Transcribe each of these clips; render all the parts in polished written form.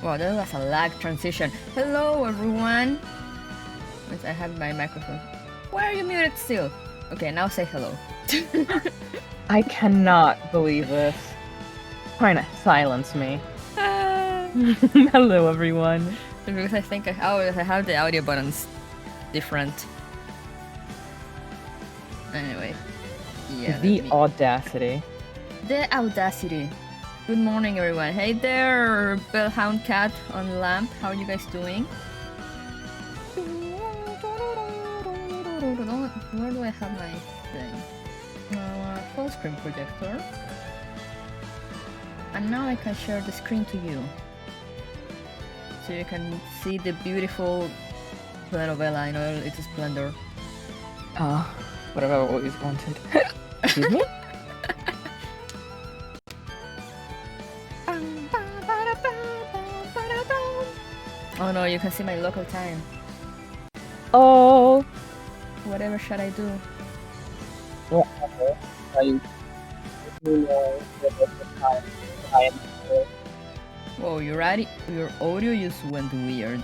Wow, that was a lag transition. Hello, everyone. I have my microphone. Why are you muted still? Okay, now say hello. I cannot believe this. Trying to silence me. Hello, everyone. Because I think I have the audio buttons different. Anyway, yeah. The audacity. The audacity. Good morning, everyone. Hey there, Bellhound Cat on Lamp. How are you guys doing? Where do I have my thing? Full screen projector. And now I can share the screen to you. So you can see the beautiful telenovela in all its splendor. What have I always wanted? Excuse me? Oh no, you can see my local time. Oh! Whatever should I do? Whatever. Whoa, your audio just went weird.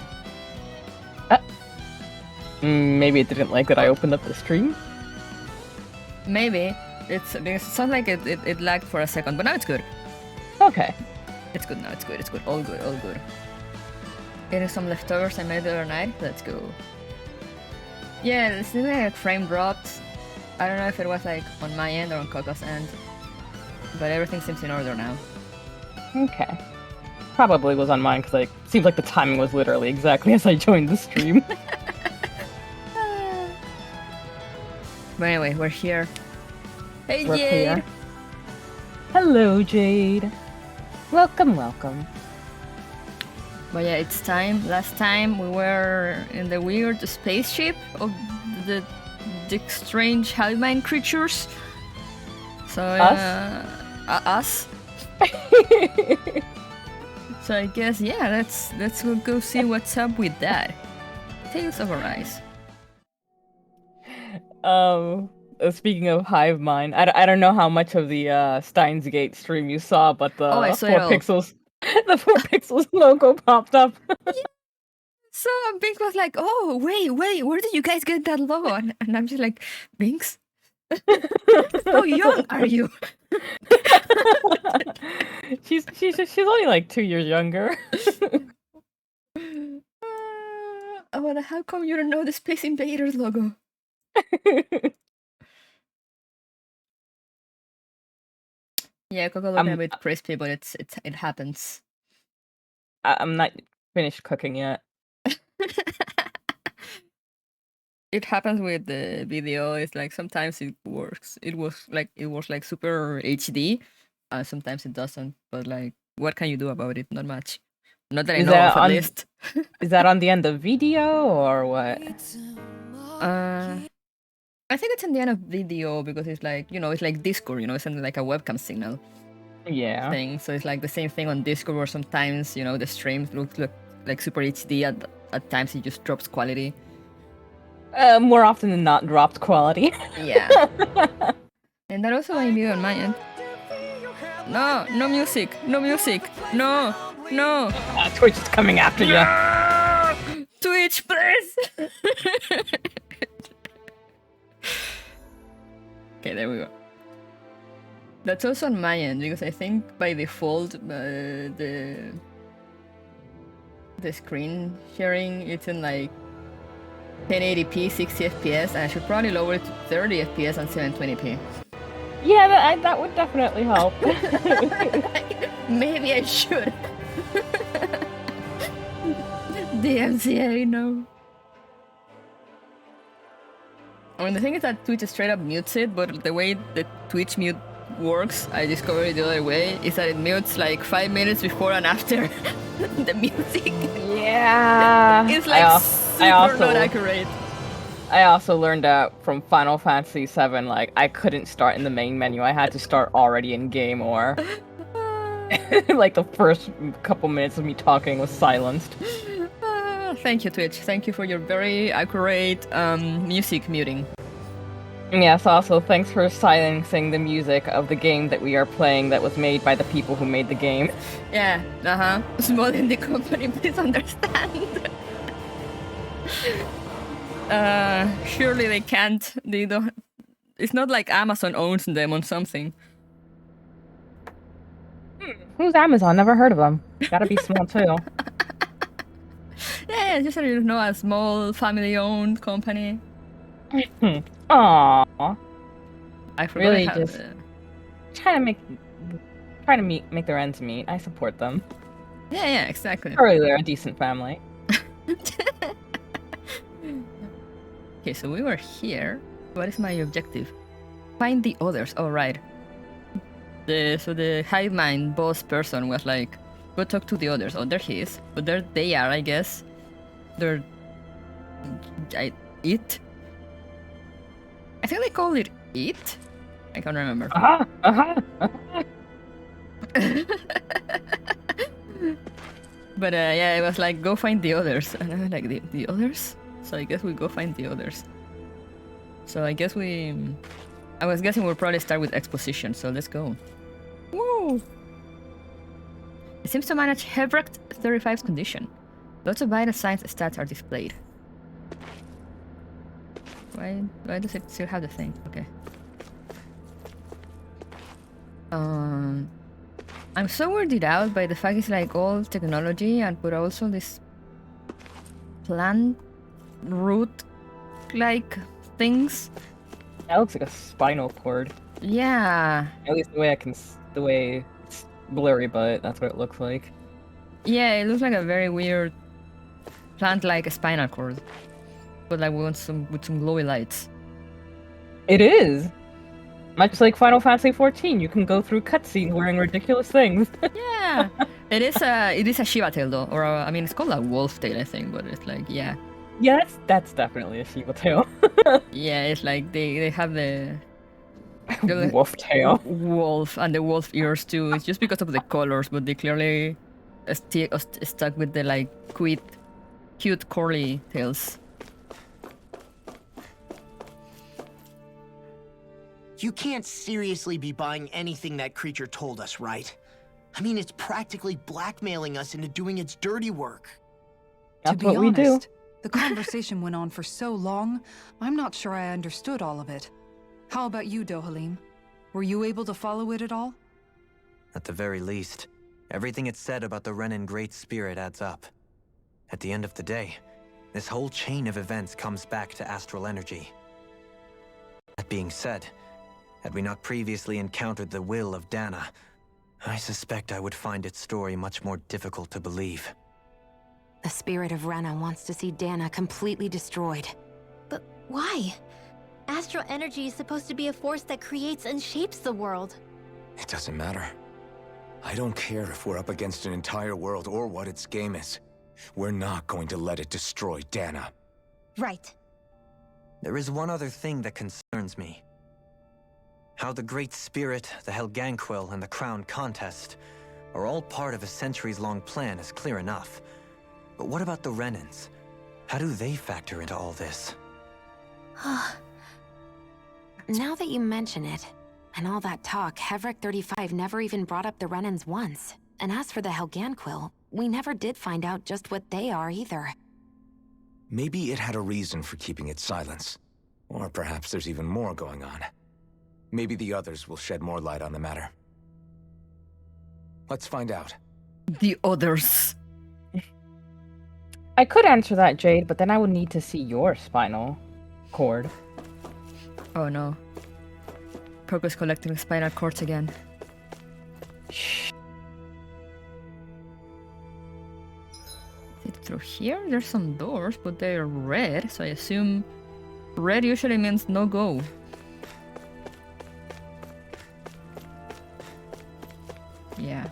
Maybe it didn't like that I opened up the stream? Maybe. Because it sounds like it lagged for a second, but now it's good. Okay. It's good now, it's good. All good, all good. Getting some leftovers I made the other night. Let's go. Yeah, it seems like frame dropped. I don't know if it was like on my end or on Coco's end. But everything seems in order now. Okay. Probably was on mine because like seems like the timing was literally exactly as I joined the stream. But anyway, we're here. Hey, We're Jade! here. Hello, Jade. Welcome, welcome. But yeah, it's time. Last time we were in the weird spaceship of the strange hive-mind creatures. So us. So I guess yeah, let's go see what's up with that. Tales of Arise. Speaking of hive mind, I don't know how much of the Steins Gate stream you saw, but the I saw it all. the 4Pixels logo popped up. So Binks was like, "Oh, wait, where did you guys get that logo?" And I'm just like, "Binks, how young are you?" she's only like 2 years younger. Well, how come you don't know the Space Invaders logo? Yeah, Coco looking a bit crispy, but it happens. I'm not finished cooking yet. It happens with the video. It's like sometimes it works. It was like super HD, sometimes it doesn't. But like, what can you do about it? Not much. Not that I know of, at least. Is that on the end of video or what? I think it's in the end of video because it's like, it's like Discord, it's like a webcam signal. Yeah. Thing. So it's like the same thing on Discord where sometimes, the streams look like super HD, at times it just drops quality. More often than not, dropped quality. Yeah. And that also might be on my end. No music, no. Twitch is coming after you. Twitch, please. Okay, there we go. That's also on my end because I think by default the screen sharing it's in like 1080p 60 FPS, and I should probably lower it to 30 FPS and 720p. Yeah, that would definitely help. Maybe I should. DMCA, no. I mean, the thing is that Twitch straight up mutes it, but the way the Twitch mute works, I discovered it the other way, is that it mutes like 5 minutes before and after the music. Yeah. It's like super not accurate. I also learned that from Final Fantasy VII, like, I couldn't start in the main menu. I had to start already in game, or like the first couple minutes of me talking was silenced. Thank you, Twitch. Thank you for your very accurate music muting. Yes, also thanks for silencing the music of the game that we are playing that was made by the people who made the game. Yeah, Small indie company, please understand. Surely they can't. They don't. It's not like Amazon owns them on something. Who's Amazon? Never heard of them. Gotta be small too. Yeah, just so you know, a small family-owned company. Aww. I forgot Really, I have, just trying to make their ends meet. I support them. Yeah, exactly. Surely they're a decent family. Okay, so we were here. What is my objective? Find the others. Oh, right. So the hive mind boss person was like, go talk to the others. Oh, there he is. But there they are, I guess. They're... It? I think they call it it? I can't remember. But yeah, it was like, go find the others. And I was like, the others? So I guess we go find the others. So I guess I was guessing we'll probably start with exposition, so let's go. Woo! It seems to manage Hebrecht 35's condition. Lots of vital signs stats are displayed. Why does it still have the thing? Okay. I'm so weirded out by the fact it's like all technology but also this plant root like things. That looks like a spinal cord. Yeah. At least the way it's blurry, but that's what it looks like. Yeah, it looks like a very weird plant like a spinal cord. But like with some glowy lights. It is! Much like Final Fantasy XIV, you can go through cutscenes wearing ridiculous things. Yeah! It is a Shiva tail though. Or I mean, it's called a wolf tail, I think, but it's like, yeah. Yeah, that's definitely a Shiva tail. Yeah, it's like they have the wolf tail. Wolf, and the wolf ears too. It's just because of the colors, but they clearly stuck with the like cute curly tails. You can't seriously be buying anything that creature told us, right? I mean, it's practically blackmailing us into doing its dirty work. That's to be honest, the conversation went on for so long, I'm not sure I understood all of it. How about you, Dohalim? Were you able to follow it at all? At the very least, everything it said about the Renin Great Spirit adds up. At the end of the day, this whole chain of events comes back to astral energy. That being said, had we not previously encountered the will of Dana, I suspect I would find its story much more difficult to believe. The spirit of Rena wants to see Dana completely destroyed. But why? Astral energy is supposed to be a force that creates and shapes the world. It doesn't matter. I don't care if we're up against an entire world or what its game is. We're not going to let it destroy Dana. Right. There is one other thing that concerns me. How the Great Spirit, the Helganquil, and the Crown Contest are all part of a centuries-long plan is clear enough. But what about the Renins? How do they factor into all this? Now that you mention it, and all that talk, Hevrek 35 never even brought up the Renins once. And as for the Helganquil, we never did find out just what they are either. Maybe it had a reason for keeping its silence. Or perhaps there's even more going on. Maybe the others will shed more light on the matter. Let's find out. The others. I could answer that, Jade, but then I would need to see your spinal cord. Oh no. Purpose collecting spinal cords again. Shh. Is it through here? There's some doors, but they're red, so I assume red usually means no go. Yeah.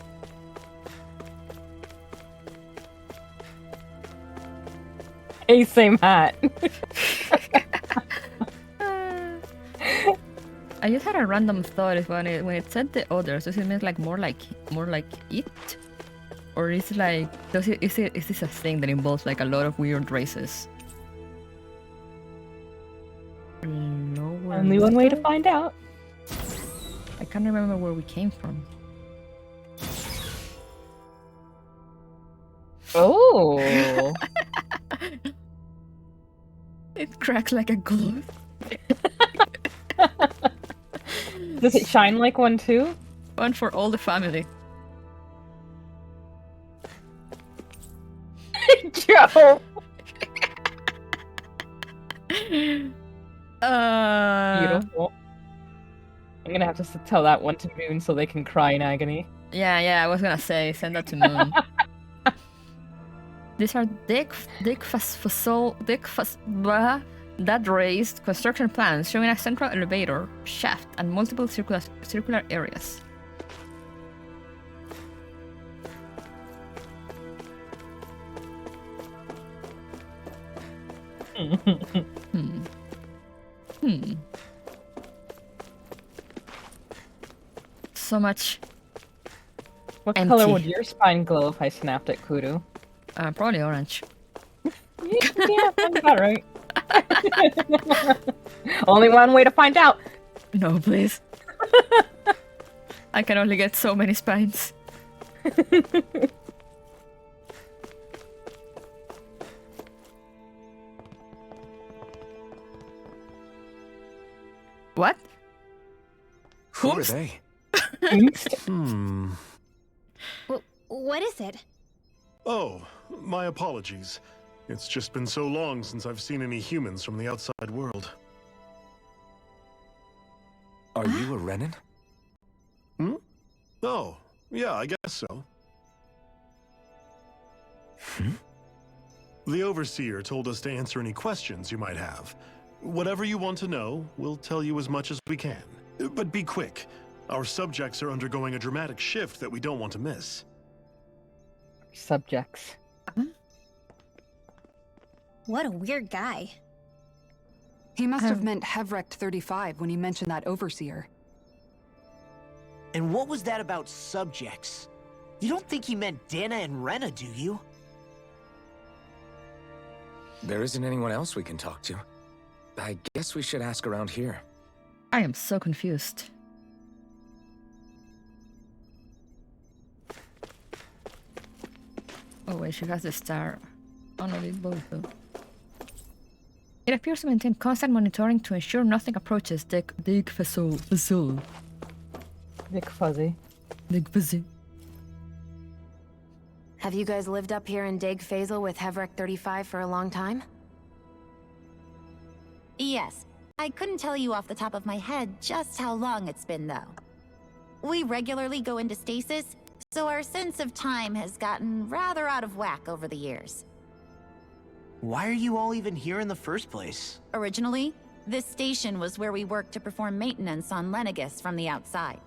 Hey, same hat. I just had a random thought is when it said the others, does it mean like more like it? Or is it like is this a thing that involves like a lot of weird races? Lower Only one way to find out. I can't remember where we came from. Oh. It cracks like a glove. Does it shine like one too? One for all the family. Joe. Beautiful. I'm gonna have to tell that one to Moon so they can cry in agony. Yeah, I was gonna say, send that to Moon. These are that raised construction plans showing a central elevator, shaft, and multiple circular areas. So much. What empty. color would your spine glow if I snapped at Kudu? Probably orange. Yeah, that's about right. Only one way to find out. No, please. I can only get so many spines. What? Who are they? What is it? Oh, my apologies. It's just been so long since I've seen any humans from the outside world. Are you a Renin? Hmm? Oh, yeah, I guess so. The Overseer told us to answer any questions you might have. Whatever you want to know, we'll tell you as much as we can. But be quick. Our subjects are undergoing a dramatic shift that we don't want to miss. Subjects. What a weird guy. He must have meant Hevrect 35 when he mentioned that Overseer. And what was that about subjects? You don't think he meant Dana and Rena, do you? There isn't anyone else we can talk to. I guess we should ask around here. I am so confused. Oh wait, she has the star. Oh no, they both do. It appears to maintain constant monitoring to ensure nothing approaches Dick Fazul. Dick Fuzzy. Dick Fuzzy. Have you guys lived up here in Dig Faisal with Hevrect 35 for a long time? Yes. I couldn't tell you off the top of my head just how long it's been, though. We regularly go into stasis, so our sense of time has gotten rather out of whack over the years. Why are you all even here in the first place? Originally, this station was where we worked to perform maintenance on Lenegis from the outside.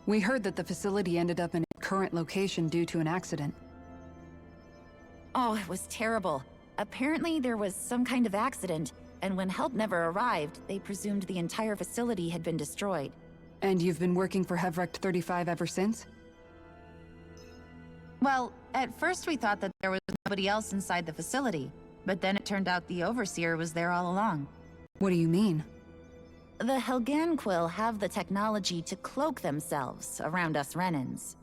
We heard that the facility ended up in its current location due to an accident. Oh, it was terrible. Apparently there was some kind of accident, and when help never arrived, they presumed the entire facility had been destroyed. And you've been working for Hevrect 35 ever since? Well, at first we thought that there was nobody else inside the facility, but then it turned out the Overseer was there all along. What do you mean? The Helganquill have the technology to cloak themselves around us Renins.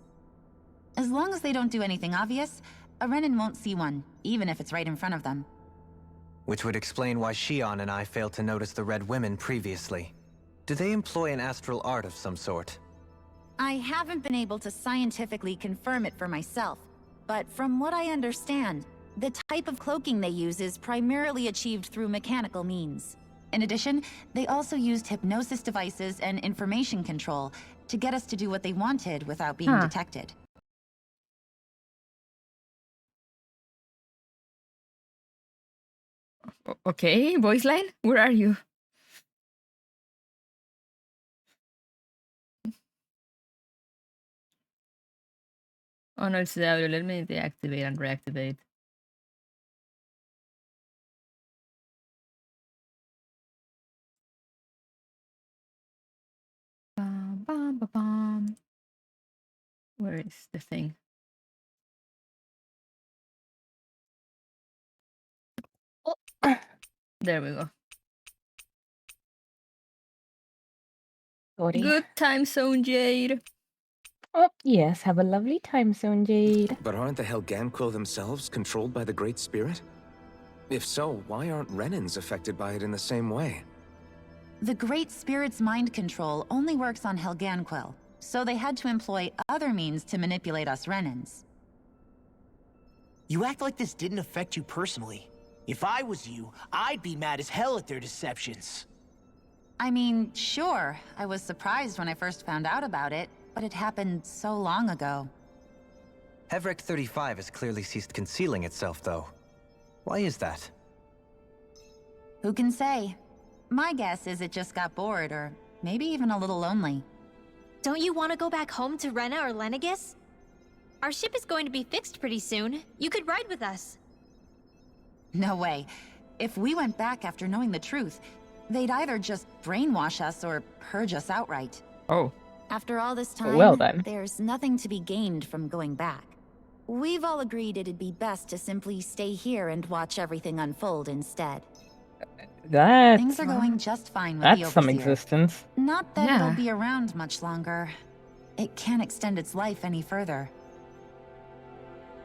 As long as they don't do anything obvious, a Renin won't see one, even if it's right in front of them. Which would explain why Shion and I failed to notice the Red Women previously. Do they employ an astral art of some sort? I haven't been able to scientifically confirm it for myself, but from what I understand, the type of cloaking they use is primarily achieved through mechanical means. In addition, they also used hypnosis devices and information control to get us to do what they wanted without being detected. Okay, voice line, where are you? Oh no, it's the audio. Let me deactivate and reactivate. Bum, bum, bum, bum. Where is the thing? Oh. There we go. Sorry. Good time zone, Jade. Oh, yes, have a lovely time zone, Jade. But aren't the Helganquil themselves controlled by the Great Spirit? If so, why aren't Renans affected by it in the same way? The Great Spirit's mind control only works on Helganquil, so they had to employ other means to manipulate us Renans. You act like this didn't affect you personally. If I was you, I'd be mad as hell at their deceptions. I mean, sure, I was surprised when I first found out about it, but it happened so long ago. Hevric 35 has clearly ceased concealing itself, though. Why is that? Who can say? My guess is it just got bored, or maybe even a little lonely. Don't you want to go back home to Rena or Lenegis? Our ship is going to be fixed pretty soon. You could ride with us. No way. If we went back after knowing the truth, they'd either just brainwash us or purge us outright. Oh. After all this time, Well then. There's nothing to be gained from going back. We've all agreed it'd be best to simply stay here and watch everything unfold instead. Things are going just fine with the That's some Overseer. existence. Not that Yeah. it'll be around much longer. It can't extend its life any further.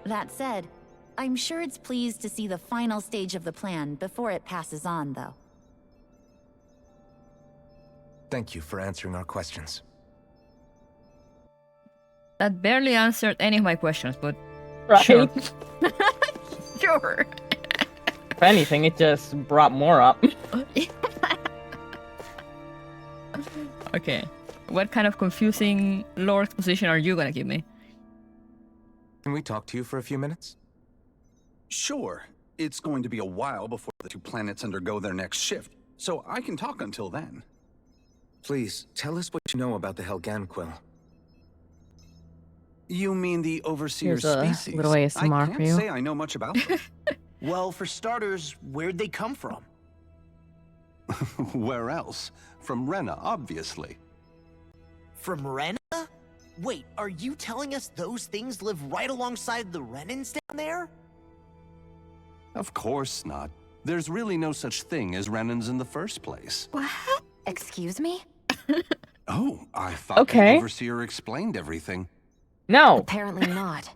That said, I'm sure it's pleased to see the final stage of the plan before it passes on, though. Thank you for answering our questions. That barely answered any of my questions, but Right. sure. Sure. If anything, it just brought more up. Okay. What kind of confusing lore exposition are you gonna give me? Can we talk to you for a few minutes? Sure. It's going to be a while before the two planets undergo their next shift, so I can talk until then. Please, tell us what you know about the Helganquil. You mean the Overseer Here's a species? little ASMR I for can't you. say I know much about them. Well, for starters, where'd they come from? Where else? From Rena, obviously. From Rena? Wait, are you telling us those things live right alongside the Renans down there? Of course not. There's really no such thing as Renans in the first place. What? Excuse me? Oh, I thought Okay. the Overseer explained everything. No. Apparently not.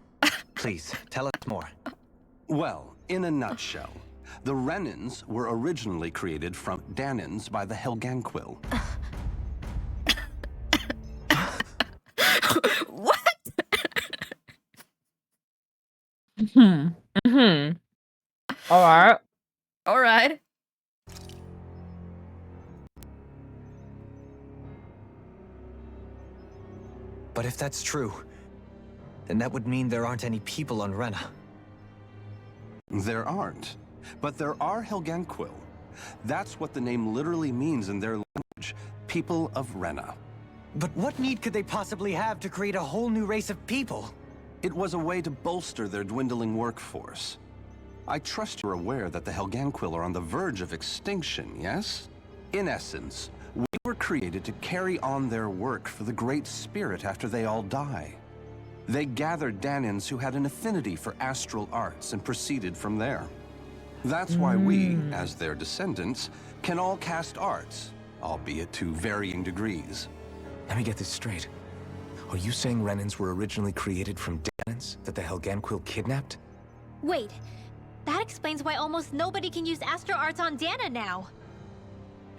Please, tell us more. Well, in a nutshell, the Renans were originally created from Danans by the Helganquil. What? Alright. Alright. But if that's true, then that would mean there aren't any people on Rena. There aren't. But there are Helganquil. That's what the name literally means in their language. People of Rena. But what need could they possibly have to create a whole new race of people? It was a way to bolster their dwindling workforce. I trust you're aware that the Helganquil are on the verge of extinction, yes? In essence, we were created to carry on their work for the Great Spirit after they all die. They gathered Danans who had an affinity for astral arts and proceeded from there. That's why we, as their descendants, can all cast arts, albeit to varying degrees. Let me get this straight. Are you saying Renans were originally created from Danans that the Helganquil kidnapped? Wait, that explains why almost nobody can use Astro Arts on Dana now.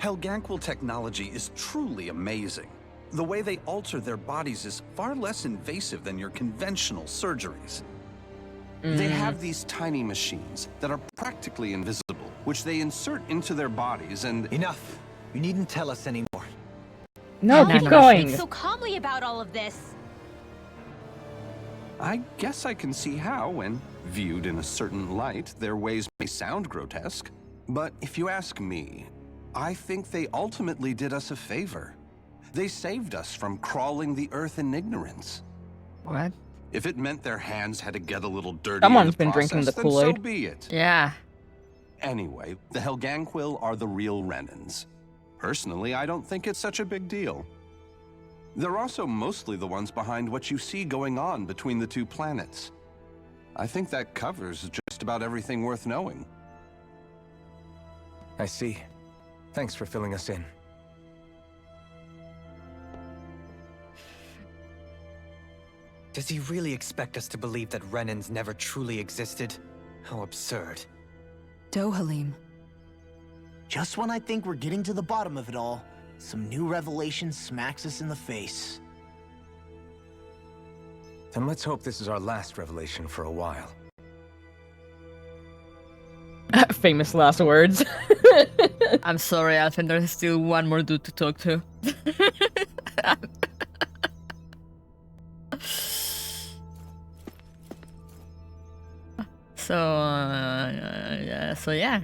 Helganquil technology is truly amazing. The way they alter their bodies is far less invasive than your conventional surgeries. They have these tiny machines that are practically invisible, which they insert into their bodies and... Enough. You needn't tell us anymore. No, How keep can going. you speak so calmly about all of this? I guess I can see how, when viewed in a certain light, their ways may sound grotesque. But if you ask me, I think they ultimately did us a favor. They saved us from crawling the earth in ignorance. What? If it meant their hands had to get a little dirty Someone's in the been drinking process, the then so Kool-Aid. be it. Yeah. Anyway, the Helganquil are the real Renans. Personally, I don't think it's such a big deal. They're also mostly the ones behind what you see going on between the two planets. I think that covers just about everything worth knowing. I see. Thanks for filling us in. Does he really expect us to believe that Renans never truly existed? How absurd. Dohalim. Just when I think we're getting to the bottom of it all, some new revelation smacks us in the face. Then let's hope this is our last revelation for a while. Famous last words. I'm sorry, Alvin, there's still one more dude to talk to. So yeah.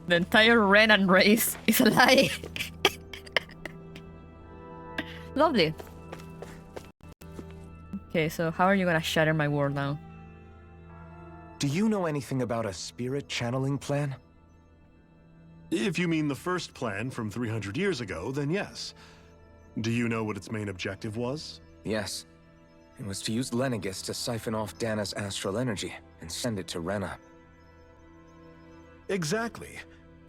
The entire Renan race is a lie. Lovely. Okay, so how are you gonna shatter my world now? Do you know anything about a spirit channeling plan? If you mean the first plan from 300 years ago, then yes. Do you know what its main objective was? Yes. It was to use Lenegis to siphon off Dana's astral energy and send it to Rena. Exactly.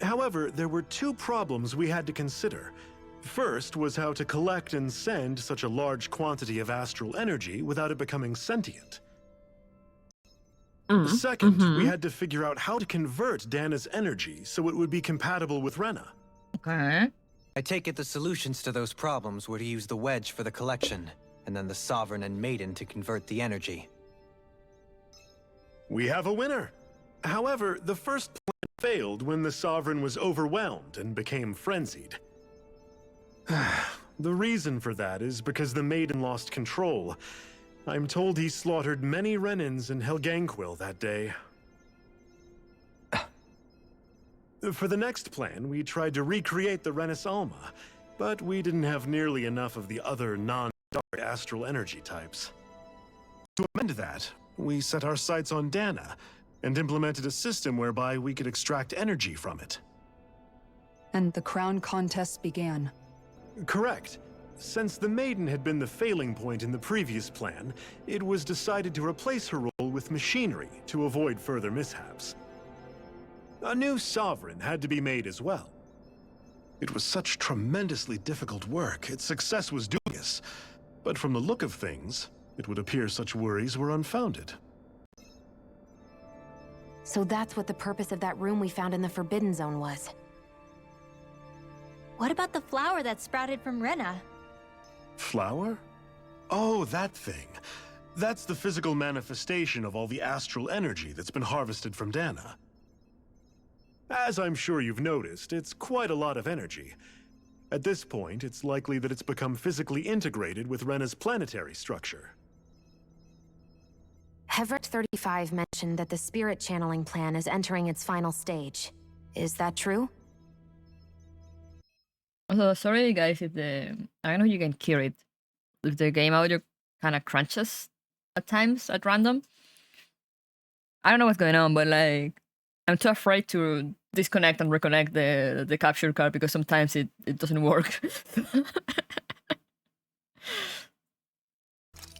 However, there were two problems we had to consider. First was how to collect and send such a large quantity of astral energy without it becoming sentient. Second, we had to figure out how to convert Dana's energy so it would be compatible with Rena. Okay. I take it the solutions to those problems were to use the wedge for the collection, and then the Sovereign and Maiden to convert the energy. We have a winner! However, the first plan failed when the Sovereign was overwhelmed and became frenzied. The reason for that is because the Maiden lost control. I'm told he slaughtered many Renans in Helganquil that day. For the next plan, we tried to recreate the Renis Alma, but we didn't have nearly enough of the other non-dark astral energy types. To amend that, we set our sights on Dana, and implemented a system whereby we could extract energy from it. And the crown contests began. Correct. Since the Maiden had been the failing point in the previous plan, it was decided to replace her role with machinery to avoid further mishaps. A new Sovereign had to be made as well. It was such tremendously difficult work, its success was dubious. But from the look of things, it would appear such worries were unfounded. So that's what the purpose of that room we found in the Forbidden Zone was. What about the flower that sprouted from Rena? Flower? Oh, that thing. That's the physical manifestation of all the astral energy that's been harvested from Dana. As I'm sure you've noticed, it's quite a lot of energy. At this point, it's likely that it's become physically integrated with Rena's planetary structure. Hevric 35 mentioned that the spirit channeling plan is entering its final stage. Is that true? Also, sorry guys if I don't know if you can hear it. If the game audio kind of crunches at times at random. I don't know what's going on, but like I'm too afraid to disconnect and reconnect the capture card because sometimes it doesn't work.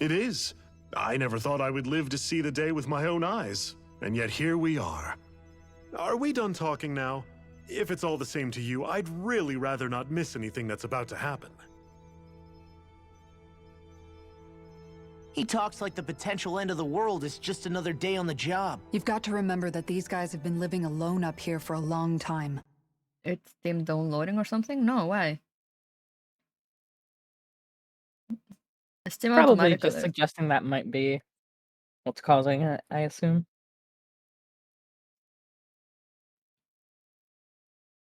It is. I never thought I would live to see the day with my own eyes, and yet here we are. Are we done talking now? If it's all the same to you, I'd really rather not miss anything that's about to happen. He talks like the potential end of the world is just another day on the job. You've got to remember that these guys have been living alone up here for a long time. It's Steam downloading or something? No, why? Steam Probably automatically. just suggesting that might be what's causing it, I assume.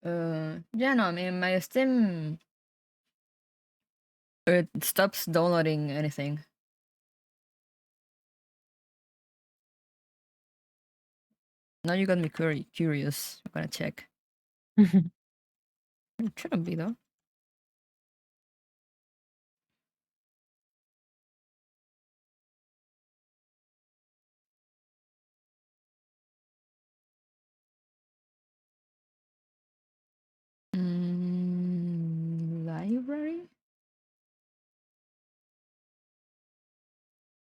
Yeah, no, I mean, my Steam, it stops downloading anything. Now you got me curious. I'm gonna check. It shouldn't be, though. Library?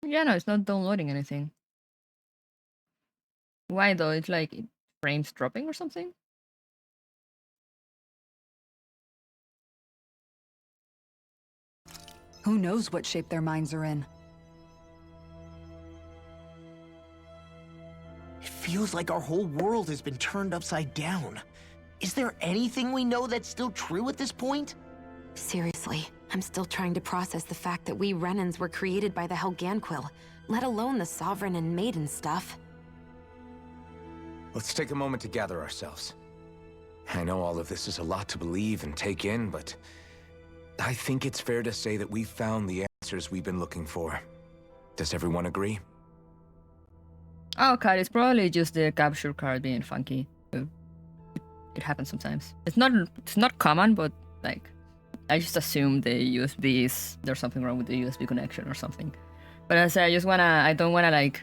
Yeah, no, it's not downloading anything. Why though? It's like frames dropping or something? Who knows what shape their minds are in? It feels like our whole world has been turned upside down. Is there anything we know that's still true at this point? Seriously, I'm still trying to process the fact that we Renans were created by the Helganquil, let alone the Sovereign and Maiden stuff. Let's take a moment to gather ourselves. I know all of this is a lot to believe and take in, but I think it's fair to say that we've found the answers we've been looking for. Does everyone agree? Oh, God, it's probably just the capture card being funky. It happens sometimes. It's not common, but like, I just assume the USBs, there's something wrong with the USB connection or something. But I say I don't wanna like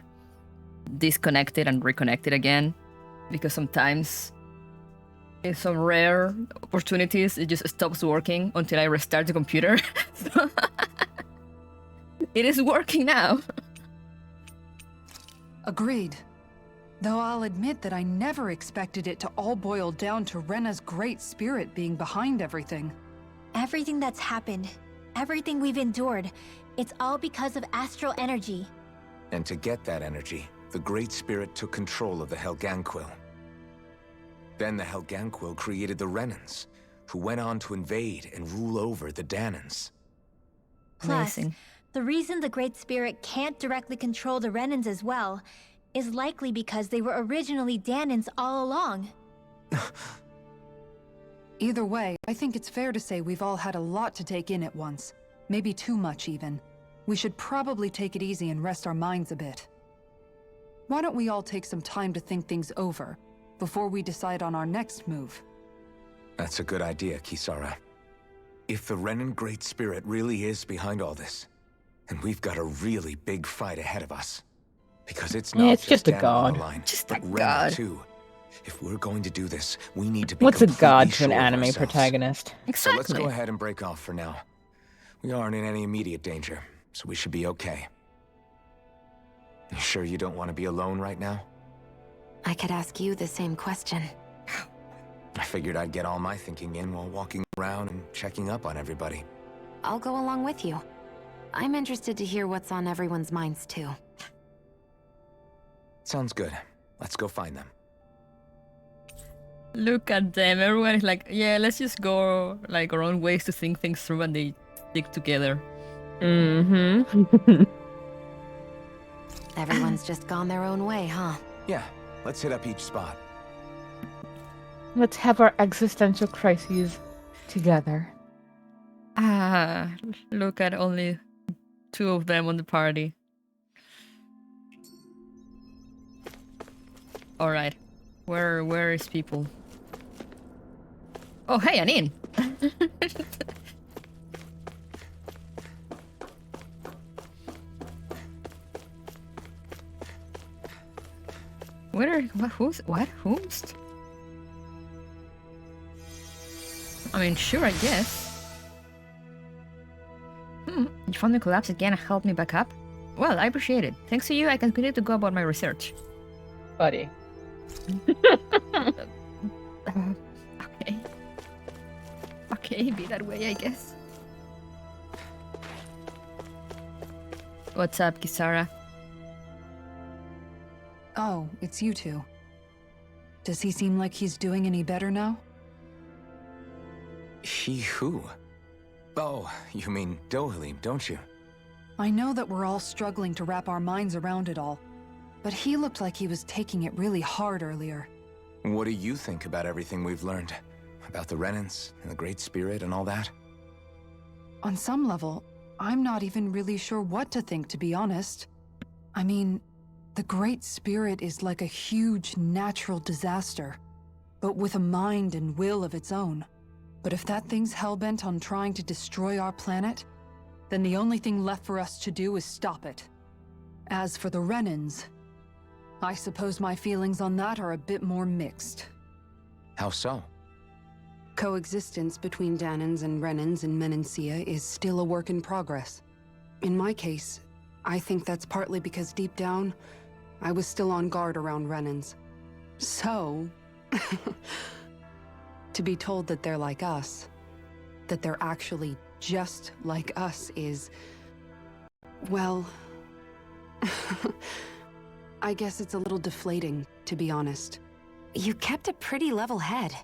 disconnect it and reconnect it again, because sometimes in some rare opportunities it just stops working until I restart the computer. So it is working now. Agreed. Though I'll admit that I never expected it to all boil down to Rena's great spirit being behind everything. Everything that's happened, everything we've endured, it's all because of astral energy. And to get that energy, the Great Spirit took control of the Helganquil. Then the Helganquil created the Renans, who went on to invade and rule over the Danans. Plus, Amazing. the reason the Great Spirit can't directly control the Renans as well is likely because they were originally Danans all along. Either way, I think it's fair to say we've all had a lot to take in at once. Maybe too much, even. We should probably take it easy and rest our minds a bit. Why don't we all take some time to think things over before we decide on our next move? That's a good idea, Kisara. If the Renan Great Spirit really is behind all this, then we've got a really big fight ahead of us. Because it's not it's just a Danon on god. the line, Just but a Renan god. too. If we're going to do this, we need to be What's a completely god to sure an of anime ourselves. protagonist? So let's Exactly. go ahead and break off for now. We aren't in any immediate danger, so we should be okay. You sure you don't want to be alone right now? I could ask you the same question. I figured I'd get all my thinking in while walking around and checking up on everybody. I'll go along with you. I'm interested to hear what's on everyone's minds too. Sounds good. Let's go find them. Look at them. Everyone is like, yeah, let's just go like our own ways to think things through, and they stick together. Mm-hmm. Everyone's just gone their own way, huh? Yeah, let's hit up each spot. Let's have our existential crises together. Ah, look at only 2 of them on the party. All right, where is people? Oh, hey, Anin. Whomst? I mean, sure, I guess. You found me collapse again and helped me back up? Well, I appreciate it. Thanks to you, I can continue to go about my research. Buddy. Okay. Okay, be that way, I guess. What's up, Kisara? Oh, it's you two. Does he seem like he's doing any better now? He who? Oh, you mean Dohalim, don't you? I know that we're all struggling to wrap our minds around it all, but he looked like he was taking it really hard earlier. What do you think about everything we've learned? About the Renans and the Great Spirit and all that? On some level, I'm not even really sure what to think, to be honest. I mean, the Great Spirit is like a huge natural disaster, but with a mind and will of its own. But if that thing's hellbent on trying to destroy our planet, then the only thing left for us to do is stop it. As for the Renans, I suppose my feelings on that are a bit more mixed. How so? Coexistence between Danans and Renans in Menancia is still a work in progress. In my case, I think that's partly because deep down, I was still on guard around Renans. So, to be told that they're like us, that they're actually just like us is... well... I guess it's a little deflating, to be honest. You kept a pretty level head.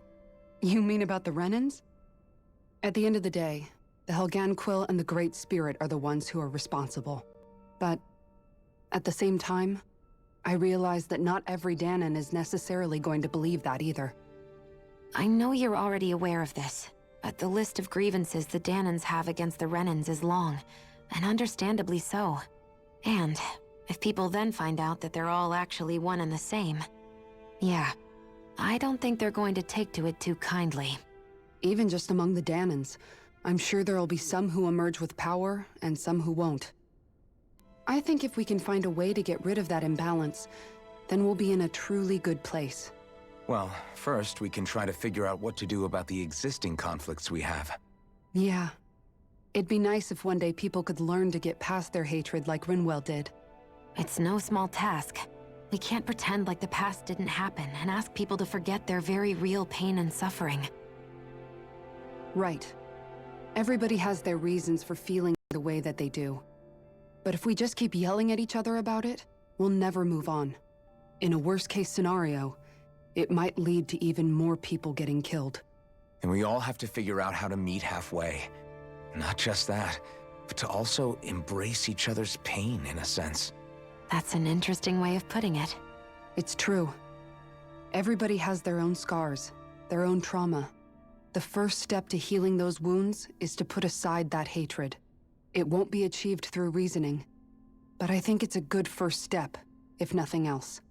You mean about the Renans? At the end of the day, the Helganquil and the Great Spirit are the ones who are responsible. But at the same time, I realize that not every Danon is necessarily going to believe that either. I know you're already aware of this, but the list of grievances the Danons have against the Renans is long, and understandably so. And if people then find out that they're all actually one and the same, yeah, I don't think they're going to take to it too kindly. Even just among the Danons, I'm sure there'll be some who emerge with power and some who won't. I think if we can find a way to get rid of that imbalance, then we'll be in a truly good place. Well, first we can try to figure out what to do about the existing conflicts we have. Yeah. It'd be nice if one day people could learn to get past their hatred like Rinwell did. It's no small task. We can't pretend like the past didn't happen and ask people to forget their very real pain and suffering. Right. Everybody has their reasons for feeling the way that they do. But if we just keep yelling at each other about it, we'll never move on. In a worst-case scenario, it might lead to even more people getting killed. And we all have to figure out how to meet halfway. Not just that, but to also embrace each other's pain, in a sense. That's an interesting way of putting it. It's true. Everybody has their own scars, their own trauma. The first step to healing those wounds is to put aside that hatred. It won't be achieved through reasoning, but I think it's a good first step, if nothing else.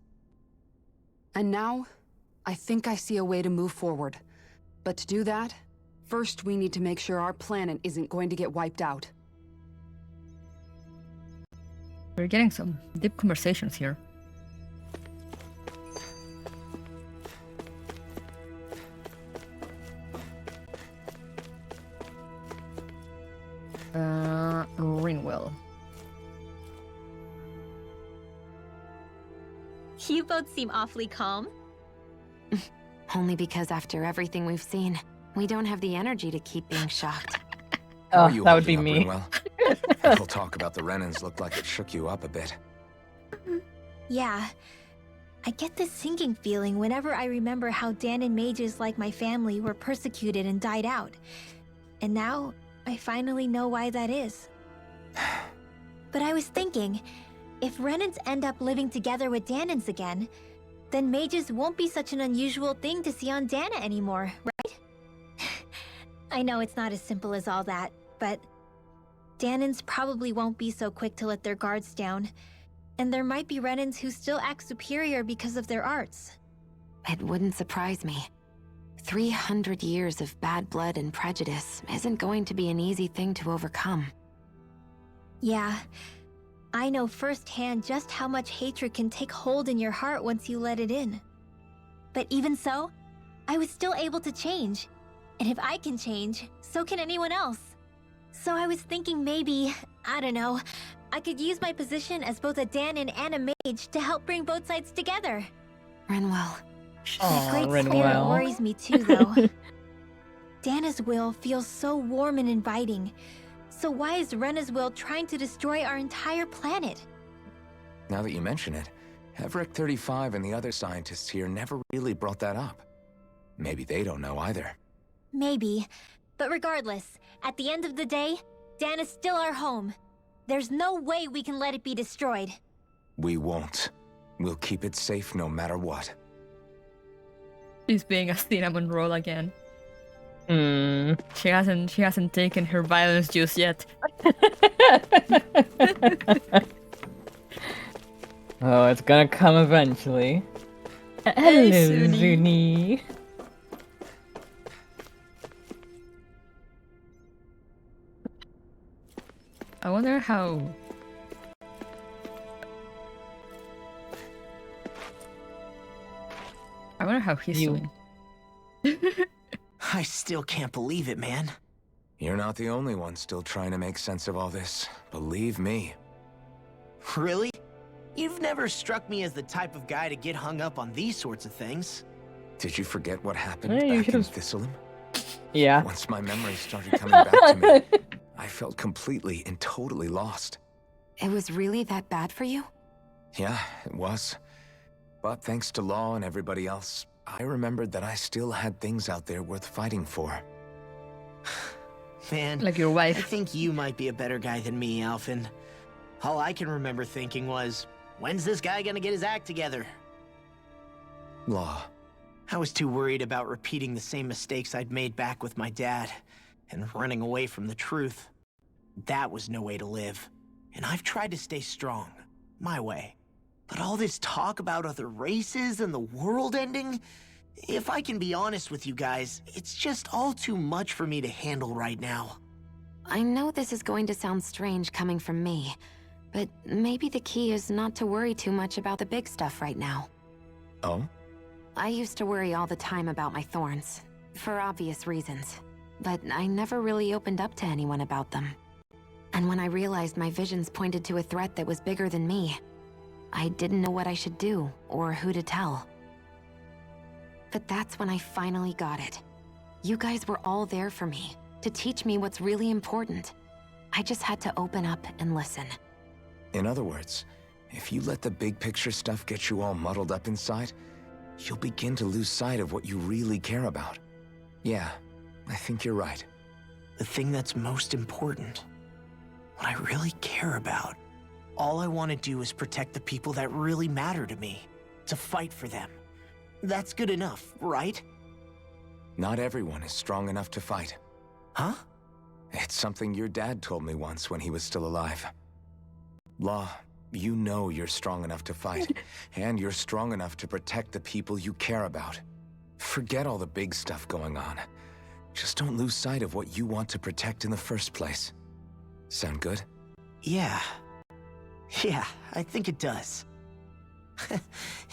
And now, I think I see a way to move forward. But to do that, first we need to make sure our planet isn't going to get wiped out. We're getting some deep conversations here. Ringwell. You both seem awfully calm. Only because after everything we've seen, we don't have the energy to keep being shocked. Oh, that would be me. That whole talk about the Renans looked like it shook you up a bit. Yeah. I get this sinking feeling whenever I remember how Danon mages like my family were persecuted and died out. And now, I finally know why that is. But I was thinking, if Renans end up living together with Danons again, then mages won't be such an unusual thing to see on Dana anymore, right? I know it's not as simple as all that, but Danons probably won't be so quick to let their guards down, and there might be Renans who still act superior because of their arts. It wouldn't surprise me. 300 years of bad blood and prejudice isn't going to be an easy thing to overcome. Yeah, I know firsthand just how much hatred can take hold in your heart once you let it in. But even so, I was still able to change. And if I can change, so can anyone else. So I was thinking maybe, I don't know, I could use my position as both a Danon and a mage to help bring both sides together. Rinwell. That great spirit worries me too, though. Dana's will feels so warm and inviting. So why is Rena's will trying to destroy our entire planet? Now that you mention it, Heverick 35 and the other scientists here never really brought that up. Maybe they don't know either. Maybe. But regardless, at the end of the day, Dana's still our home. There's no way we can let it be destroyed. We won't. We'll keep it safe no matter what. She's being a cinnamon roll again. She hasn't taken her violence juice yet. Oh, it's gonna come eventually. Hello, Zuni. I wonder how... he's doing. I still can't believe it, man. You're not the only one still trying to make sense of all this. Believe me. Really? You've never struck me as the type of guy to get hung up on these sorts of things. Did you forget what happened Hey, back in Thistleum? Yeah. Once my memories started coming back to me, I felt completely and totally lost. It was really that bad for you? Yeah, it was. But thanks to Law and everybody else, I remembered that I still had things out there worth fighting for. Man, Like your wife. I think you might be a better guy than me, Alphen. All I can remember thinking was, when's this guy gonna get his act together? Law. I was too worried about repeating the same mistakes I'd made back with my dad, and running away from the truth. That was no way to live. And I've tried to stay strong, my way. But all this talk about other races and the world ending, if I can be honest with you guys, it's just all too much for me to handle right now. I know this is going to sound strange coming from me, but maybe the key is not to worry too much about the big stuff right now. Oh? I used to worry all the time about my thorns, for obvious reasons, but I never really opened up to anyone about them. And when I realized my visions pointed to a threat that was bigger than me, I didn't know what I should do or who to tell. But that's when I finally got it. You guys were all there for me, to teach me what's really important. I just had to open up and listen. In other words, if you let the big picture stuff get you all muddled up inside, you'll begin to lose sight of what you really care about. Yeah, I think you're right. The thing that's most important, what I really care about. All I want to do is protect the people that really matter to me, to fight for them. That's good enough, right? Not everyone is strong enough to fight. Huh? It's something your dad told me once when he was still alive. Law, you know you're strong enough to fight, and you're strong enough to protect the people you care about. Forget all the big stuff going on. Just don't lose sight of what you want to protect in the first place. Sound good? Yeah, I think it does.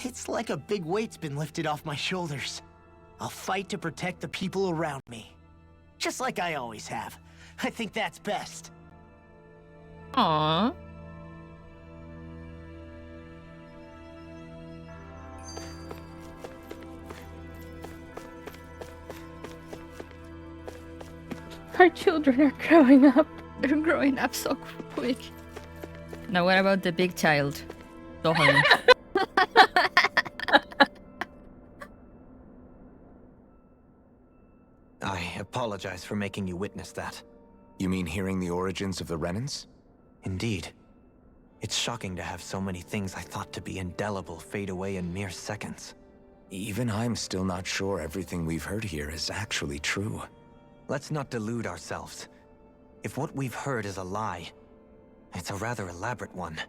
It's like a big weight's been lifted off my shoulders. I'll fight to protect the people around me. Just like I always have. I think that's best. Aww. Our children are growing up. They're growing up so quick. Now what about the big child? Sohon. I apologize for making you witness that. You mean hearing the origins of the Renans? Indeed. It's shocking to have so many things I thought to be indelible fade away in mere seconds. Even I'm still not sure everything we've heard here is actually true. Let's not delude ourselves. If what we've heard is a lie, it's a rather elaborate one.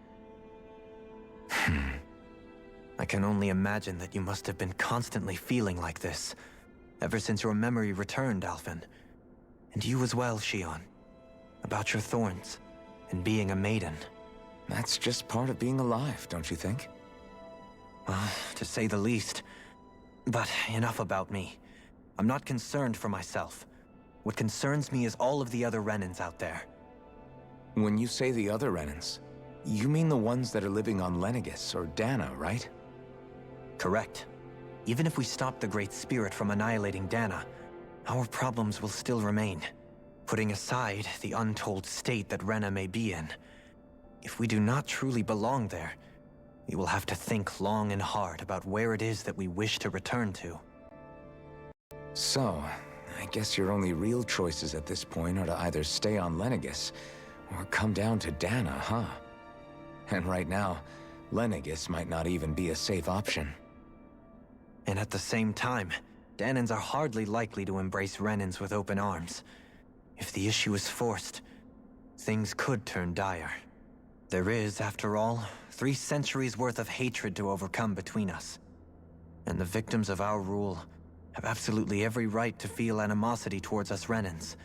I can only imagine that you must have been constantly feeling like this, ever since your memory returned, Alphen. And you as well, Shion. About your thorns, and being a maiden. That's just part of being alive, don't you think? Well, to say the least. But enough about me. I'm not concerned for myself. What concerns me is all of the other Renans out there. When you say the other Renans, you mean the ones that are living on Lenegis or Dana, right? Correct. Even if we stop the Great Spirit from annihilating Dana, our problems will still remain. Putting aside the untold state that Rena may be in, if we do not truly belong there, we will have to think long and hard about where it is that we wish to return to. So, I guess your only real choices at this point are to either stay on Lenegis or come down to Dana, huh? And right now, Lenegis might not even be a safe option. And at the same time, Danans are hardly likely to embrace Renans with open arms. If the issue is forced, things could turn dire. There is, after all, 3 centuries worth of hatred to overcome between us. And the victims of our rule have absolutely every right to feel animosity towards us Renans.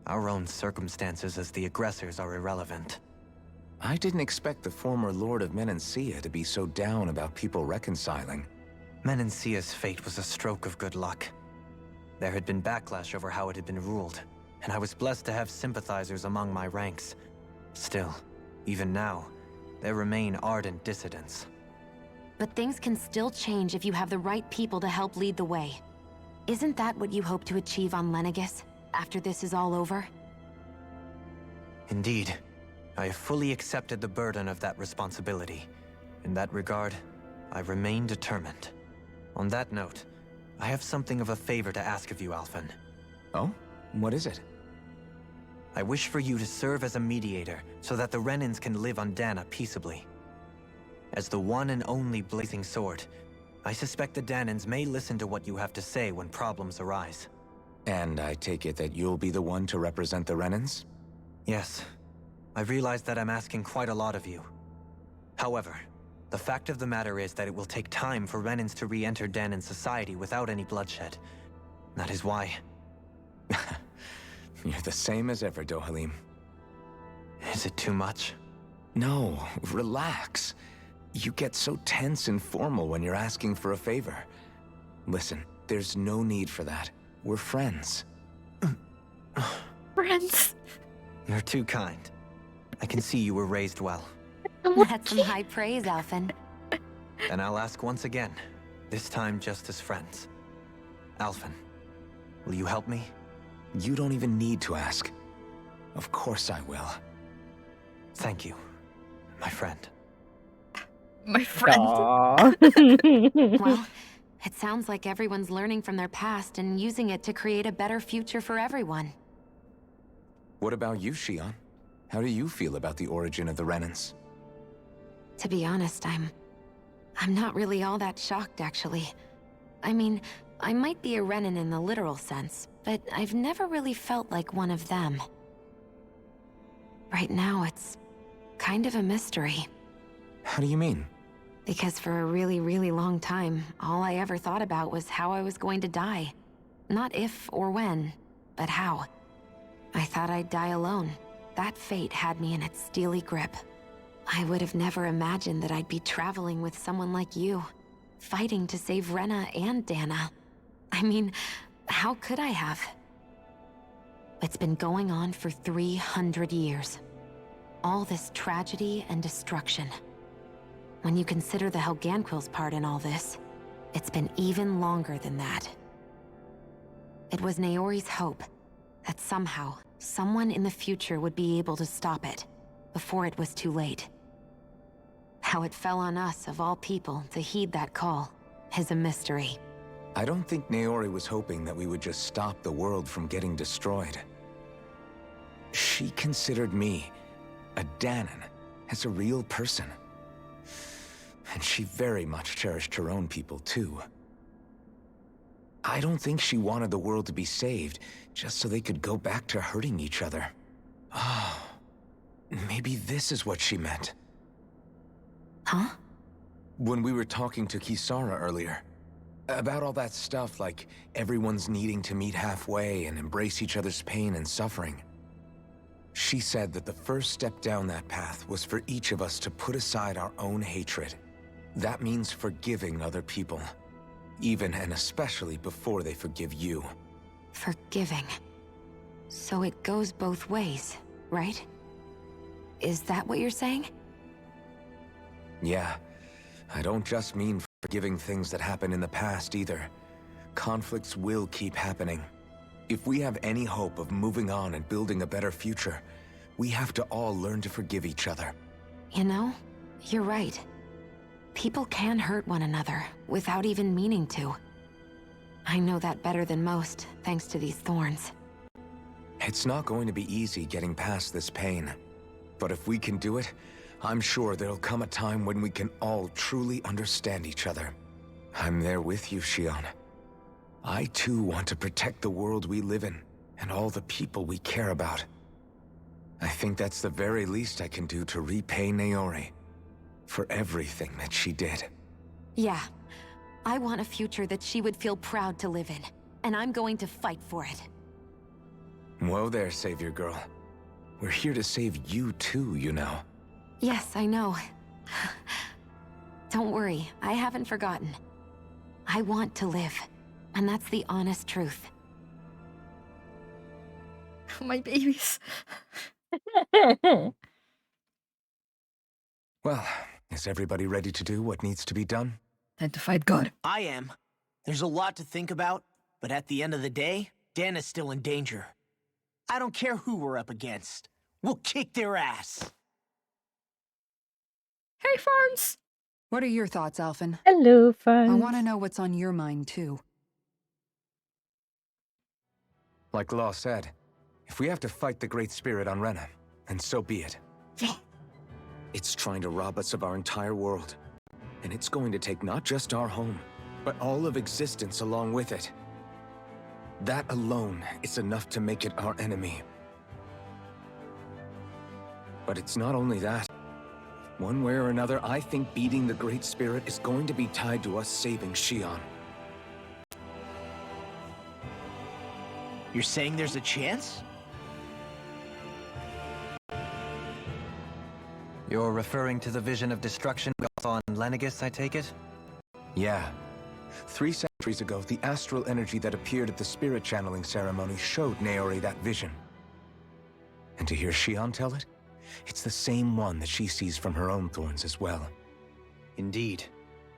Our own circumstances as the aggressors are irrelevant. I didn't expect the former Lord of Menancia to be so down about people reconciling. Menancia's fate was a stroke of good luck. There had been backlash over how it had been ruled, and I was blessed to have sympathizers among my ranks. Still, even now, there remain ardent dissidents. But things can still change if you have the right people to help lead the way. Isn't that what you hope to achieve on Lenegis, after this is all over? Indeed, I have fully accepted the burden of that responsibility. In that regard, I remain determined. On that note, I have something of a favor to ask of you, Alphen. Oh? What is it? I wish for you to serve as a mediator so that the Renans can live on Dana peaceably. As the one and only Blazing Sword, I suspect the Danans may listen to what you have to say when problems arise. And I take it that you'll be the one to represent the Renans? Yes. I realize that I'm asking quite a lot of you. However, the fact of the matter is that it will take time for Renans to re-enter Danan society without any bloodshed. That is why... You're the same as ever, Dohalim. Is it too much? No, relax. You get so tense and formal when you're asking for a favor. Listen, there's no need for that. We're friends. Friends. You're too kind. I can see you were raised well. That's some high praise, Alphen. And I'll ask once again, this time just as friends. Alphen, will you help me? You don't even need to ask. Of course I will. Thank you, my friend. My friend. Aww. Well, it sounds like everyone's learning from their past and using it to create a better future for everyone. What about you, Shion? How do you feel about the origin of the Renans? To be honest, I'm not really all that shocked, actually. I mean, I might be a Renan in the literal sense, but I've never really felt like one of them. Right now, it's kind of a mystery. How do you mean? Because for a really, really long time, all I ever thought about was how I was going to die. Not if or when, but how. I thought I'd die alone. That fate had me in its steely grip. I would have never imagined that I'd be traveling with someone like you, fighting to save Rena and Dana. I mean, how could I have? It's been going on for 300 years. All this tragedy and destruction. When you consider the Helganquil's part in all this, it's been even longer than that. It was Naori's hope that somehow, someone in the future would be able to stop it, before it was too late. How it fell on us, of all people, to heed that call, is a mystery. I don't think Naori was hoping that we would just stop the world from getting destroyed. She considered me, a Danan, as a real person. And she very much cherished her own people, too. I don't think she wanted the world to be saved, just so they could go back to hurting each other. Oh, maybe this is what she meant. Huh? When we were talking to Kisara earlier, about all that stuff like everyone's needing to meet halfway and embrace each other's pain and suffering. She said that the first step down that path was for each of us to put aside our own hatred. That means forgiving other people, even and especially before they forgive you. Forgiving. So it goes both ways, right? Is that what you're saying? Yeah. I don't just mean forgiving things that happened in the past either. Conflicts will keep happening. If we have any hope of moving on and building a better future, we have to all learn to forgive each other. You know, you're right. People can hurt one another without even meaning to. I know that better than most, thanks to these thorns. It's not going to be easy getting past this pain. But if we can do it, I'm sure there'll come a time when we can all truly understand each other. I'm there with you, Shion. I too want to protect the world we live in, and all the people we care about. I think that's the very least I can do to repay Naori for everything that she did. Yeah. I want a future that she would feel proud to live in, and I'm going to fight for it. Whoa there, Savior Girl. We're here to save you too, you know. Yes, I know. Don't worry, I haven't forgotten. I want to live, and that's the honest truth. My babies. Well, is everybody ready to do what needs to be done? Time to fight God. I am. There's a lot to think about, but at the end of the day, Dan is still in danger. I don't care who we're up against. We'll kick their ass. Hey, Farms! What are your thoughts, Alphen? Hello, friends. I want to know what's on your mind, too. Like Law said, if we have to fight the Great Spirit on Rena, then so be it. It's trying to rob us of our entire world. And it's going to take not just our home, but all of existence along with it. That alone is enough to make it our enemy. But it's not only that. One way or another, I think beating the Great Spirit is going to be tied to us saving Xion. You're saying there's a chance? You're referring to the vision of destruction we saw on Lenegis, I take it? Yeah. 3 centuries ago, the astral energy that appeared at the spirit channeling ceremony showed Naori that vision. And to hear Xion tell it, it's the same one that she sees from her own thorns as well. Indeed.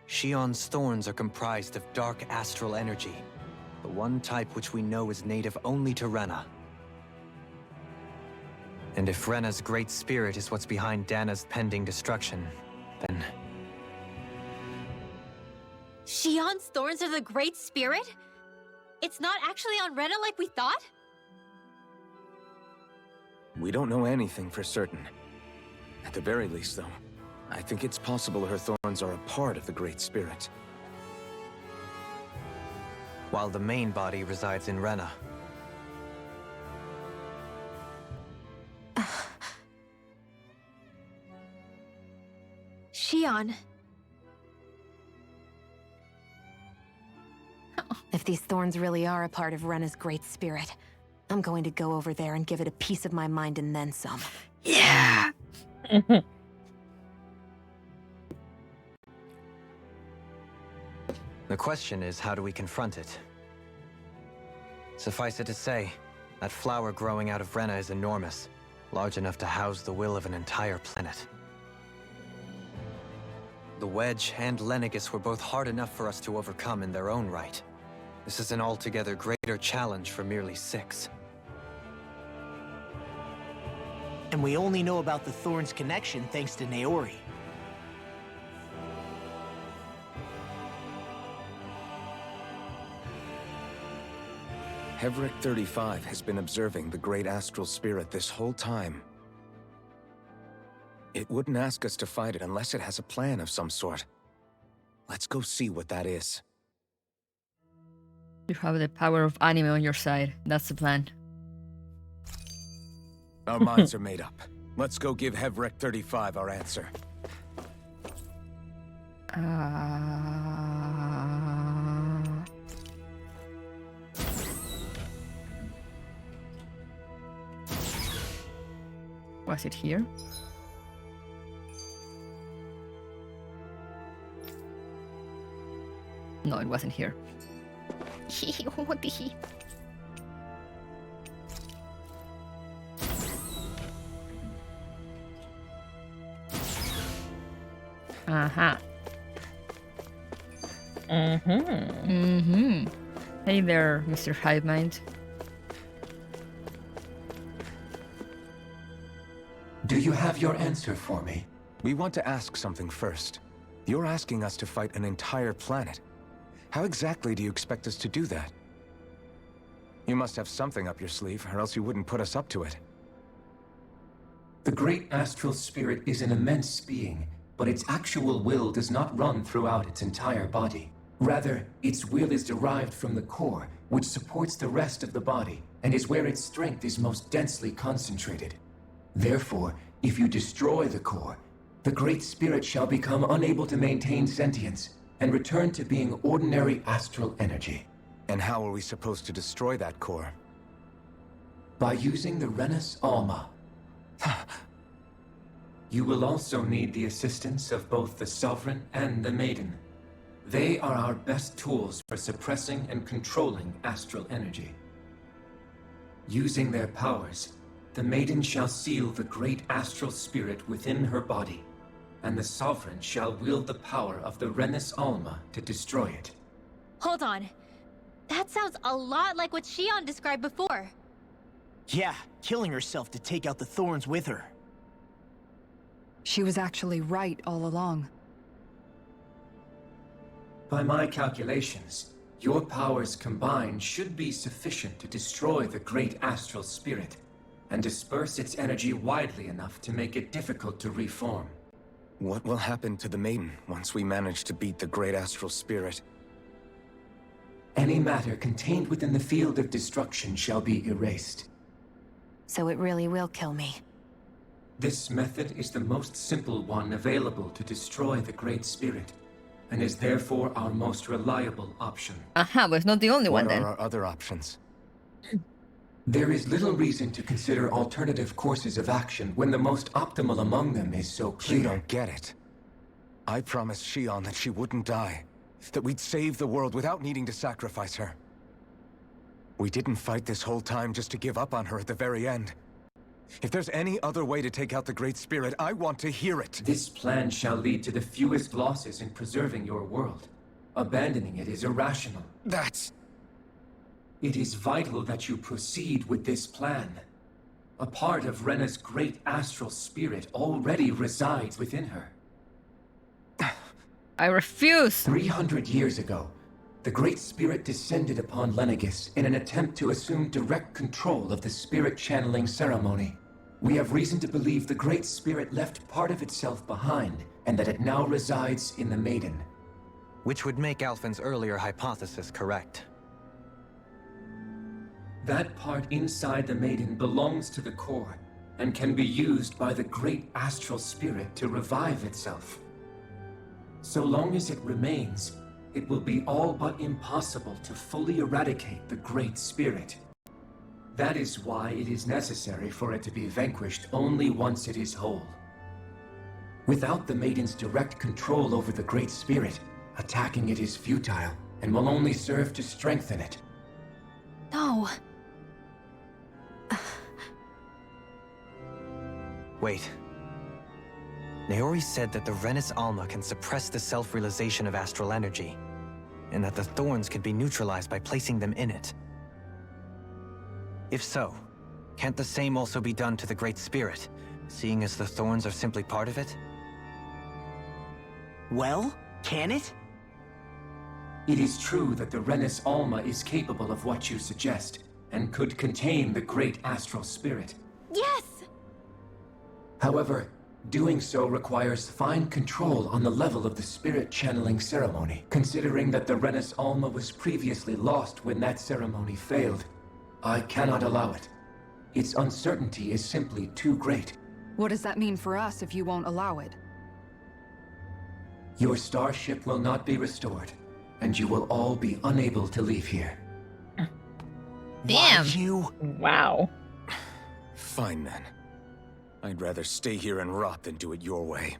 Xion's thorns are comprised of dark astral energy, the one type which we know is native only to Rena. And if Rena's great spirit is what's behind Dana's pending destruction, then... Xion's thorns are the Great Spirit? It's not actually on Rena like we thought? We don't know anything for certain. At the very least, though, I think it's possible her thorns are a part of the Great Spirit. While the main body resides in Rena. Xion. If these thorns really are a part of Rena's Great Spirit, I'm going to go over there and give it a piece of my mind and then some. Yeah! The question is, how do we confront it? Suffice it to say, that flower growing out of Rena is enormous, large enough to house the will of an entire planet. The Wedge and Lenegis were both hard enough for us to overcome in their own right. This is an altogether greater challenge for merely 6. And we only know about the Thorns connection thanks to Naori. Hevric 35 has been observing the Great Astral Spirit this whole time. It wouldn't ask us to fight it unless it has a plan of some sort. Let's go see what that is. You have the power of anime on your side. That's the plan. Our minds are made up. Let's go give Hevric 35 our answer. Was it here? No, it wasn't here. What the he? Uh-huh. Hey there, Mr. Hivemind. Do you have your answer for me? We want to ask something first. You're asking us to fight an entire planet. How exactly do you expect us to do that? You must have something up your sleeve, or else you wouldn't put us up to it. The Great Astral Spirit is an immense being, but its actual will does not run throughout its entire body. Rather, its will is derived from the core, which supports the rest of the body, and is where its strength is most densely concentrated. Therefore, if you destroy the core, the Great Spirit shall become unable to maintain sentience, and return to being ordinary astral energy. And how are we supposed to destroy that core? By using the Renis Alma. You will also need the assistance of both the Sovereign and the Maiden. They are our best tools for suppressing and controlling astral energy. Using their powers, the Maiden shall seal the Great Astral Spirit within her body, and the Sovereign shall wield the power of the Renis Alma to destroy it. Hold on. That sounds a lot like what Xion described before. Yeah, killing herself to take out the thorns with her. She was actually right all along. By my calculations, your powers combined should be sufficient to destroy the great astral spirit and disperse its energy widely enough to make it difficult to reform. What will happen to the maiden once we manage to beat the great astral spirit? Any matter contained within the field of destruction shall be erased. So it really will kill me. This method is the most simple one available to destroy the great spirit, and is therefore our most reliable option. Aha, but it's not the only one What then. are our other options? There is little reason to consider alternative courses of action when the most optimal among them is so clear. You don't get it. I promised Shion that she wouldn't die, that we'd save the world without needing to sacrifice her. We didn't fight this whole time just to give up on her at the very end. If there's any other way to take out the Great Spirit, I want to hear it. This plan shall lead to the fewest losses in preserving your world. Abandoning it is irrational. That's... It is vital that you proceed with this plan. A part of Rena's great astral spirit already resides within her. I refuse! 300 years ago, the Great Spirit descended upon Lenegis in an attempt to assume direct control of the spirit channeling ceremony. We have reason to believe the Great Spirit left part of itself behind, and that it now resides in the Maiden. Which would make Alphen's earlier hypothesis correct. That part inside the Maiden belongs to the core, and can be used by the great astral spirit to revive itself. So long as it remains, it will be all but impossible to fully eradicate the Great Spirit. That is why it is necessary for it to be vanquished only once it is whole. Without the Maiden's direct control over the Great Spirit, attacking it is futile, and will only serve to strengthen it. No. Wait. Naori said that the Renis Alma can suppress the self-realization of astral energy, and that the thorns could be neutralized by placing them in it. If so, can't the same also be done to the Great Spirit, seeing as the thorns are simply part of it? Well, can it? It is true that the Renis Alma is capable of what you suggest, and could contain the great astral spirit. Yes! However, doing so requires fine control on the level of the spirit channeling ceremony, considering that the Renis Alma was previously lost when that ceremony failed. I cannot allow it. Its uncertainty is simply too great. What does that mean for us if you won't allow it? Your starship will not be restored, and you will all be unable to leave here. Damn! Why you? Wow. Fine then. I'd rather stay here and rot than do it your way.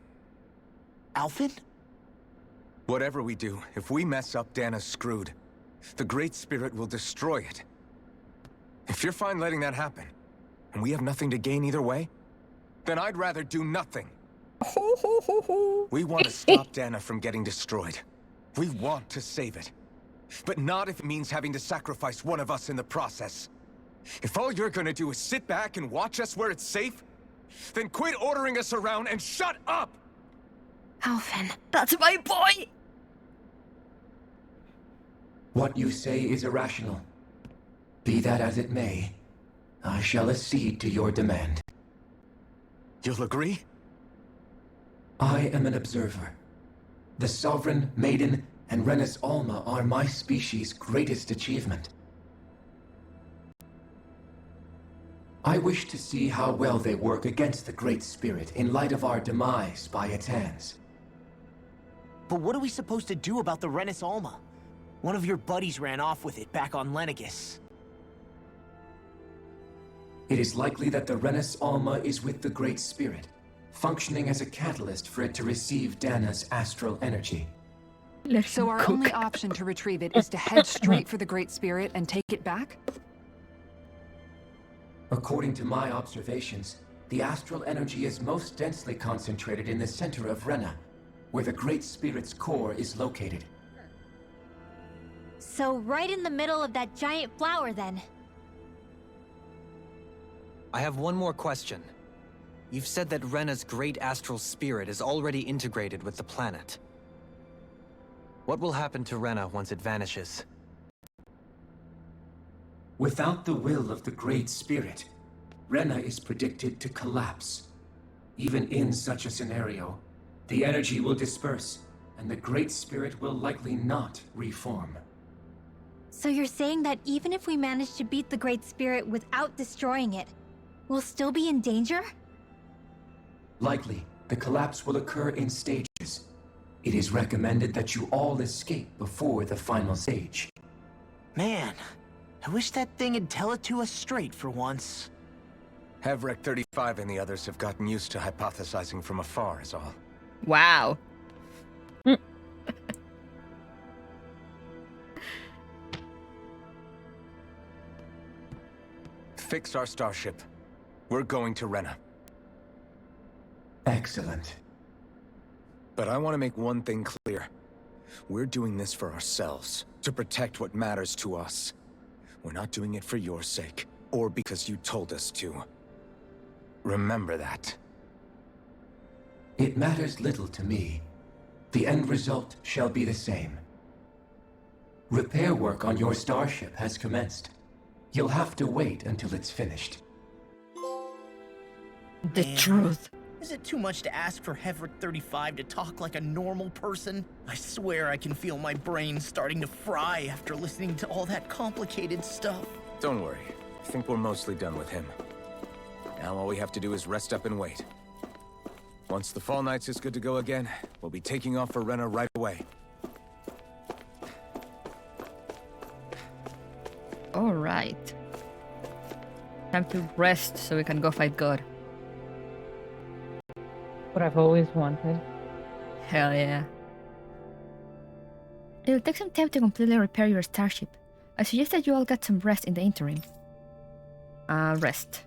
Alphen? Whatever we do, if we mess up, Dana's screwed. The Great Spirit will destroy it. If you're fine letting that happen, and we have nothing to gain either way, then I'd rather do nothing. We want to stop Dana from getting destroyed. We want to save it. But not if it means having to sacrifice one of us in the process. If all you're gonna do is sit back and watch us where it's safe, then quit ordering us around and shut up! Alphen. That's my boy! What you say is irrational. Be that as it may, I shall accede to your demand. You'll agree? I am an observer. The Sovereign, Maiden, and Renis Alma are my species' greatest achievement. I wish to see how well they work against the Great Spirit in light of our demise by its hands. But what are we supposed to do about the Renis Alma? One of your buddies ran off with it back on Lenegis. It is likely that the Renis Alma is with the Great Spirit, functioning as a catalyst for it to receive Dana's astral energy. So our only option to retrieve it is to head straight for the Great Spirit and take it back? According to my observations, the astral energy is most densely concentrated in the center of Rena, where the Great Spirit's core is located. So right in the middle of that giant flower then. I have one more question. You've said that Rena's great astral spirit is already integrated with the planet. What will happen to Rena once it vanishes? Without the will of the Great Spirit, Rena is predicted to collapse. Even in such a scenario, the energy will disperse, and the Great Spirit will likely not reform. So you're saying that even if we manage to beat the Great Spirit without destroying it, we'll still be in danger? Likely, the collapse will occur in stages. It is recommended that you all escape before the final stage. Man, I wish that thing would tell it to us straight for once. Hevrek 35 and the others have gotten used to hypothesizing from afar is all. Wow. Fix our starship. We're going to Rena. Excellent. But I want to make one thing clear. We're doing this for ourselves, to protect what matters to us. We're not doing it for your sake, or because you told us to. Remember that. It matters little to me. The end result shall be the same. Repair work on your starship has commenced. You'll have to wait until it's finished. The truth. Is it too much to ask for Hevrek 35 to talk like a normal person? I swear I can feel my brain starting to fry after listening to all that complicated stuff. Don't worry. I think we're mostly done with him. Now all we have to do is rest up and wait. Once the Fall Knights is good to go again, we'll be taking off for Rena right away. Alright. Time to rest so we can go fight God. What I've always wanted. Hell yeah. It'll take some time to completely repair your starship. I suggest that you all get some rest in the interim. Rest.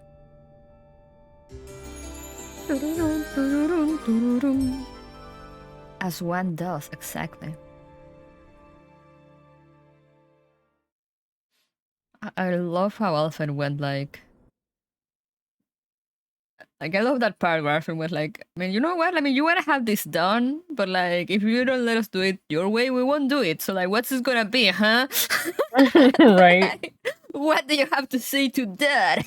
As one does, exactly. I love how Alphen went like... I love that part where Alphen went like, I mean, you know what? I mean, you want to have this done, but like, if you don't let us do it your way, we won't do it. So like, what's this gonna be, huh? Right. What do you have to say to that?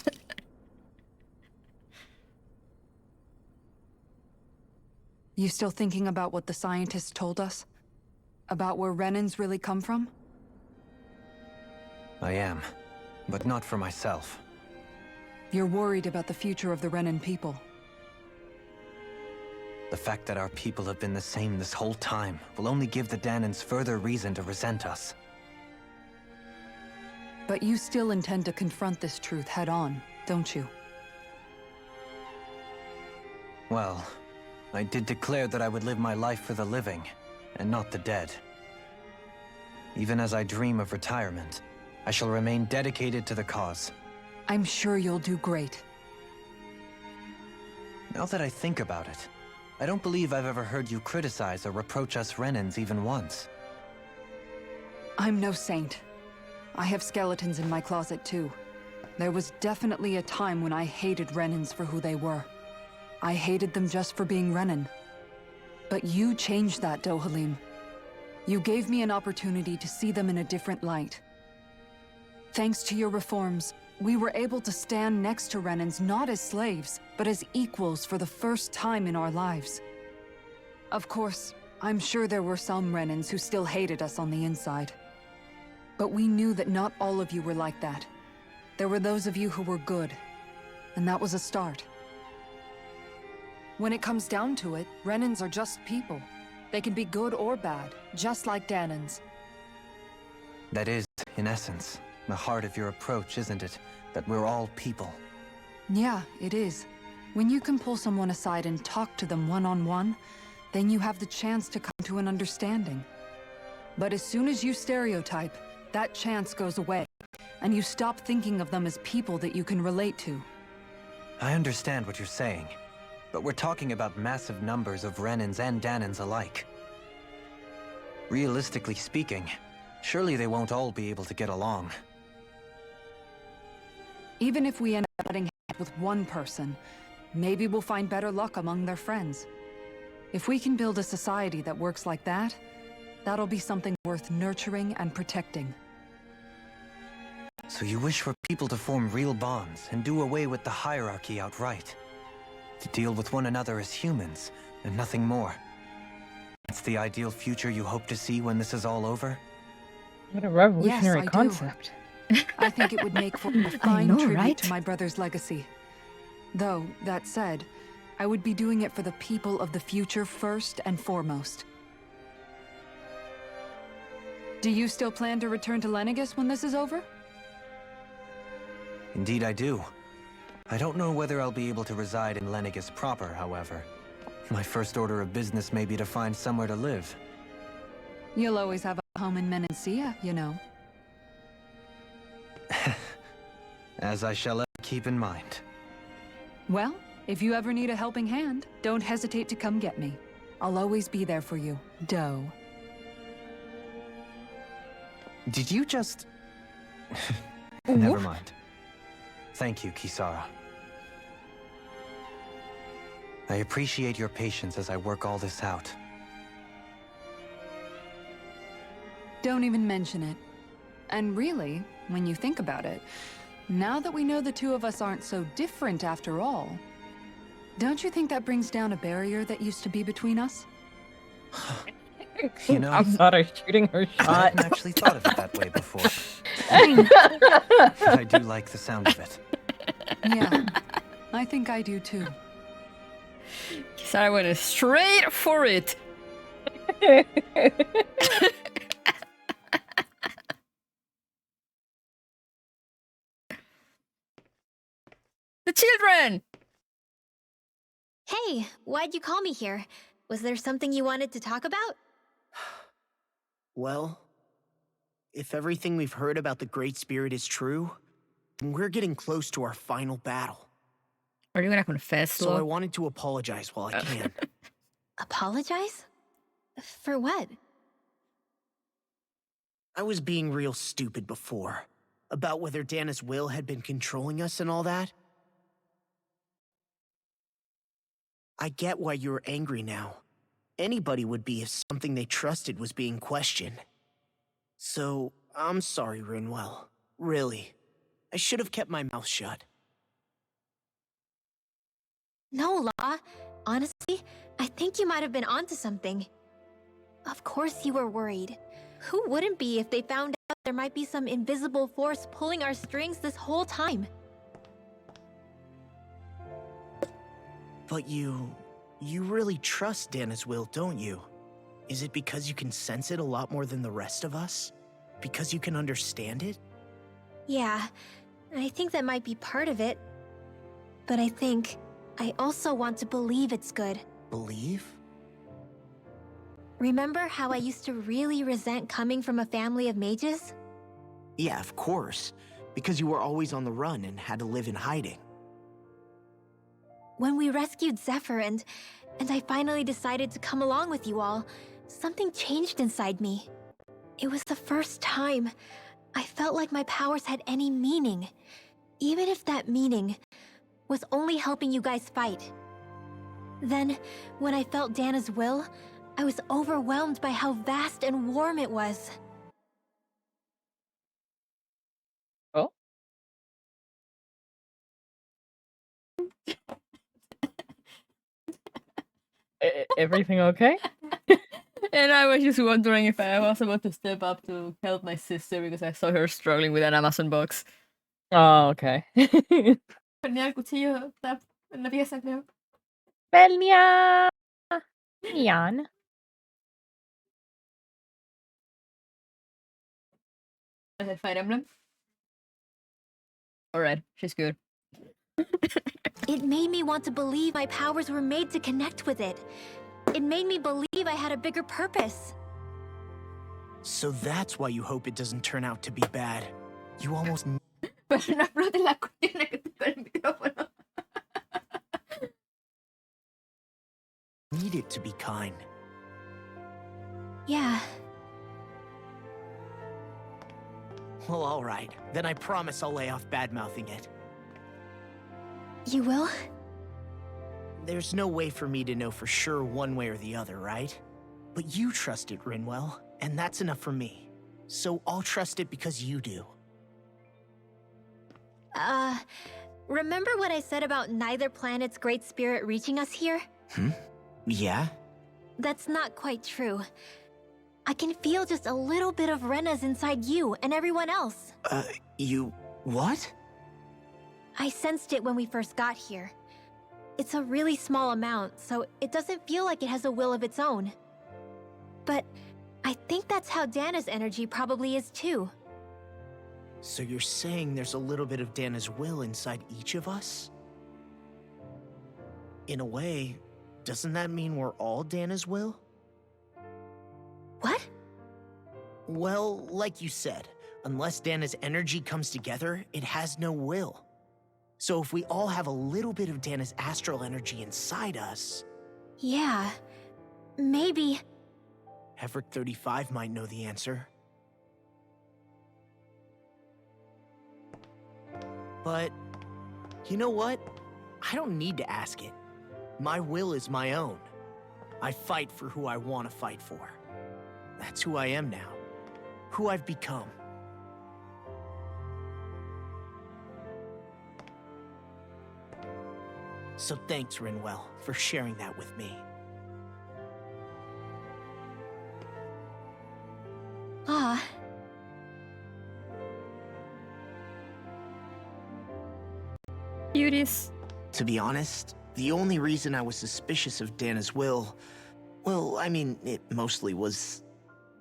You still thinking about what the scientists told us? About where Renans really come from? I am, but not for myself. You're worried about the future of the Renan people. The fact that our people have been the same this whole time will only give the Danans further reason to resent us. But you still intend to confront this truth head-on, don't you? Well, I did declare that I would live my life for the living, and not the dead. Even as I dream of retirement, I shall remain dedicated to the cause. I'm sure you'll do great. Now that I think about it, I don't believe I've ever heard you criticize or reproach us Renans even once. I'm no saint. I have skeletons in my closet too. There was definitely a time when I hated Renans for who they were. I hated them just for being Renan. But you changed that, Dohalim. You gave me an opportunity to see them in a different light. Thanks to your reforms, we were able to stand next to Renans not as slaves, but as equals for the first time in our lives. Of course, I'm sure there were some Renans who still hated us on the inside. But we knew that not all of you were like that. There were those of you who were good, and that was a start. When it comes down to it, Renans are just people. They can be good or bad, just like Danans. That is, in essence, the heart of your approach, isn't it? That we're all people. Yeah, it is. When you can pull someone aside and talk to them one-on-one, then you have the chance to come to an understanding. But as soon as you stereotype, that chance goes away, and you stop thinking of them as people that you can relate to. I understand what you're saying, but we're talking about massive numbers of Renans and Danans alike. Realistically speaking, surely they won't all be able to get along. Even if we end up butting heads, with one person, maybe we'll find better luck among their friends. If we can build a society that works like that, that'll be something worth nurturing and protecting. So you wish for people to form real bonds and do away with the hierarchy outright? To deal with one another as humans, and nothing more? That's the ideal future you hope to see when this is all over? What a revolutionary Yes, I concept. I think it would make for a fine know, tribute right? to my brother's legacy. Though, that said, I would be doing it for the people of the future first and foremost. Do you still plan to return to Lenegis when this is over? Indeed I do. I don't know whether I'll be able to reside in Lenegis proper, however. My first order of business may be to find somewhere to live. You'll always have a home in Menancia, you know. As I shall ever keep in mind. Well, if you ever need a helping hand, don't hesitate to come get me. I'll always be there for you, Doe. Did you just... Never mind. Thank you, Kisara. I appreciate your patience as I work all this out. Don't even mention it. And really, when you think about it, now that we know the two of us aren't so different after all, don't you think that brings down a barrier that used to be between us? You know, I thought I was shooting her I shot. hadn't actually thought of it that way before. But I do like the sound of it. Yeah, I think I do too. So I went straight for it. The children! Hey, why'd you call me here? Was there something you wanted to talk about? Well, if everything we've heard about the Great Spirit is true, then we're getting close to our final battle. Are you gonna confess, So I Lo? wanted to apologize while I can. Apologize? For what? I was being real stupid before. About whether Dana's will had been controlling us and all that. I get why you're angry now. Anybody would be if something they trusted was being questioned. So, I'm sorry, Rinwell. Really. I should have kept my mouth shut. No, Law. Honestly, I think you might have been onto something. Of course you were worried. Who wouldn't be if they found out there might be some invisible force pulling our strings this whole time? But you really trust Dana's will, don't you? Is it because you can sense it a lot more than the rest of us? Because you can understand it? Yeah, I think that might be part of it. But I think I also want to believe it's good. Believe? Remember how I used to really resent coming from a family of mages? Yeah, of course. Because you were always on the run and had to live in hiding. When we rescued Zephyr and I finally decided to come along with you all, something changed inside me. It was the first time I felt like my powers had any meaning, even if that meaning was only helping you guys fight. Then, when I felt Dana's will, I was overwhelmed by how vast and warm it was. Oh? Everything okay? And I was just wondering if I was about to step up to help my sister because I saw her struggling with an Amazon box. Oh, okay. Tenía el cuchillo en la pieza, creo. Belia! Neon. Is it Fire Emblem? Alright, she's good. It made me want to believe my powers were made to connect with it. It made me believe I had a bigger purpose. So that's why you hope it doesn't turn out to be bad. You almost Pero no explotes la cortina que toca el micrófono. need it to be kind. Yeah. Well, alright. Then I promise I'll lay off bad-mouthing it. You will? There's no way for me to know for sure one way or the other, right? But you trust it, Rinwell, and that's enough for me. So I'll trust it because you do. Remember what I said about neither planet's great spirit reaching us here? Yeah? That's not quite true. I can feel just a little bit of Rena's inside you and everyone else. You... what? I sensed it when we first got here. It's a really small amount, so it doesn't feel like it has a will of its own. But I think that's how Dana's energy probably is too. So you're saying there's a little bit of Dana's will inside each of us? In a way, doesn't that mean we're all Dana's will? What? Well, like you said, unless Dana's energy comes together, it has no will. So if we all have a little bit of Dana's astral energy inside us... Yeah, maybe... Heverick 35 might know the answer. But, you know what? I don't need to ask it. My will is my own. I fight for who I want to fight for. That's who I am now. Who I've become. So thanks, Rinwell, for sharing that with me. Ah. Beauties. To be honest, the only reason I was suspicious of Dana's will... well, I mean, it mostly was...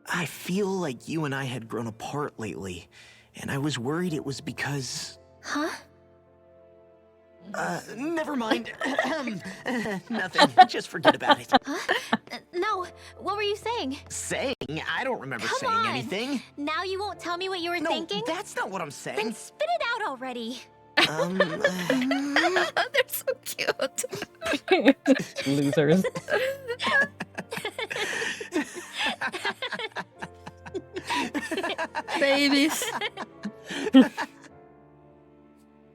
I feel like you and I had grown apart lately, and I was worried it was because... Huh? Never mind. Nothing. Just forget about it. Huh? No, what were you saying? Saying? I don't remember Come saying on. anything. Now you won't tell me what you were No, thinking? that's not what I'm saying. Then spit it out already. They're so cute. Losers. Babies.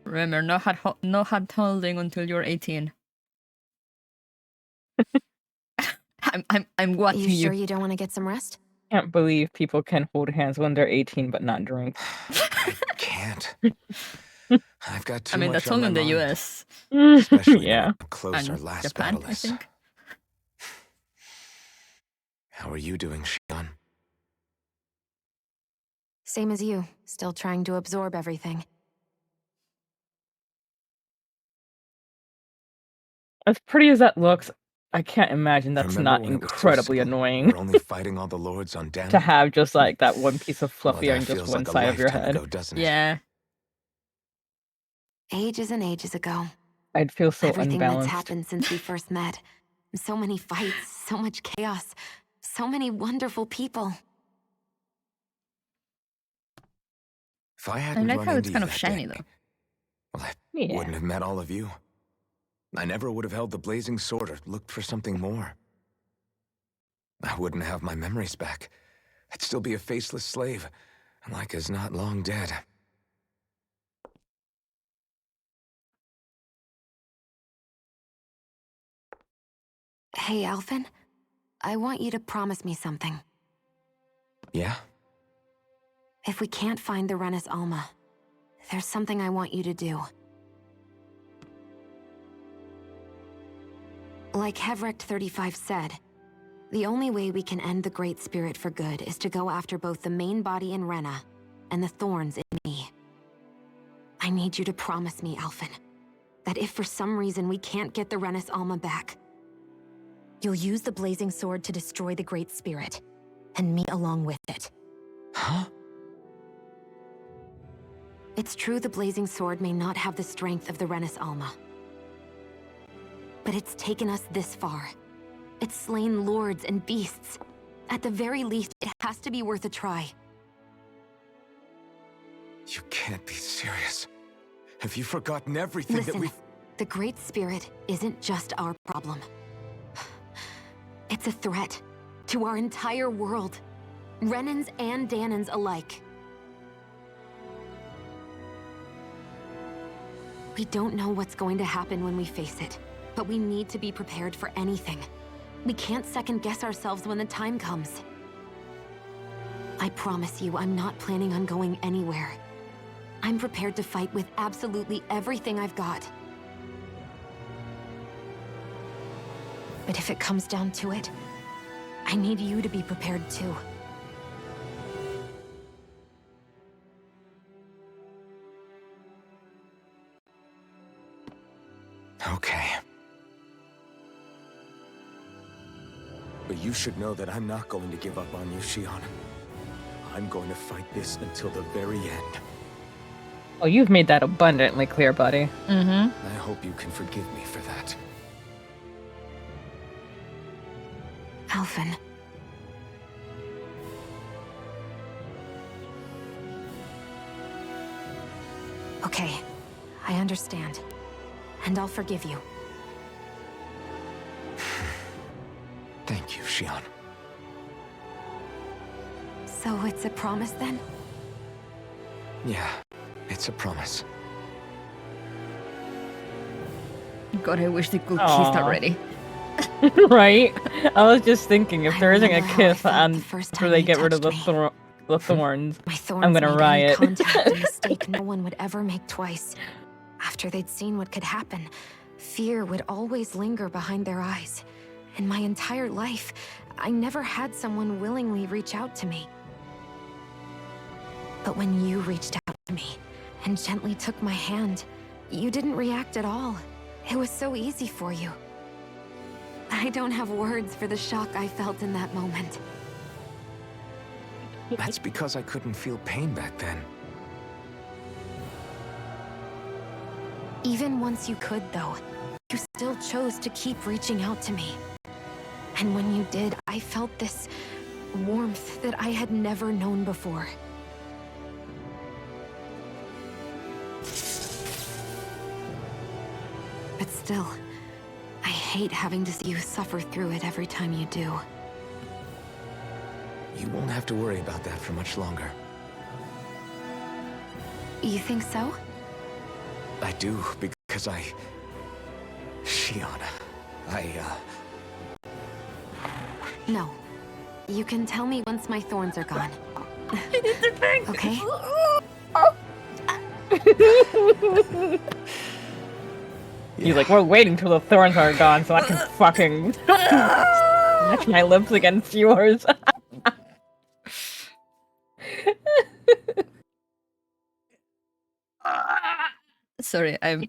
Remember, no hand holding until you're 18. I'm watching you. You sure you don't want to get some rest? Can't believe people can hold hands when they're 18 but not drink. I can't. I've got too I mean, much that's on only my in the mind. US. Especially Yeah. now we're close to our And last Japan, battle I is. think. How are you doing, Shion? Same as you, still trying to absorb everything. As pretty as that looks, I can't imagine that's Remember not when it was so incredibly simple? annoying We're only fighting all the lords on Dana. to have just like that one piece of Well, fluffy that on just feels one like a side of your lifetime head. ago, doesn't it? Yeah. Ages and ages ago. I'd feel so Everything unbalanced. that's happened since we first met. So many fights, so much chaos, so many wonderful people. If I I hadn't like run how it's into kind you of that shiny day, though. well, I Yeah. wouldn't have met all of you. I never would have held the blazing sword or looked for something more. I wouldn't have my memories back. I'd still be a faceless slave, like as not long dead. Hey, Alphen. I want you to promise me something. Yeah? If we can't find the Renis Alma, there's something I want you to do. Like Heverick 35 said, the only way we can end the Great Spirit for good is to go after both the main body in Rena and the thorns in me. I need you to promise me, Alphen, that if for some reason we can't get the Renis Alma back, you'll use the blazing sword to destroy the Great Spirit, and me along with it. Huh? It's true the blazing sword may not have the strength of the Renis Alma. But it's taken us this far. It's slain lords and beasts. At the very least, it has to be worth a try. You can't be serious. Have you forgotten everything that Listen, we've... the Great Spirit isn't just our problem. It's a threat to our entire world. Renans and Danans alike. We don't know what's going to happen when we face it, but we need to be prepared for anything. We can't second-guess ourselves when the time comes. I promise you, I'm not planning on going anywhere. I'm prepared to fight with absolutely everything I've got. But if it comes down to it, I need you to be prepared too. Okay. But you should know that I'm not going to give up on you, Shion. I'm going to fight this until the very end. Oh, you've made that abundantly clear, buddy. I hope you can forgive me for that. Alphen. Okay, I understand. And I'll forgive you. Thank you, Shion. So it's a promise then? Yeah, it's a promise. God, I wish they could kiss Aw. already. Right? I was just thinking, if there isn't a remember how I kiss felt and the first after time they you get rid of touched the thorns, My thorns I'm gonna made riot. any contact a mistake no one would ever make twice. After they'd seen what could happen, fear would always linger behind their eyes. In my entire life, I never had someone willingly reach out to me. But when you reached out to me and gently took my hand, you didn't react at all. It was so easy for you. I don't have words for the shock I felt in that moment. That's because I couldn't feel pain back then. Even once you could, though, you still chose to keep reaching out to me. And when you did, I felt this warmth that I had never known before. But still, I hate having to see you suffer through it every time you do. You won't have to worry about that for much longer. You think so? I do, because Shion, No. You can tell me once my thorns are gone. Okay? He's like, we're waiting till the thorns are gone so I can fucking smash my lips against yours. Sorry, I'm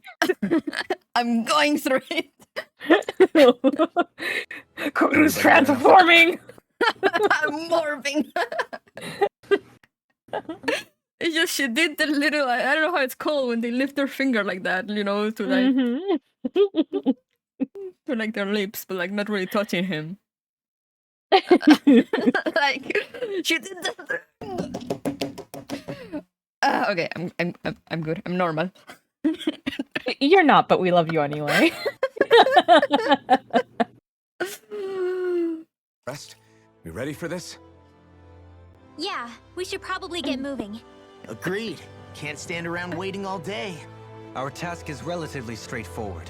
I'm going through it. Who's transforming? I'm morphing. It's just she did the little, I don't know how it's called when they lift their finger like that, you know, to like to like their lips, but like not really touching him. Like she did the okay, I'm good. I'm normal. You're not, but we love you anyway. Rest? We ready for this? Yeah, we should probably get moving. Agreed. Can't stand around waiting all day. Our task is relatively straightforward.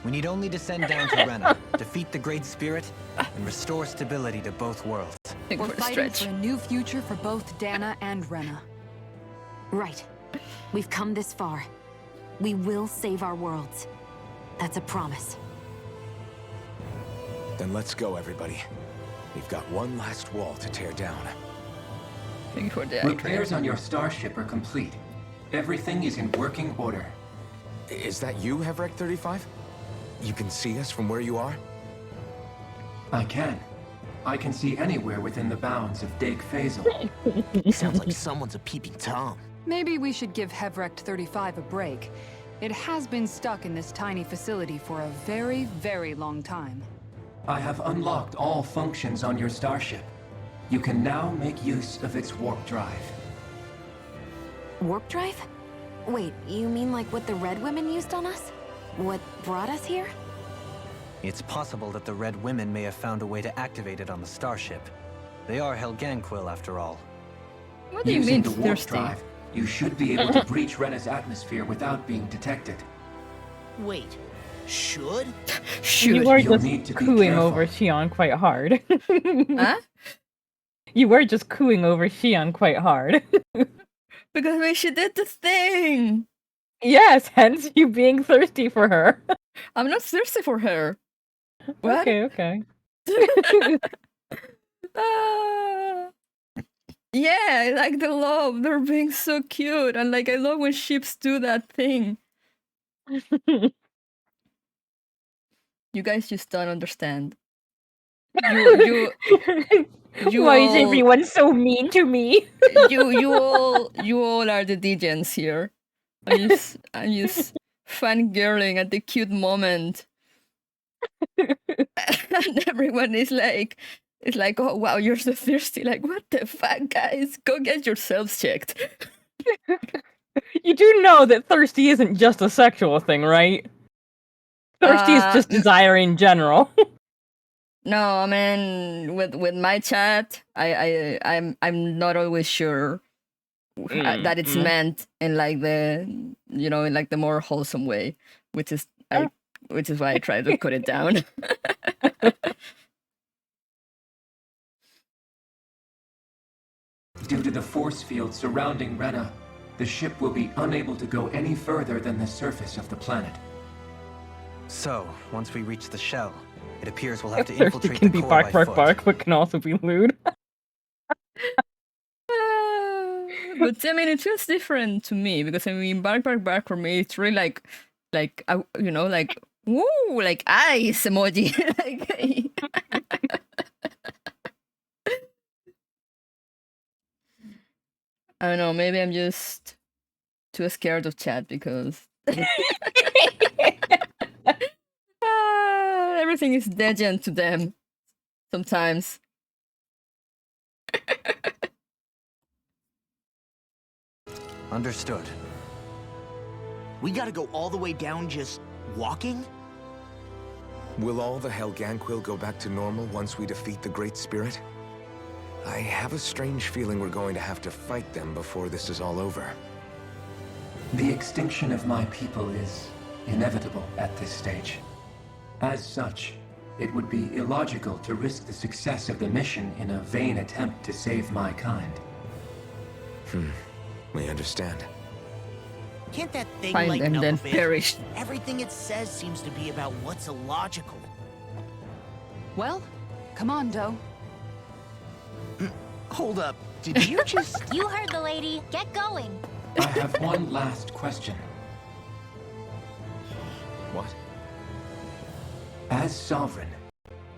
We need only to send down to Rena, defeat the Great Spirit, and restore stability to both worlds. We're fighting for a new future for both Dana and Rena. Right. We've come this far. We will save our worlds. That's a promise. Then let's go, everybody. We've got one last wall to tear down. Thank you for the Repairs on your starship are complete. Everything is in working order. Is that you, Hevrek 35? You can see us from where you are? I can. I can see anywhere within the bounds of Dake Faisal. Sounds like someone's a peeping Tom. Maybe we should give Hevrect 35 a break. It has been stuck in this tiny facility for a very, very long time. I have unlocked all functions on your starship. You can now make use of its warp drive. Warp drive? Wait, you mean like what the Red Women used on us? What brought us here? It's possible that the Red Women may have found a way to activate it on the starship. They are Helganquil, after all. What do you Using mean the warp thirsty? drive, you should be able to breach Rena's atmosphere without being detected. Wait, should? You were You'll just need to be cooing careful. over Xion quite hard. Huh? You were just cooing over Xion quite hard. Because when she did the thing! Yes, hence you being thirsty for her. I'm not thirsty for her. What? Okay. Ah. Yeah, I like the love. They're being so cute. And like I love when ships do that thing. You guys just don't understand. You Why is all- everyone so mean to me? you all are the degens here. I'm just fangirling at the cute moment. And everyone is like, oh wow, you're so thirsty. Like, what the fuck, guys? Go get yourselves checked. You do know that thirsty isn't just a sexual thing, right? Thirsty is just desire in general. No, I mean with my chat, I'm not always sure that it's meant in like the in like the more wholesome way, which is why I try to put it down. Due to the force field surrounding Rena, the ship will be unable to go any further than the surface of the planet. So, once we reach the shell, it appears we'll have to Thirsty infiltrate can the be core bark, by bark, foot. bark, but can also be lewd. But I mean, it feels different to me because I mean, bark, bark, bark for me, it's really like like woo, like eyes emoji. Like, I don't know. Maybe I'm just too scared of chat because everything is degen to them sometimes. Understood. We gotta go all the way down just walking? Will all the Helganquil go back to normal once we defeat the Great Spirit? I have a strange feeling we're going to have to fight them before this is all over. The extinction of my people is inevitable at this stage. As such, it would be illogical to risk the success of the mission in a vain attempt to save my kind. We understand. Can't that thing Find lighten them, up then a bit? perish. Everything it says seems to be about what's illogical. Well, come on, Doe. Hold up, did you just... You heard the lady. Get going. I have one last question. What? As Sovereign,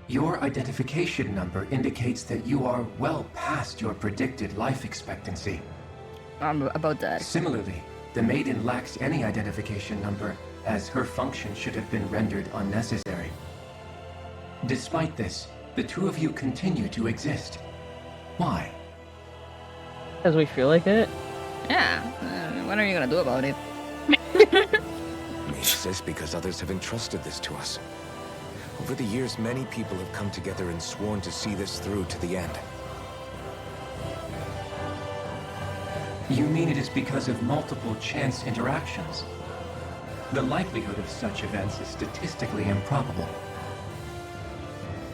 your identification number indicates that you are well past your predicted life expectancy. About that. Similarly, the Maiden lacks any identification number, as her function should have been rendered unnecessary. Despite this, the two of you continue to exist. Why? Because we feel like it. Yeah. What are you gonna do about it? We exist because others have entrusted this to us. Over the years, many people have come together and sworn to see this through to the end. You mean it is because of multiple chance interactions? The likelihood of such events is statistically improbable.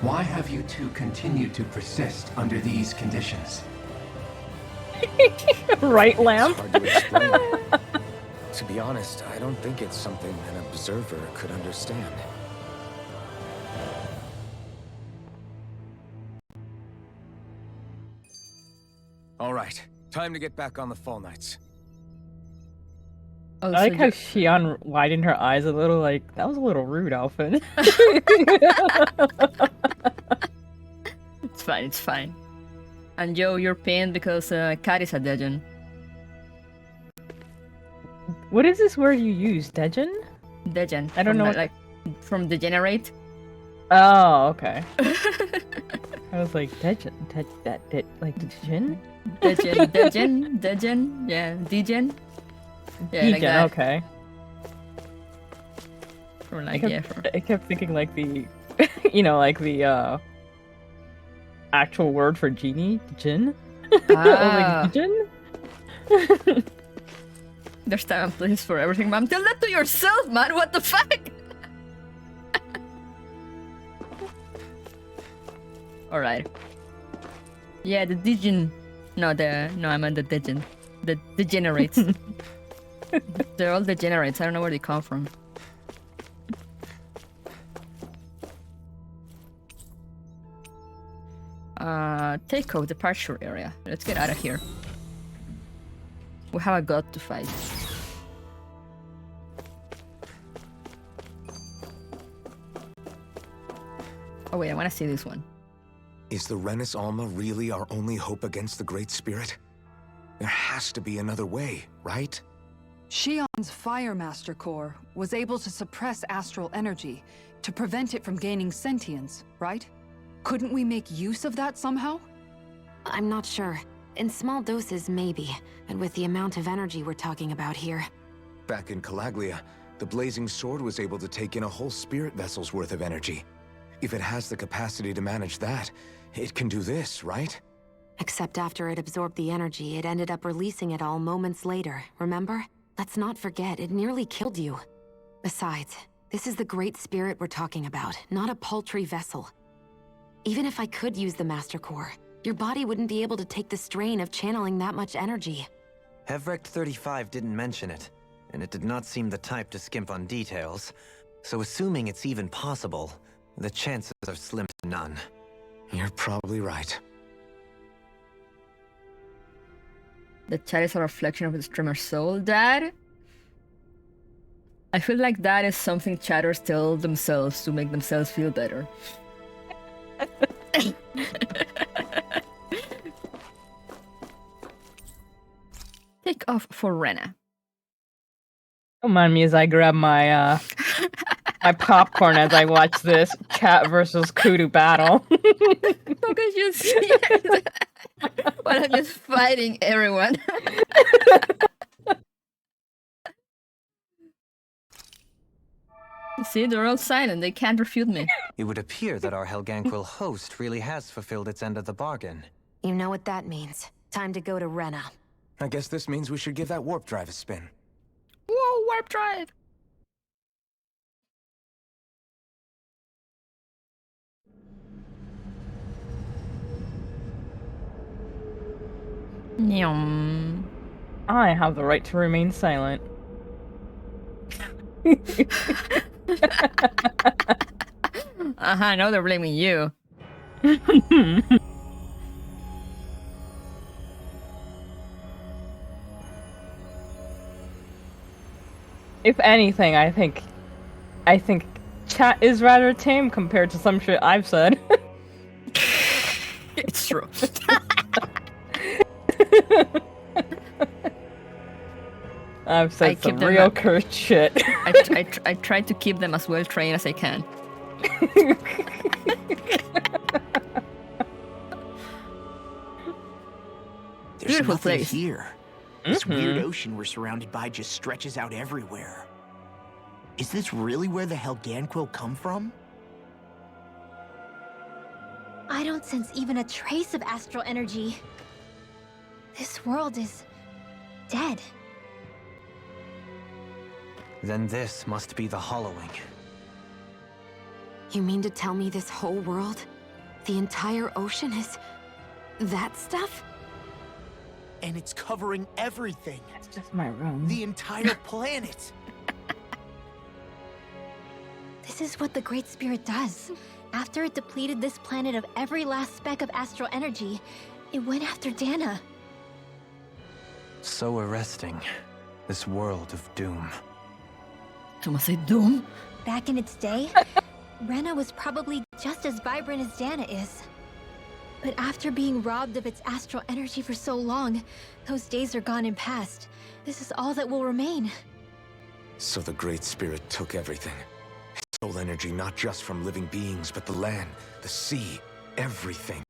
Why have you two continued to persist under these conditions? Right, Lamp? It's hard to explain. To be honest, I don't think it's something an observer could understand. All right, time to get back on the Fall Knights. Oh, I like so how Xion widened her eyes a little, like, that was a little rude, Alphen. It's fine, it's fine. And Joe, you're pained because Kat is a degen. What is this word you use? Degen? Degen. I don't from know the- what- like from degenerate. Oh, okay. I was like, Degen? Like, Degen? Degen, yeah, degen. Yeah, like Degen, that. okay. Or like, yeah, for... I kept thinking like the, like the, actual word for genie, djinn. Ah. Like, djinn? There's time and place for everything, Mom. Tell that to yourself, man. What the fuck? Alright. Yeah, the Digin. No, I meant the Digin. The degenerates. They're all degenerates. I don't know where they come from. Takeover departure area. Let's get out of here. We have a god to fight. Oh wait, I want to see this one. Is the Renis Alma really our only hope against the Great Spirit? There has to be another way, right? Shion's Fire Master Core was able to suppress astral energy to prevent it from gaining sentience, right? Couldn't we make use of that somehow? I'm not sure. In small doses, maybe. And with the amount of energy we're talking about here. Back in Calaglia, the Blazing Sword was able to take in a whole spirit vessel's worth of energy. If it has the capacity to manage that, it can do this, right? Except after it absorbed the energy, it ended up releasing it all moments later, remember? Let's not forget, it nearly killed you. Besides, this is the Great Spirit we're talking about, not a paltry vessel. Even if I could use the Master Core, your body wouldn't be able to take the strain of channeling that much energy. Hevrect 35 didn't mention it, and it did not seem the type to skimp on details. So assuming it's even possible, the chances are slim to none. You're probably right. The chat is a reflection of the streamer's soul, Dad? I feel like that is something chatters tell themselves to make themselves feel better. Take off for Rena. Don't mind me as I grab my my popcorn as I watch this cat versus kudu battle. Because you see it. While I'm just fighting everyone. You see, they're all silent. They can't refute me. It would appear that our Helganquil host really has fulfilled its end of the bargain. You know what that means. Time to go to Rena. I guess this means we should give that warp drive a spin. Whoa, warp drive! Nyum. I have the right to remain silent. Now they're blaming you. If anything, I think chat is rather tame compared to some shit I've said. It's true. I've said some real cursed shit. I try to keep them as well trained as I can. There's Beautiful nothing place. here. This weird ocean we're surrounded by just stretches out everywhere. Is this really where the Helganquil come from? I don't sense even a trace of astral energy. This world is dead. Then this must be the hollowing. You mean to tell me this whole world, the entire ocean is that stuff? And it's covering everything. That's just my room. The entire planet. This is what the Great Spirit does. After it depleted this planet of every last speck of astral energy, it went after Dana. So arresting. This world of doom. Someone say doom? Back in its day, Rena was probably just as vibrant as Dana is. But after being robbed of its astral energy for so long, those days are gone and past. This is all that will remain. So the Great Spirit took everything. Soul energy not just from living beings, but the land, the sea, everything.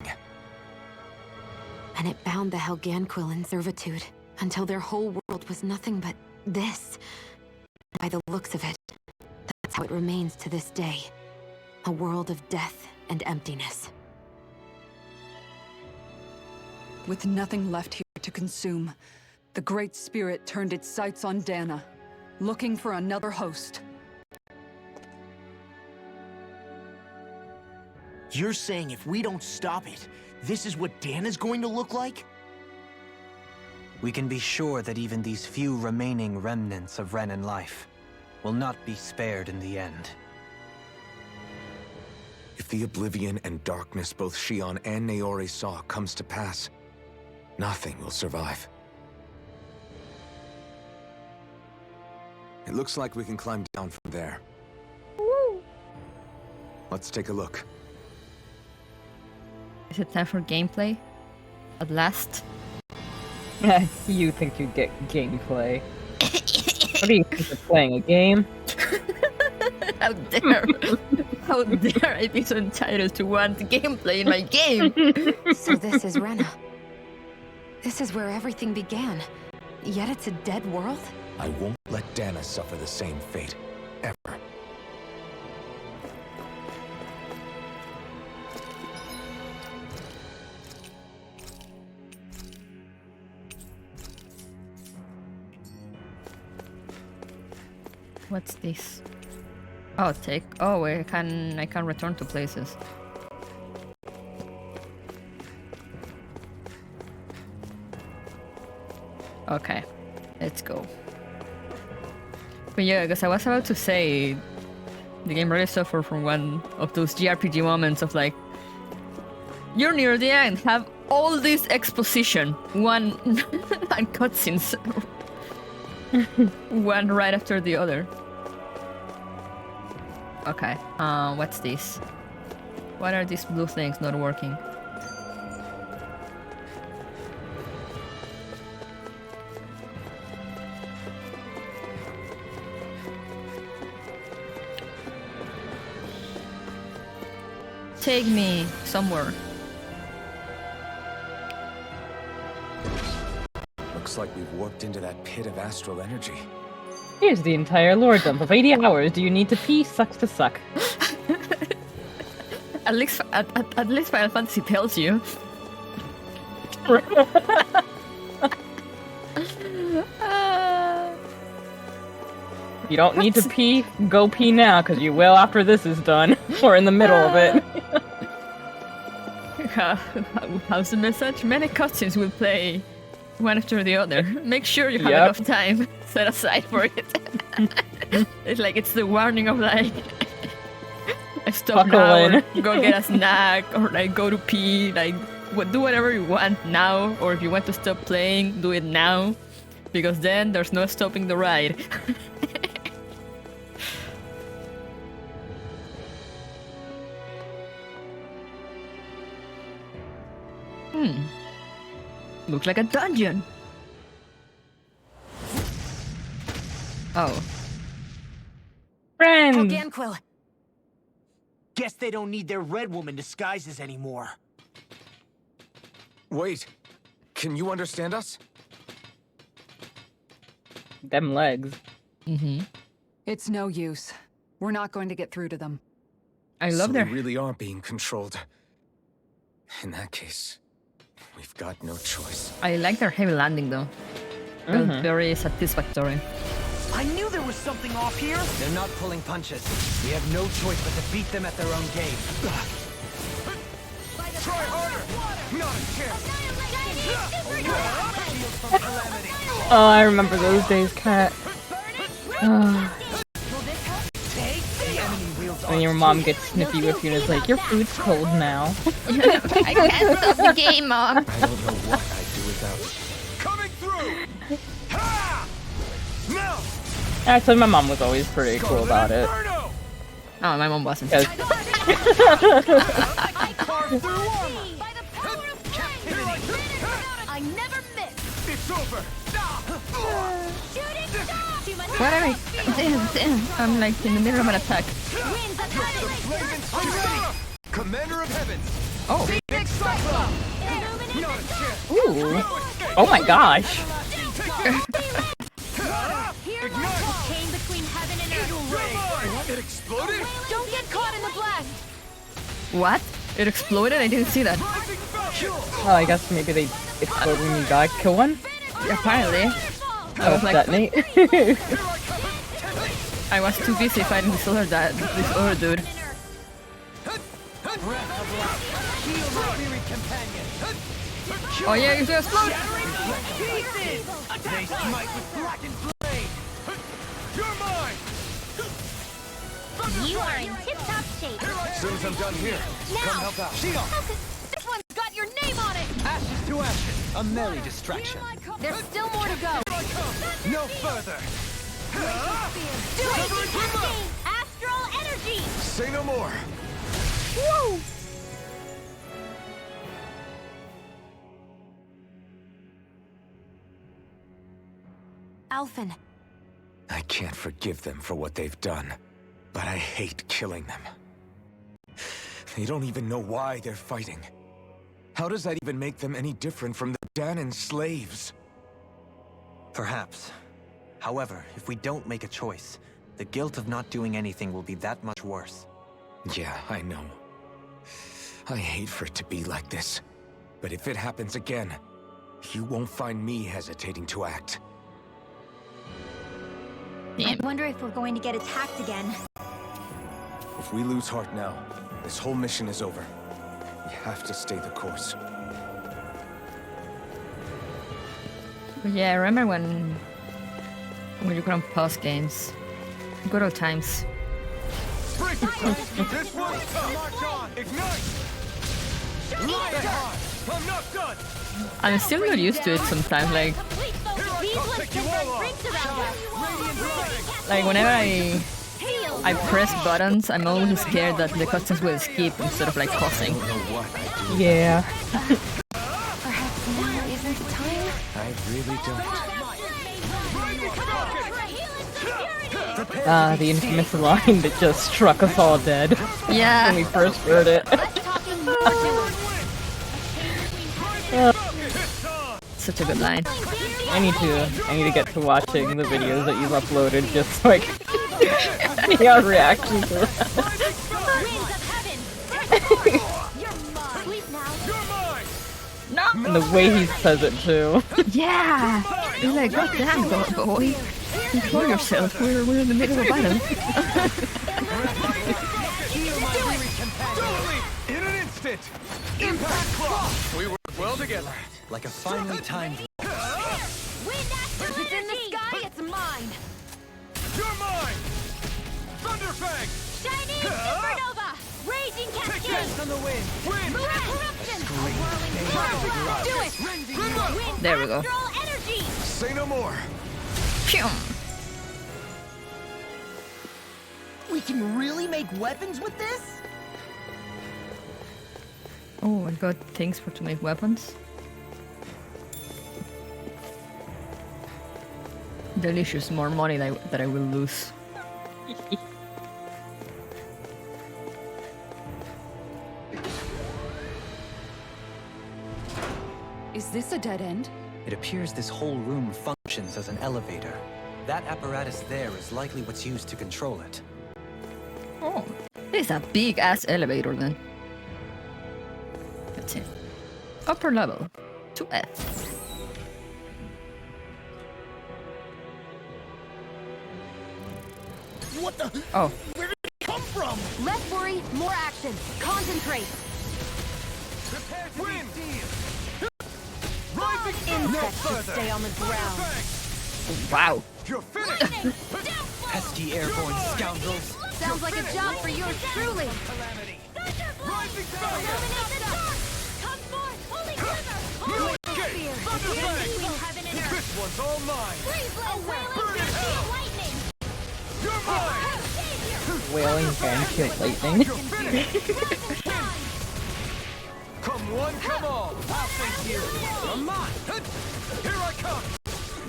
And it bound the Helganquil in servitude, until their whole world was nothing but this. By the looks of it, that's how it remains to this day. A world of death and emptiness. With nothing left here to consume, The Great Spirit turned its sights on Dana, looking for another host. You're saying if we don't stop it, this is what Dana's going to look like? We can be sure that even these few remaining remnants of Renan life will not be spared in the end. If the oblivion and darkness both Shion and Naori saw comes to pass, nothing will survive. It looks like we can climb down from there. Woo. Let's take a look. Is it time for gameplay? At last? You think you'd get gameplay? What do you think you're playing, a game? How dare! How dare I be so entitled to want gameplay in my game! So this is Rena. This is where everything began. Yet it's a dead world? I won't let Dana suffer the same fate, ever. What's this? Oh, take. Oh, I can return to places. Okay, let's go. But yeah, because I was about to say, the game really suffered from one of those JRPG moments of like, you're near the end, have all this exposition, one and cutscenes, one right after the other. Okay, what's this? Why are these blue things not working? Take me somewhere. Looks like we've warped into that pit of astral energy. Here's the entire lore dump of 80 hours. Do you need to pee? Sucks to suck. At least Final Fantasy tells you. You don't need to pee, go pee now, because you will after this is done. Or in the middle of it. How's the message? Many cutscenes will play one after the other. Make sure you have enough time set aside for it. It's like it's the warning of like stop now, or go get a snack, or like go to pee, like do whatever you want now, or if you want to stop playing, do it now, because then there's no stopping the ride. Looks like a dungeon. Oh. Friends! Helganquil! Guess they don't need their Red Woman disguises anymore. Wait, can you understand us? Them legs. Mm-hmm. It's no use. We're not going to get through to them. I love so their... they really are being controlled. In that case, we've got no choice. I like their heavy landing though. Felt very satisfactory. I knew there was something off here! They're not pulling punches. We have no choice but to beat them at their own game. Try harder! Not a chance! Oh, I remember those days, Kat. When your mom gets snippy with you and it's like, your food's cold now. I can't stop the game, Mom. I don't know what I'd do without you. Coming through! Ha! No! Actually, my mom was always pretty cool about it. Oh, my mom wasn't. I carved through armor! By the power of captivity! I never miss! It's over! Shooting star! What am I? Damn. I'm like in the middle of an attack. Commander of Heavens! Oh. Ooh. Oh my gosh. It exploded? Don't get caught in the blast! What? It exploded? I didn't see that. Oh, I guess maybe they exploded when you got kill one? Apparently. I was like, detonate. I was too busy fighting this other dude. Oh yeah, you just explode! They smite with blackened blade. You're mine. You are in tip-top shape. As soon as I'm done here, come help out. This one's got your name on it! Ashes to ashes. A merry distraction. There's still more to go. No further. Do it! Cascade! Astral energy! Say no more. Woo! Alphen. I can't forgive them for what they've done, but I hate killing them. They don't even know why they're fighting. How does that even make them any different from the Danon slaves? Perhaps. However, if we don't make a choice, the guilt of not doing anything will be that much worse. Yeah, I know. I hate for it to be like this. But if it happens again, you won't find me hesitating to act. I wonder if we're going to get attacked again. If we lose heart now, this whole mission is over. We have to stay the course. But yeah, I remember when you couldn't pause games. Good old times. This one's tough. March on. Ignite. I'm not done. I'm still not used to it sometimes, like whenever I press buttons, I'm always scared that the cutscenes will skip instead of like pausing. Yeah. Perhaps now isn't the time? I really don't. The infamous line that just struck us all dead. Yeah. When we first heard it. Such a good line. I need to get to watching the videos that you've uploaded just so I can see our reaction to that. No! And the way he says it too. Yeah! He's like, God damn, boy. Control yourself, we're in the middle of a battle. In an instant. Impact cross. We work well together. Like a finely timed... Wind astral energy! In the sky, it's mine! You're mine! Thunderfang! Shining supernova! Raging cascade! On the wind! Wind! Corruption! A whirling storm! Do it! Wind There we go. astral energy! Say no more! Phew. We can really make weapons with this? Oh, I got things to make weapons. Delicious, more money that I will lose. Is this a dead end? It appears this whole room functions as an elevator. That apparatus there is likely what's used to control it. Oh, it's a big-ass elevator then. That's it. Upper level. To F. What the? Oh. Where did it come from? Less worry, more action. Concentrate. Wind! Insects should stay on the ground. Wow. You're finished! Pesky airborne scoundrels! Sounds like a job for yours truly. Rising fire! Come forth, holy quiver! No escape! Thunderfang! This one's all mine! Burn in hell! You're mine! Wailing and lightning. Come one, come all! I'll face you! I'm mine! Here I come!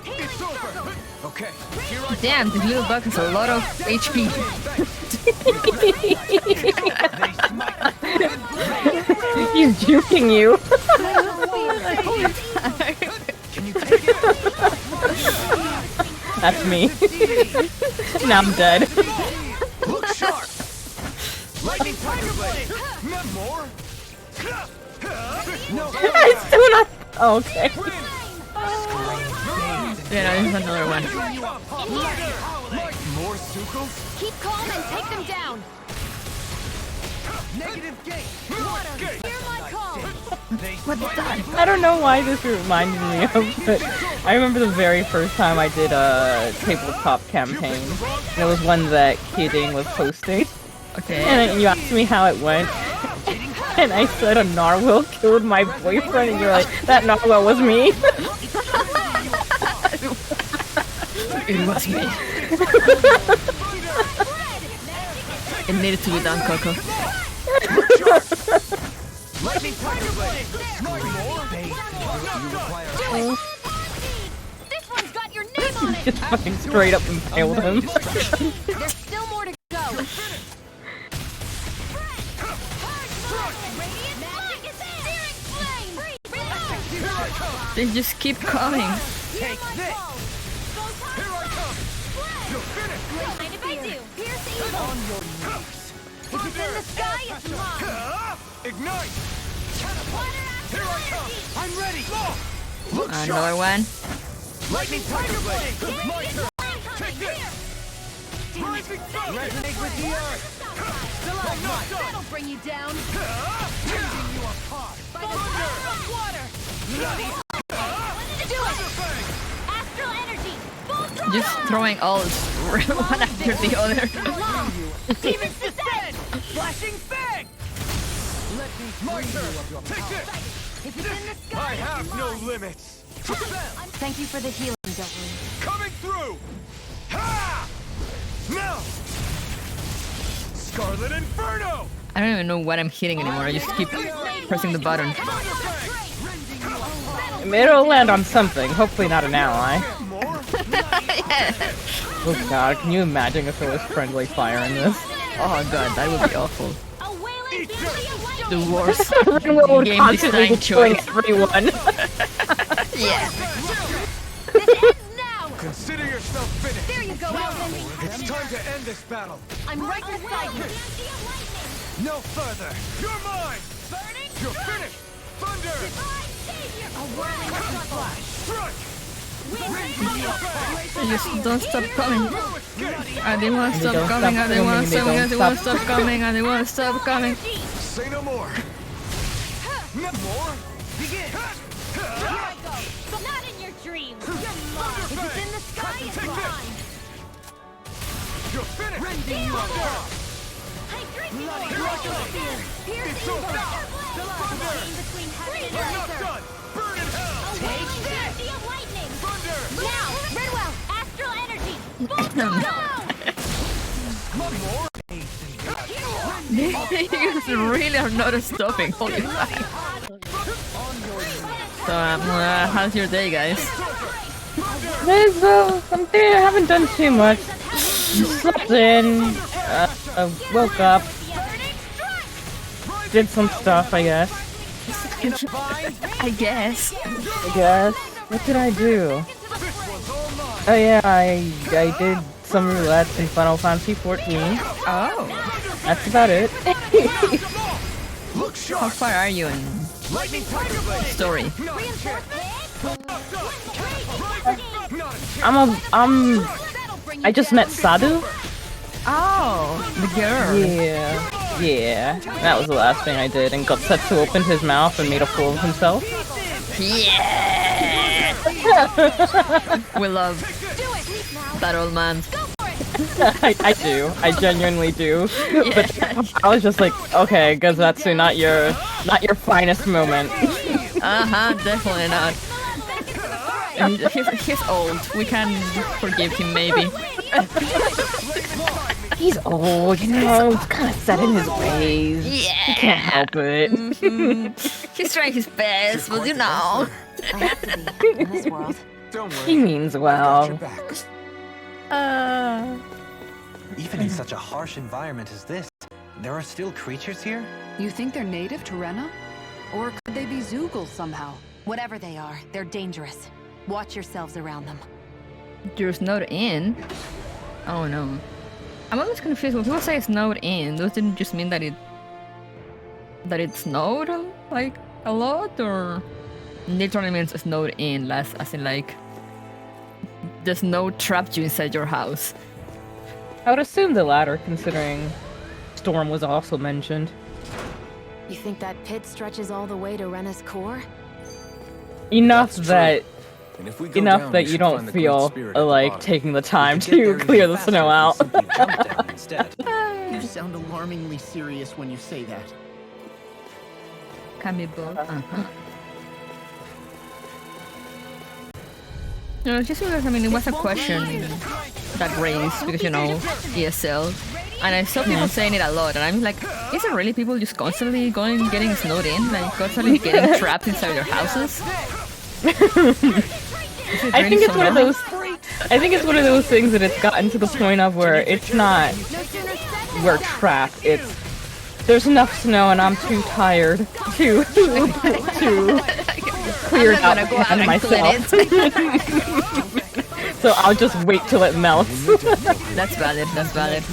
It's over! Okay, here I Damn, this little bug has a lot of HP. He's juking you. Can you take it? That's me. Now I'm dead. Look sharp! Lightning tiger blade! Not more! No! I still not. Oh, okay. Strange Yeah, no, this is another one. More Sukos? Keep calm and take them down. Negative gate. Water, hear my call. What is that? I don't know why this reminded me of, but I remember the very first time I did a tabletop campaign. And it was one that Kidding was hosting. Okay. And you asked me how it went. And I said a narwhal killed my boyfriend, and you're like, that narwhal was me. It was me. It needed to be done, Coco. Lightning Tiger Blade. This one's got your name on it. Just fucking straight up impaled him. There's still more to go. They just keep coming. Take this. Here I come. You're finished. Mind if I do? Pierce evil. On your knees. If it's in the sky, it's mine. Ignite. Here I come. I'm ready. Look Another sharp. one. Lightning Tiger Blade. My turn. Take this. Rising thunder. Resonate with the earth. That'll bring you down. Tearing you apart. By the power of water. Do it. Astral energy. Full throttle. Just throwing all one after the other. Demons descend. Flashing fang. My turn. Take this. If it's in the sky, I have no limits. Thank you for the healing, Delvin. Coming through. Ha! Now. Scarlet Inferno. I don't even know what I'm hitting anymore. I just keep pressing the button. It'll land on something, hopefully not an ally. Oh god, can you imagine if there was friendly fire in this? Oh god, that would be awful. The worst Renwell game design choice. Everyone. Yeah. Consider yourself finished. There you go, Alvin. It's time to end this battle. I'm right beside you. No further. You're mine. Burning. You're finished. Thunder. A whirling Flash. Strike. They just don't stop coming. And they won't stop coming, and they won't stop coming, and they won't stop coming, and they won't stop coming. Say no more. No more. Begin. Here I go. Not in your dreams. You're mine. If it's in the sky, it's mine. You're finished. Rending you apart. I drink you all. Pierce evil. Thunder. Between heaven and We're not earth. done. Burn in hell. Take this. Of lightning. Thunder. Now, Redwell, astral energy. Full throttle. One more. They just really are not stopping. Holy fuck. So, how's your day, guys? I haven't done too much. Slept in, woke up, did some stuff, I guess. I guess. What did I do? Oh yeah, I did some roulette in Final Fantasy 14. Oh. That's about it. How far are you in story? I just met Sadu. Oh, the girl. Yeah. That was the last thing I did, and got Setsu opened his mouth and made a fool of himself. Yeah. We love that old man. I do. I genuinely do. Yeah. But I was just like, okay, Gazetsu, not your finest moment. Definitely not. And he's old. We can forgive him, maybe. He's old, you know. He's kind of set in his ways. Yeah. He can't help it. He's trying his best, but you know. I have to be in this world. Don't worry. He means well. Even in such a harsh environment as this, there are still creatures here? You think they're native to Rena? Or could they be Zoogle somehow? Whatever they are, they're dangerous. Watch yourselves around them. There's snowed in? Oh no. I'm always confused. When people say snowed in, does it just mean that it snowed like a lot, or literally means snowed in, less as in like the snow trapped you inside your house. I would assume the latter, considering Storm was also mentioned. You think that pit stretches all the way to Rena's core? Enough that And if we go down, we you should don't find the Great feel Spirit at the like bottom. taking the time We could get there to even clear the faster snow if we out. simply jumped down instead. You sound alarmingly serious when you say that. Can be both. No, just because, I mean, it was a question that raised because, you know, ESL. And I saw people saying it a lot, and I'm like, is it really people just constantly getting snowed in? Like, constantly getting trapped inside their houses? I think it's one of those. I think it's one of those things that it's gotten to the point of where it's not we're trapped. It's there's enough snow and I'm too tired to clear it out and myself. So I'll just wait till it melts. That's valid. That's valid.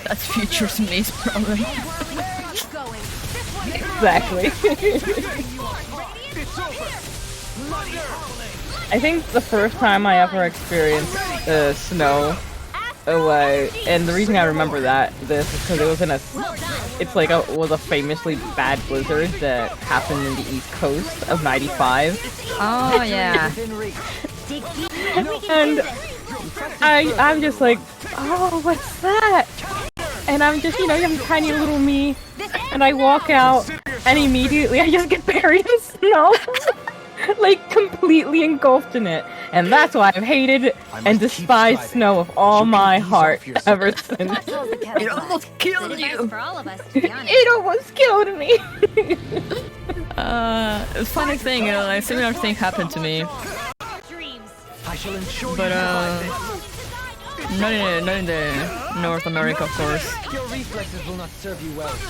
That's Future's Maze problem. Exactly. I think the first time I ever experienced snow was, and the reason I remember this is because it was was a famously bad blizzard that happened in the East Coast of '95. Oh yeah. And I'm just like, oh, what's that? And I'm just, I'm tiny little me, and I walk out, and immediately I just get buried in snow. Like, completely engulfed in it. And that's why I've hated and despised snow with all my heart ever since. It almost killed you! It almost killed me! Funny thing, a similar thing happened to me. But, not in the North America, of course.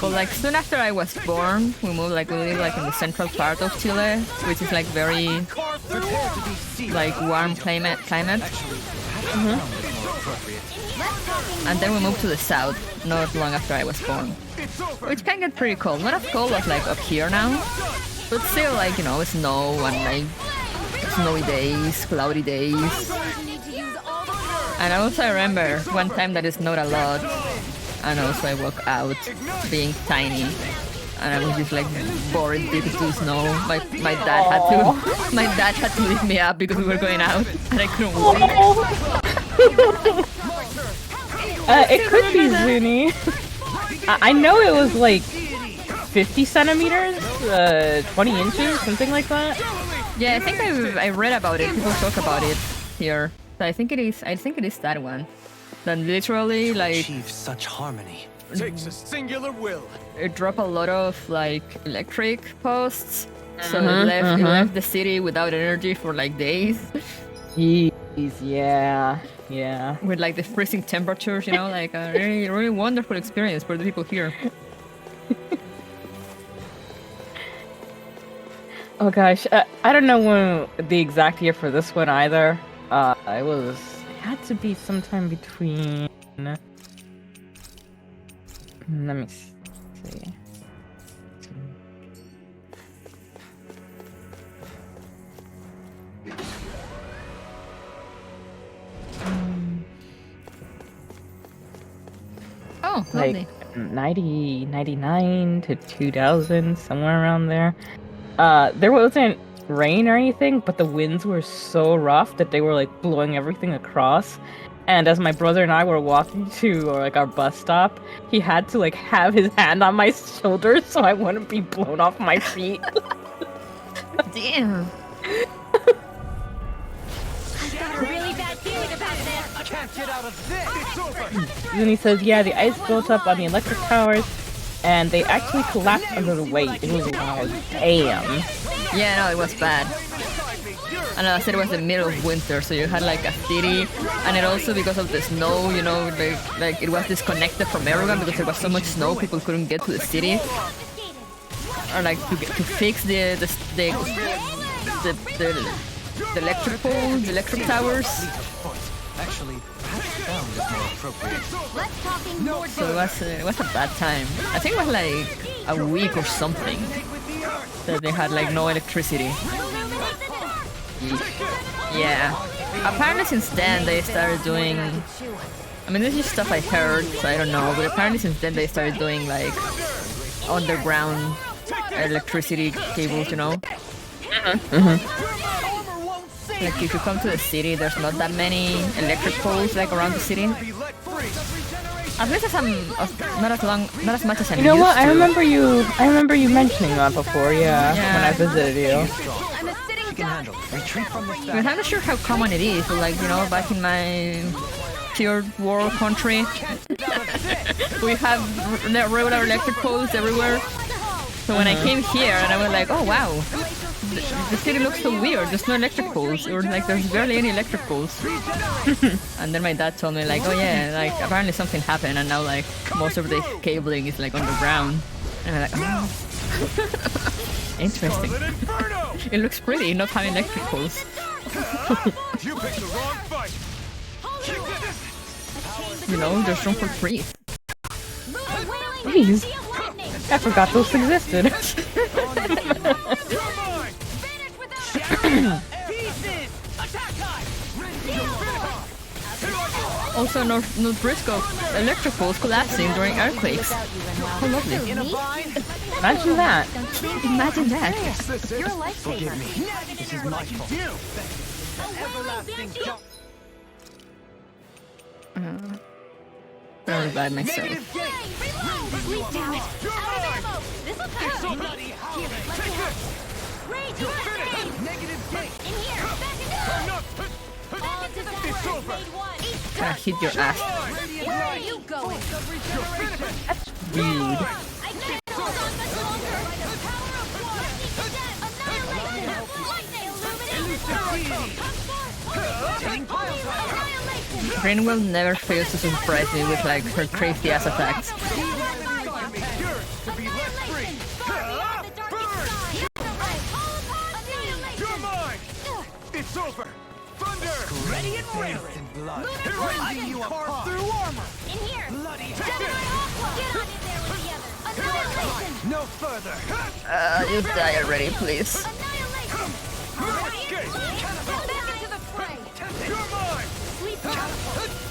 But like soon after I was born, we moved we live in the central part of Chile, which is like very warm climate. And then we moved to the south not long after I was born, which can get pretty cold. Not as cold as up here now, but still snow and snowy days, cloudy days. And also I remember one time that it snowed a lot, and also I woke out being tiny, and I was just bored deep into snow. My dad had to lift me up because we were going out, and I couldn't walk. It could be Zuni. I know it was 50 centimeters, 20 inches, something like that. Yeah, I think I read about it. People talk about it here. So I think it is that one. That literally achieve such harmony. Takes a singular will. It dropped a lot of electric posts. So it left the city without energy for days. Jeez, yeah. With the freezing temperatures, a really, really wonderful experience for the people here. Oh gosh, I don't know the exact year for this one either. It had to be sometime between. Let me see. Oh, lovely. 99 to 2000, somewhere around there. There wasn't rain or anything, but the winds were so rough that they were blowing everything across. And as my brother and I were walking to our bus stop, he had to have his hand on my shoulder so I wouldn't be blown off my feet. Damn. I've got a really bad feeling about this. I can't get out of this. It's over. Then he says, yeah, the ice built up on the electric towers, and they actually collapsed under the weight. It was wild. Damn. Yeah, no, it was bad. And I said it was the middle of winter, so you had a city, and it also because of the snow, it was disconnected from everyone because there was so much snow, people couldn't get to the city, or to fix the electric towers. Actually, perhaps sound is more appropriate. Let's talking more So it was a bad time. I think it was like a week or something that they had like no electricity. Yeah. Apparently since then they started doing... I mean, this is stuff I heard, so I don't know, but apparently since then they started doing like underground electricity cables, you know? Like if you come to the city, there's not that many electric poles like around the city. At least not as much as I'm You know used what? to. I remember you mentioning that before, yeah, when I visited you. I mean, I'm not sure how common it is, but like, you know, back in my third world country, we have regular electric poles everywhere. So when I came here, and I was like, oh wow, the city looks so weird, there's no electric poles, or like there's barely any electric poles. And then my dad told me like, oh yeah, like apparently something happened, and now like most of the cabling is like underground. And I'm like, oh. Interesting. It looks pretty, not having electric poles. You know, there's room for free. Please. I forgot those existed. Also, North Briscoe electric poles collapsing during earthquakes. How lovely. Imagine that. Imagine that. You're a lifesaver. This is my fault. Very bad myself. Sleep down. Out of ammo. This'll cut. Here, let's go. Rage escape. Negative gate. In here. Back into All into the fray. Made one. Gonna hit your ass. Where are you going? That's rude. I can't hold on much longer. Power of war. Annihilation. Lightning. Annihilation. Greenwell never fails to surprise me with like her crazy ass attacks. You're mine! It's over! Thunder! Ready and raring! I can carve through armor! In here! Bloody Get on in there with the others! Annihilation! No further! You die already, please. Annihilation! Escape! Back into the fray! You're mine! Sleep down!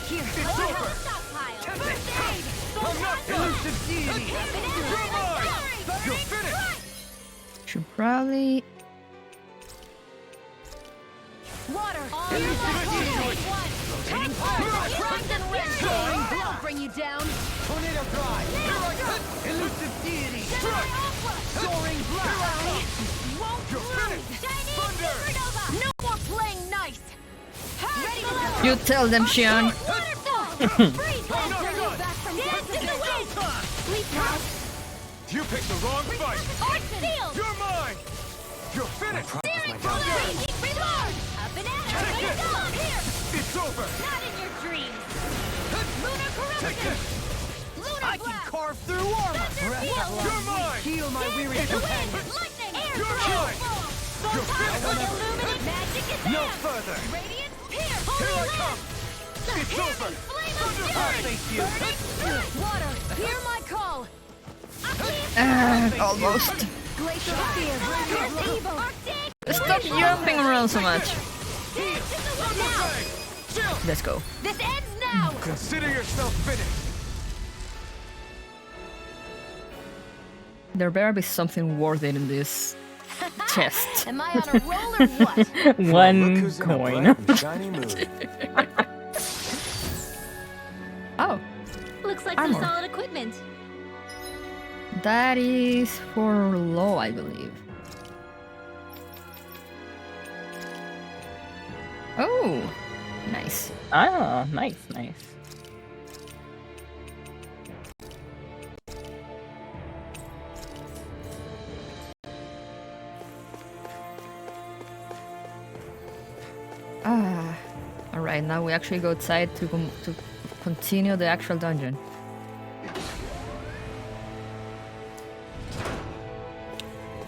Here! It's over! Stockpile! First aid! I'm not elusive deity! You're mine! You're finished! Should probably... Water! All your life! I'll bring you down! Tornado drive! Here I come! Elusive deity! Strike! Soaring blast! Won't You're finished! Thunder! No more playing nice! Ready to go! You tell them, Xion. Waterfall! Freeze! Back from dead to the wind! Sleep now! You picked the wrong fight! Art sealed! You're mine! You're finished! Reload! A banana! Here! It's over! Not in your dreams! Lunar corruption! Lunar I can blast! carve through armor! You're mine! Heal my weary companion! Lightning! Air You're throw! mine! You're finished! Illuminate magic is No there! further! Radiant here! Here I come! It's over! Flame of I'll fury! face you! Water! Hear my call! Almost. Glacial fear! Evil! Arctic! Stop jumping around so much. Now! Let's go. This ends now! Consider yourself finished! There better be something worth it in this chest. Am I on a roll or what? One coin. Shiny mood. Oh, Looks like Armor. some solid equipment. that is for low, I believe. Oh, nice. Ah, nice, nice. Ah, all right. Now we actually go outside to continue the actual dungeon.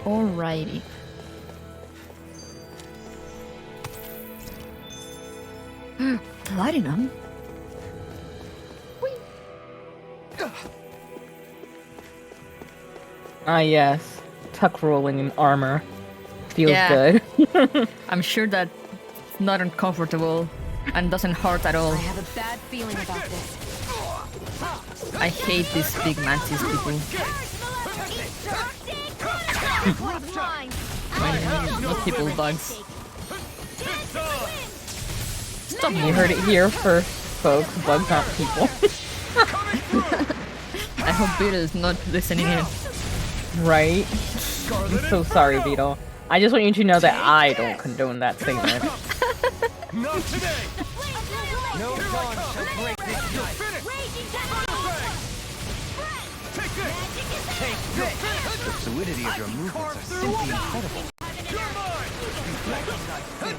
Alrighty. Platinum? Ah, yes. Tuck rolling in armor. Feels Yeah. good. I'm sure that it's not uncomfortable and doesn't hurt at all. I have a bad feeling about this. I hate these big mantis people. Not people, bugs. Stop, you heard it here first, folks. Bugs aren't people. I hope Beetle is not listening in. Right? I'm so sorry, Beetle. I just want you to know that I don't condone that statement. Not today! No dawn shall break this night! Take this! Take this! The fluidity of your movements are simply incredible. You're mine! They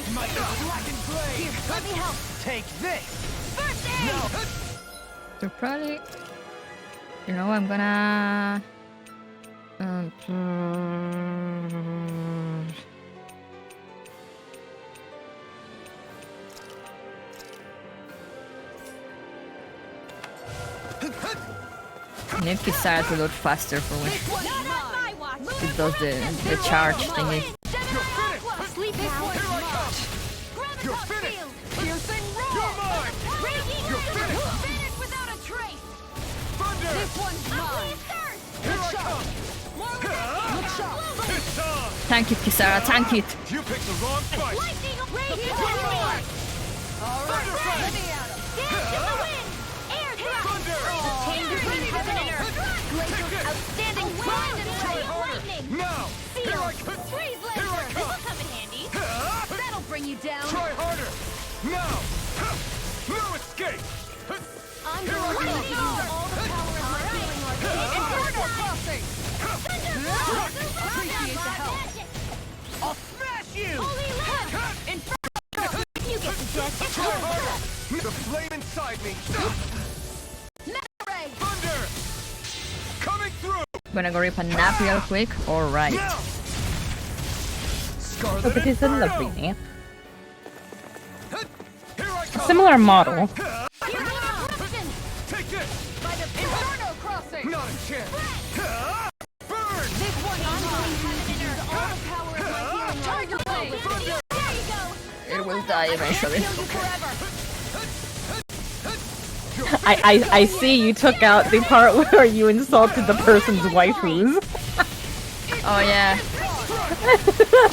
smite the blackened blade! Here, let me help. Take this! First aid! No! They're probably... You know, I'm gonna... I need Kisara to load faster for when it does the charge thingy. Sleep now. You're finished! Piercing roll. You're mine! Raging You're finished! Finish without a trace. Thunder! This one's mine. Here I come! Look sharp. It's on! Tank it, Kisara, tank it! You picked the wrong fight! Lightning. Raging You're mine! All right, let me at him. Dance in the wind. Air Thunder! Tame between heaven and earth. Glacier's outstanding wind and lightning. Now! Here I Seals. come! Freeze Here I laser. come! This'll come in handy. That'll bring you down. Try harder! Now! No escape! I'm Here going I to go! use all the power of my healing arcane. Inferno crossing! Appreciate the help. I'll smash you! Holy lift. Inferno! You get the death. Try harder! The flame inside me! Ray. Thunder! Coming through! Gonna go rip a nap real quick. Alright. Now! Look at this lovely name. Here I come! Similar model. Take it! By the Inferno crossing. Not a chance! Burn! This one I'm going to use all the power of my healing Tiger arcane. Blade! There you go. It will die eventually. Kill you forever. I see you took out the part where you insulted the person's waifus. Oh yeah.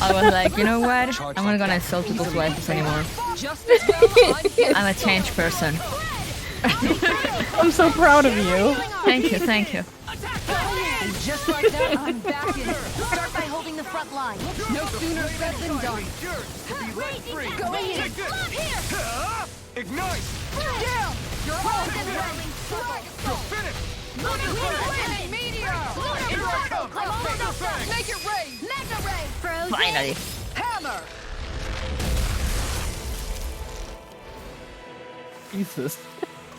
I was like, you know what? I'm not gonna insult people's wives anymore. I'm a changed person. I'm so proud of you. Thank you, thank you. And just like that, I'm back in. Start by holding the front line. No sooner said than done. Going in. Take it! Here. Ignite! Down. You're all rolling. You're finished! Lunar meteor. Here I come! I'm almost up. Thanks. Make it rain. Mega ray. Frozen. Finally. Hammer. Jesus.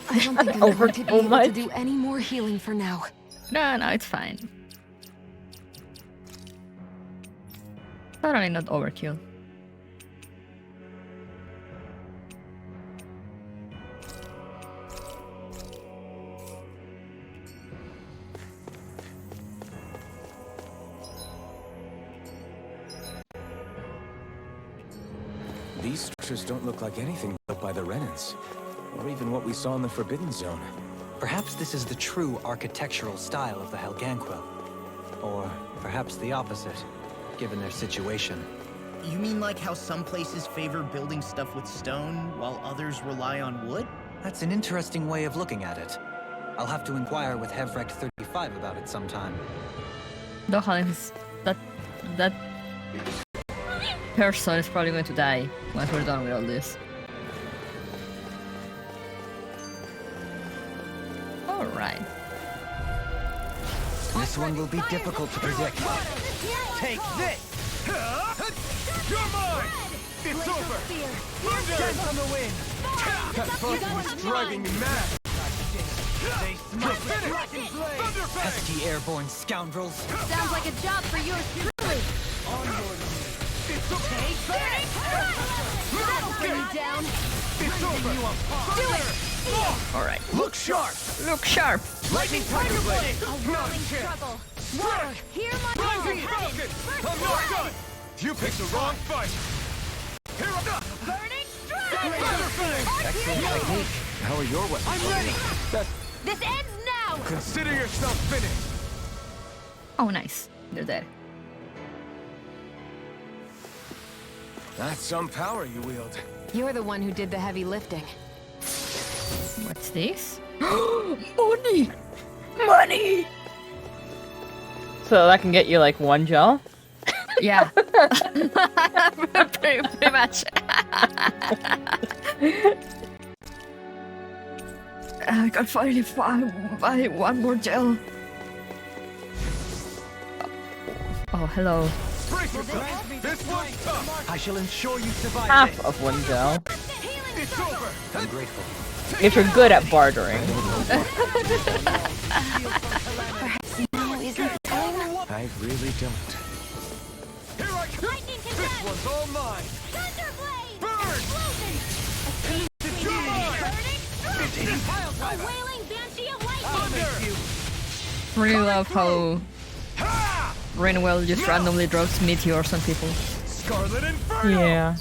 I don't think I'm going to be so able much. to do any more healing for now. No, it's fine. Totally not overkill. These structures don't look like anything built by the Renans, or even what we saw in the Forbidden Zone. Perhaps this is the true architectural style of the Helganquil. Or perhaps the opposite, given their situation. You mean like how some places favor building stuff with stone, while others rely on wood? That's an interesting way of looking at it. I'll have to inquire with Hevrect 35 about it sometime. Dohalim, that person is probably going to die once we're done with all this. Alright. This one will be difficult to predict. Take this! You're mine! It's over! Dance on the wind! That button was driving me mad! They smite the blackened blade! Pesky airborne scoundrels! Sounds like a job for yours truly. It's okay! That'll bring you down. It's over! Do it. Alright. Look sharp! Look sharp! Lightning Tiger Blade! A rolling struggle. Work! Hear my Lightning Falcon! I'm not done! You picked the wrong fight! Here I go! burning Excellent technique. How are your weapons? I'm ready! This ends now! Consider yourself finished! Oh, nice. They're dead. That's some power you wield. You're the one who did the heavy lifting. What's this? Money! Money! So that can get you like 1 gel? Yeah. pretty much. I can finally buy 1 more gel. Oh, hello. This one's tough. I shall ensure you survive Half this. of 1 gel. It's over. I'm grateful. If you're good at bartering. Perhaps now isn't the time? I really don't. Here I come. This one's all mine. Thunderblade! Burn! It's your mine. A wailing banshee of lightning! Really love how Rinwell just randomly drops meteors on people. Scarlet Inferno. Yeah.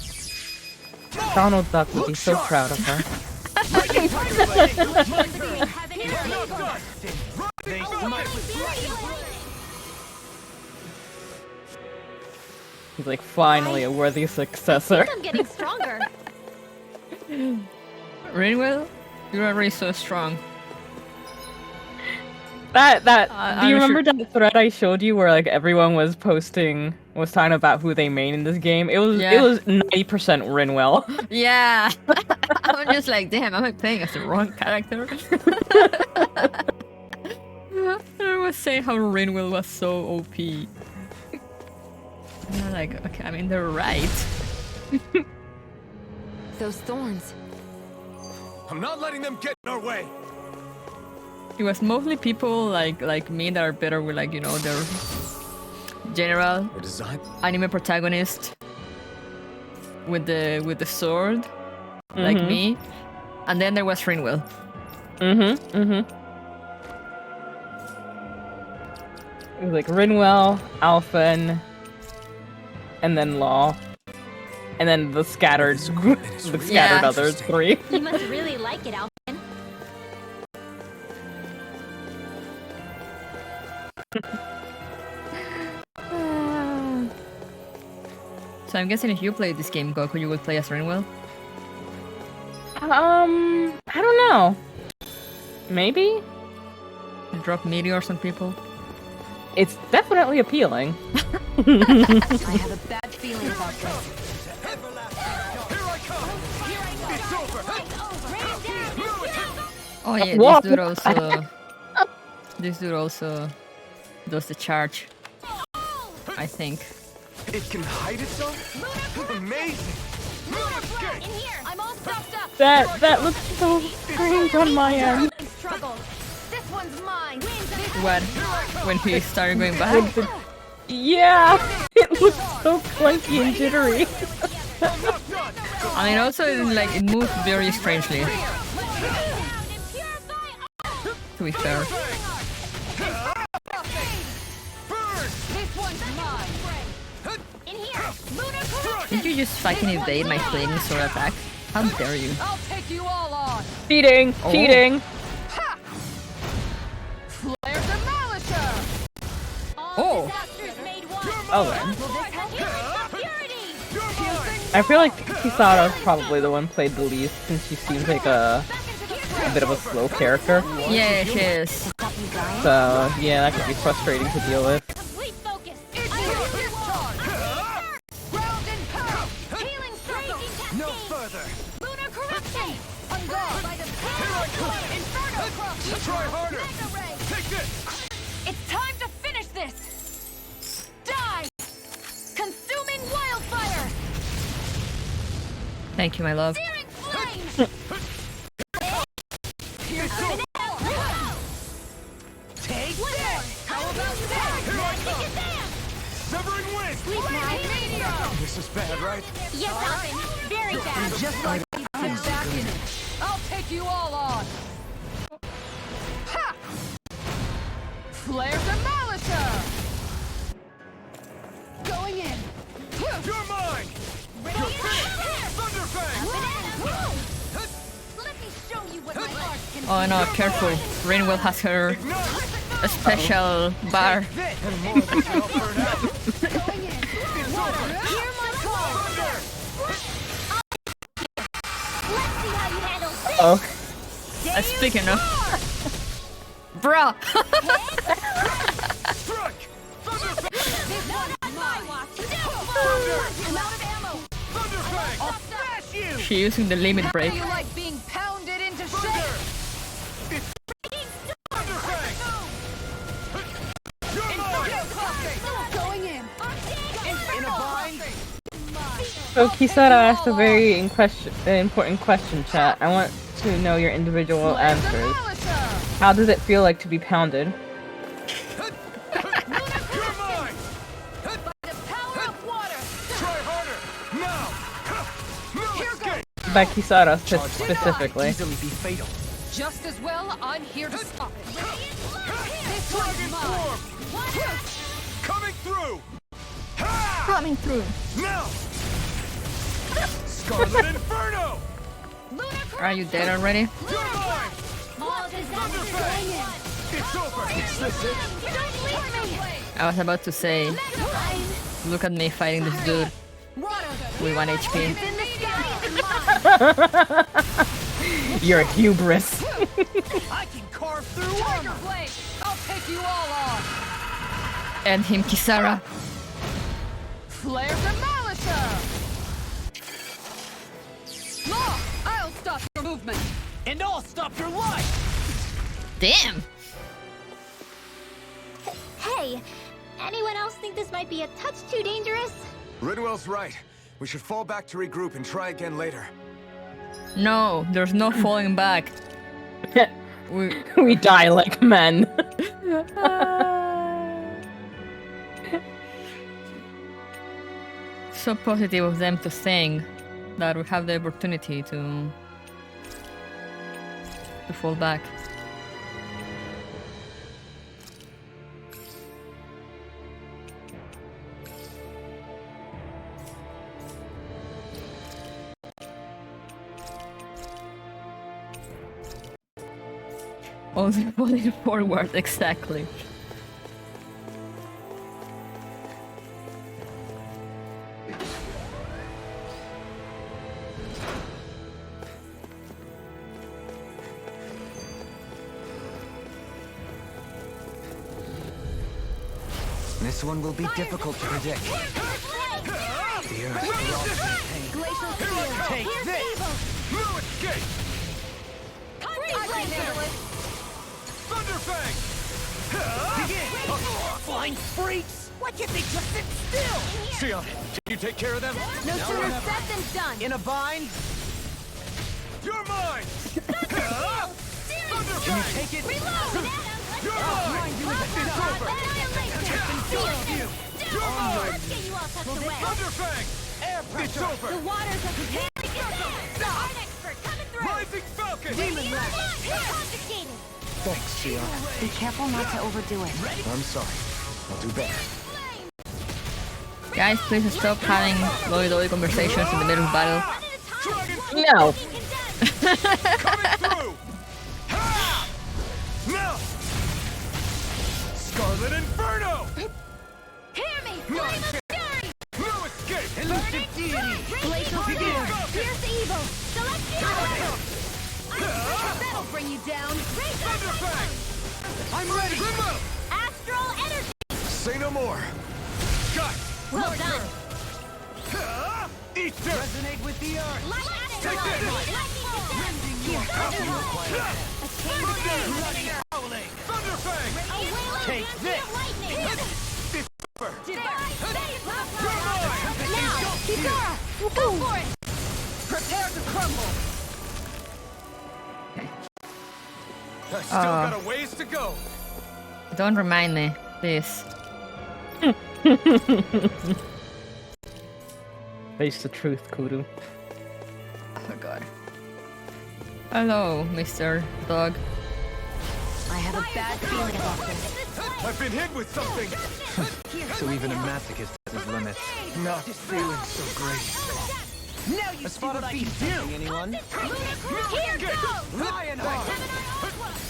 Donald Duck would be so proud of her. Lightning Tiger Blade. My turn. Not done. They smite with He's like, finally a worthy successor. I'm getting stronger. Rinwell, you're already so strong. Do you remember sure. that thread I showed you where like everyone was talking about who they main in this game? It was 90% Rinwell. Yeah. I'm just like, damn, am I playing as the wrong character? I was saying how Rinwell was so OP. And I'm like, okay, I mean, they're right. Those thorns. I'm not letting them get in our way. It was mostly people like me that are better with, like, you know, their general anime protagonist with the sword, like me, and then there was Rinwell. It was like Rinwell, Alphen, and then Law, and then the scattered others 3. You must really like it, Alpha. So I'm guessing if you played this game, Goku, you would play as Rinwell? I don't know. Maybe? Drop meteors on people? It's definitely appealing. I have a bad feeling about this. Here I come. It's over. Oh yeah, this dude also does the charge, I think. It can hide itself? Amazing! In here! I'm all stuffed up! That looks so strange on my end. Struggle. This one's mine! What? When he started going back? Yeah! It looks so clunky and jittery. I mean, also, like, it moves very strangely. To be fair. This one's mine! In here! Did you just fucking evade my flaming sword attack? How dare you? I'll take you all on! Cheating! Oh. Cheating! Flare Demolisher! Oh! Oh then. I feel like Kisara's probably the one played the least since she seems like a bit of a slow character. Yeah, she is. So yeah, that could be frustrating to deal with. No further. Lunar corruption! On guard by the Inferno Crush! Try harder. Take this. It's time to finish this! Die! Consuming wildfire! Thank you, my love. Searing flame! Take this! How about that? Here I come. Severing wind. This is bad, right? Yes, Alvin. Very bad. Just like I'm back in it. I'll take you all on! Oh no, careful. Rainwell has her a special bar. Oh. Speaking of... Bruh! She using the limit break. You like being pounded into shape. Going in. So Kisara asked a very important question, chat. I want to know your individual answers. How does it feel like to be pounded? By Kisara specifically. Just as well, I'm here to stop it. This one's mine. Coming through! Coming through. Now! Scarlet Inferno! Are you dead already? It's over! Is this it? I was about to say, look at me fighting this dude with 1 HP. You're a hubris. I can carve through armor! I'll take you all on. And him, Kisara. Flare the Malisa! Law, I'll stop your movement. And I'll stop your life! Damn! Hey, anyone else think this might be a touch too dangerous? Ridwell's right. We should fall back to regroup and try again later. No, there's no falling back. We die like men. So positive of them to think that we have the opportunity to fall back. Also falling forward, exactly. This one will be difficult to predict. The Earth will also be Glacial Spear. Take this! No escape! Thunderfang! Begin! Flying freaks! Why can't they just sit still? Sion, can you take care of them? No sooner said than done. In a bind? You're mine! Thunderfang! Can you take it? Reload! You're mine! It's over! You're mine! Thunderfang! Air pressure! It's over! The waters are prepared. Rising Falcon! Demon Rush. Thanks, Sion. Be careful not to overdo it. I'm sorry. I'll do better. Guys, please stop having lolly-dolly conversations in the middle of battle. No. Now! Scarlet Inferno! Hear me! No Flame of escape! Fury! No escape! Elusive deity! Glacial Spear! Fierce Evil! Celestial! That'll bring you down! Thunderfang! I'm ready! Remove! Astral Energy! Say no more. Got! Well done! Eat dirt! Resonate with the earth! Take this! Thunderfang! Take this! It's over! Now! Kisara! Go for it! Prepare to crumble! I still got a ways to go! Don't remind me, please. Face the truth, Kudu. Oh god. Hello, Mr. Dog. I have a bad feeling about this. I've been hit with something! So even a masochist has his limits. Not feeling so great. Now you see what I can do! Anyone? Here goes! Lionheart!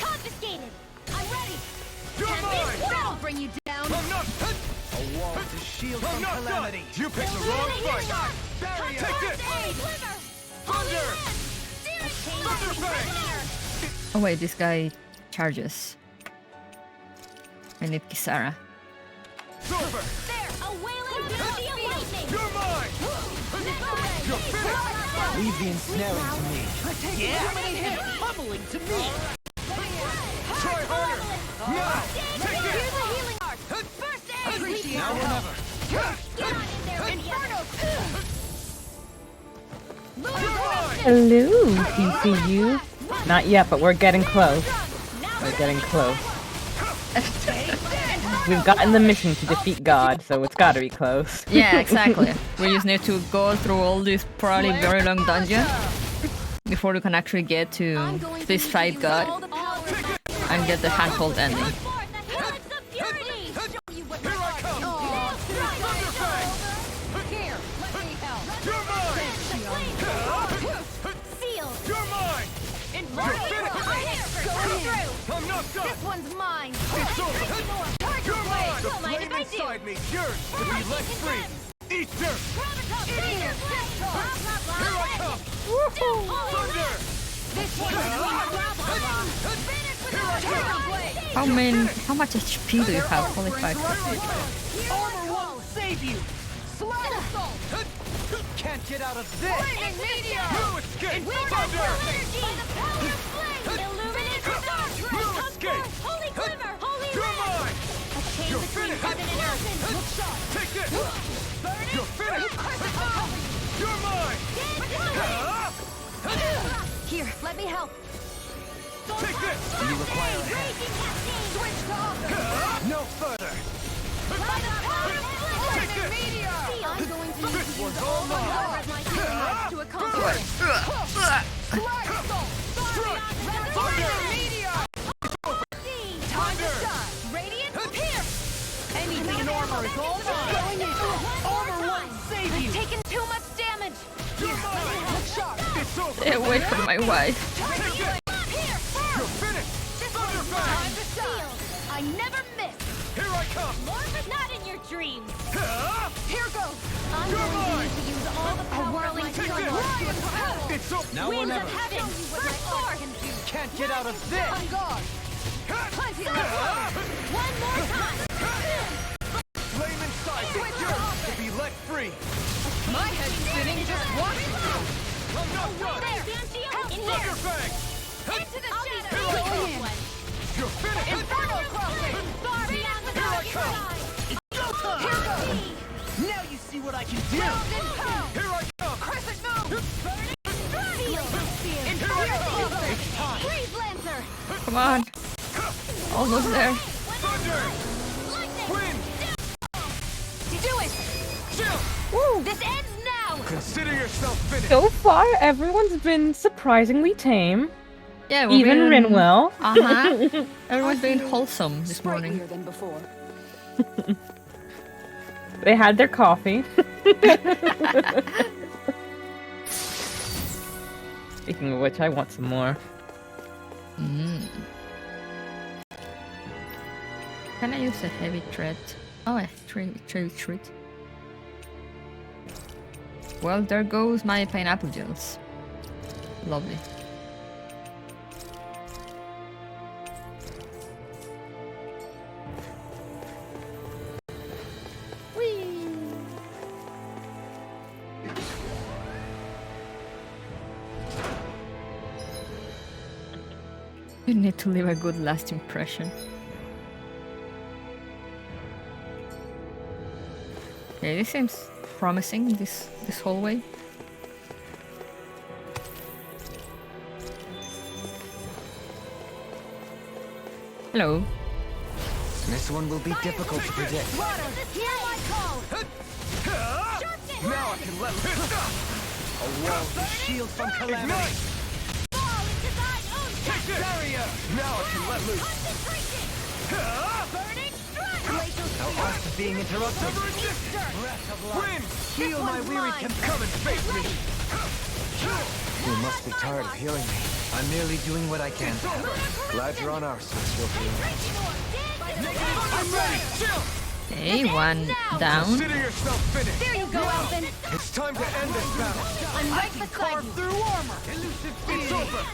Confiscated! I'm ready! You're mine! That'll bring you down! I'm not... A wall to shield from not calamity. done! You picked the wrong fight! Barrier! Take this! Thunder! Thunderfang! Oh wait, this guy charges. I need Kisara. Silver! There! A wailing the lightning! You're mine! You're finished! Leave the ensnaring to me. Yeah! Pummeling to me! Try harder! Now! Take Here's this! a healing art! First aid! Now or never. Get on in there, Inferno! Hello, TCU. Not yet, but we're getting close. We're getting close. We've gotten the mission to defeat God, so it's gotta be close. Yeah, exactly. We just need to go through all this probably very long dungeon before we can actually get to this fight God and get the handhold ending. This one's mine! It's over! You're mine! The Don't mind if flame I do. inside me, yours to be let free! Eat dirt! Here I come! Thunder! This one's How much HP do you have? Holy fuck. Armor won't save you! Slide assault! Can't get out of this! Flaming meteor! No escape! Thunder! Illuminate the dark! No escape! Holy quiver! Holy You're mine! A chain You're between finished! heaven and earth! Look shot! Take this! You're finished! You're mine! Here, let me help. Take this! You require a hand. Switch to offense. No further! Take this! I'm going to need This to one's use all all my mine! power of my healing arts to accomplish. Slide assault. Flaming meteor. Time to shine. Radiant pierce. Anything in armor is all mine! Going in. Armor won't save you! I've taken too much damage. Here, look sharp. It's over! Stay away from my wife. You're finished! Thunderfang! Time to shine. I never miss. Here I come! Not in your dreams! Here goes. I'm You're going to mine! need to use all the power of my Take healing this! arts to accomplish. It's over! Now or Winds never! of heaven! First force! Can't get out of this! On guard. Plenty of One more time! Flame inside me, yours to be let free! My head's spinning just watching you. I'm not done! Thunderfang! Into the shadows! Going in. You're finished! Inferno crossing. Far beyond the Here I dark come! side! Here goes. Now you see what I can do! Round and pound. Here I come! Crescent moon. Here I come! Freeze Lancer. Come on. Almost there. Thunder! Wind! Do it. Chill! Woo! This ends now. Consider yourself finished! So far, everyone's been surprisingly tame. Yeah, we're Even being... Rinwell. Uh-huh. Everyone's being wholesome this morning. Sprightlier than before. They had their coffee. Speaking of which, I want some more. Can I use a heavy threat? Oh, a treat. Well, there goes my pineapple juice. Lovely. You need to leave a good last impression. Okay, this seems promising, this hallway. Hello. This one will be difficult to predict. Hear my call! Now I can let loose! A wall to shield from calamity! Fall into thine own Barrier! Now I can let loose! burning strike! How art being interrupted! Never in this! Breath of life! Wind! Heal my wearied Come and face me! You must be tired of healing me. I'm merely doing what I can. Glad you're on our side, Sylvia. I'm ready! Chill! Okay, one down. Consider yourself finished! There you go, Elvin! It's time to end this battle! I'm right beside you! Through armor! It's over!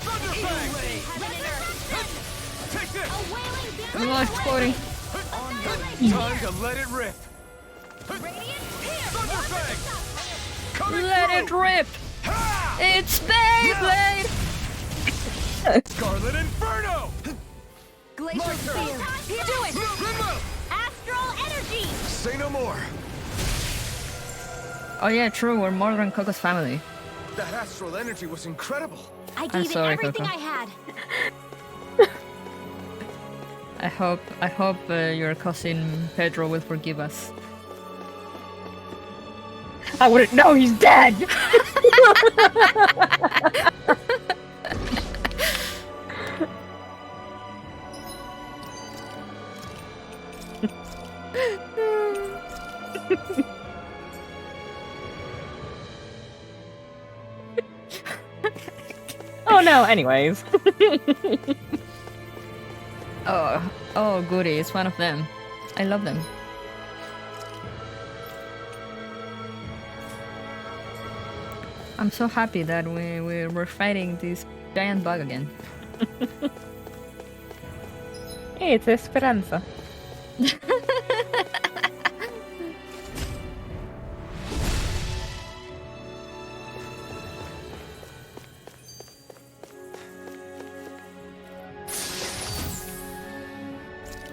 Thunderfang! Take this! I'm not quoting. Time to let it rip! Thunderfang! Let it rip! It's Beyblade! Scarlet Inferno! Glacier Spear! Do it! Astral Energy! Say no more! Oh yeah, true, we're more than Coco's family. That astral energy was incredible! I gave sorry, it everything Coco. I had! I hope your cousin Pedro will forgive us. I wouldn't know, he's dead! Oh no, anyways. Oh goody, it's one of them. I love them. I'm so happy that we're fighting this giant bug again. Hey, it's Esperanza.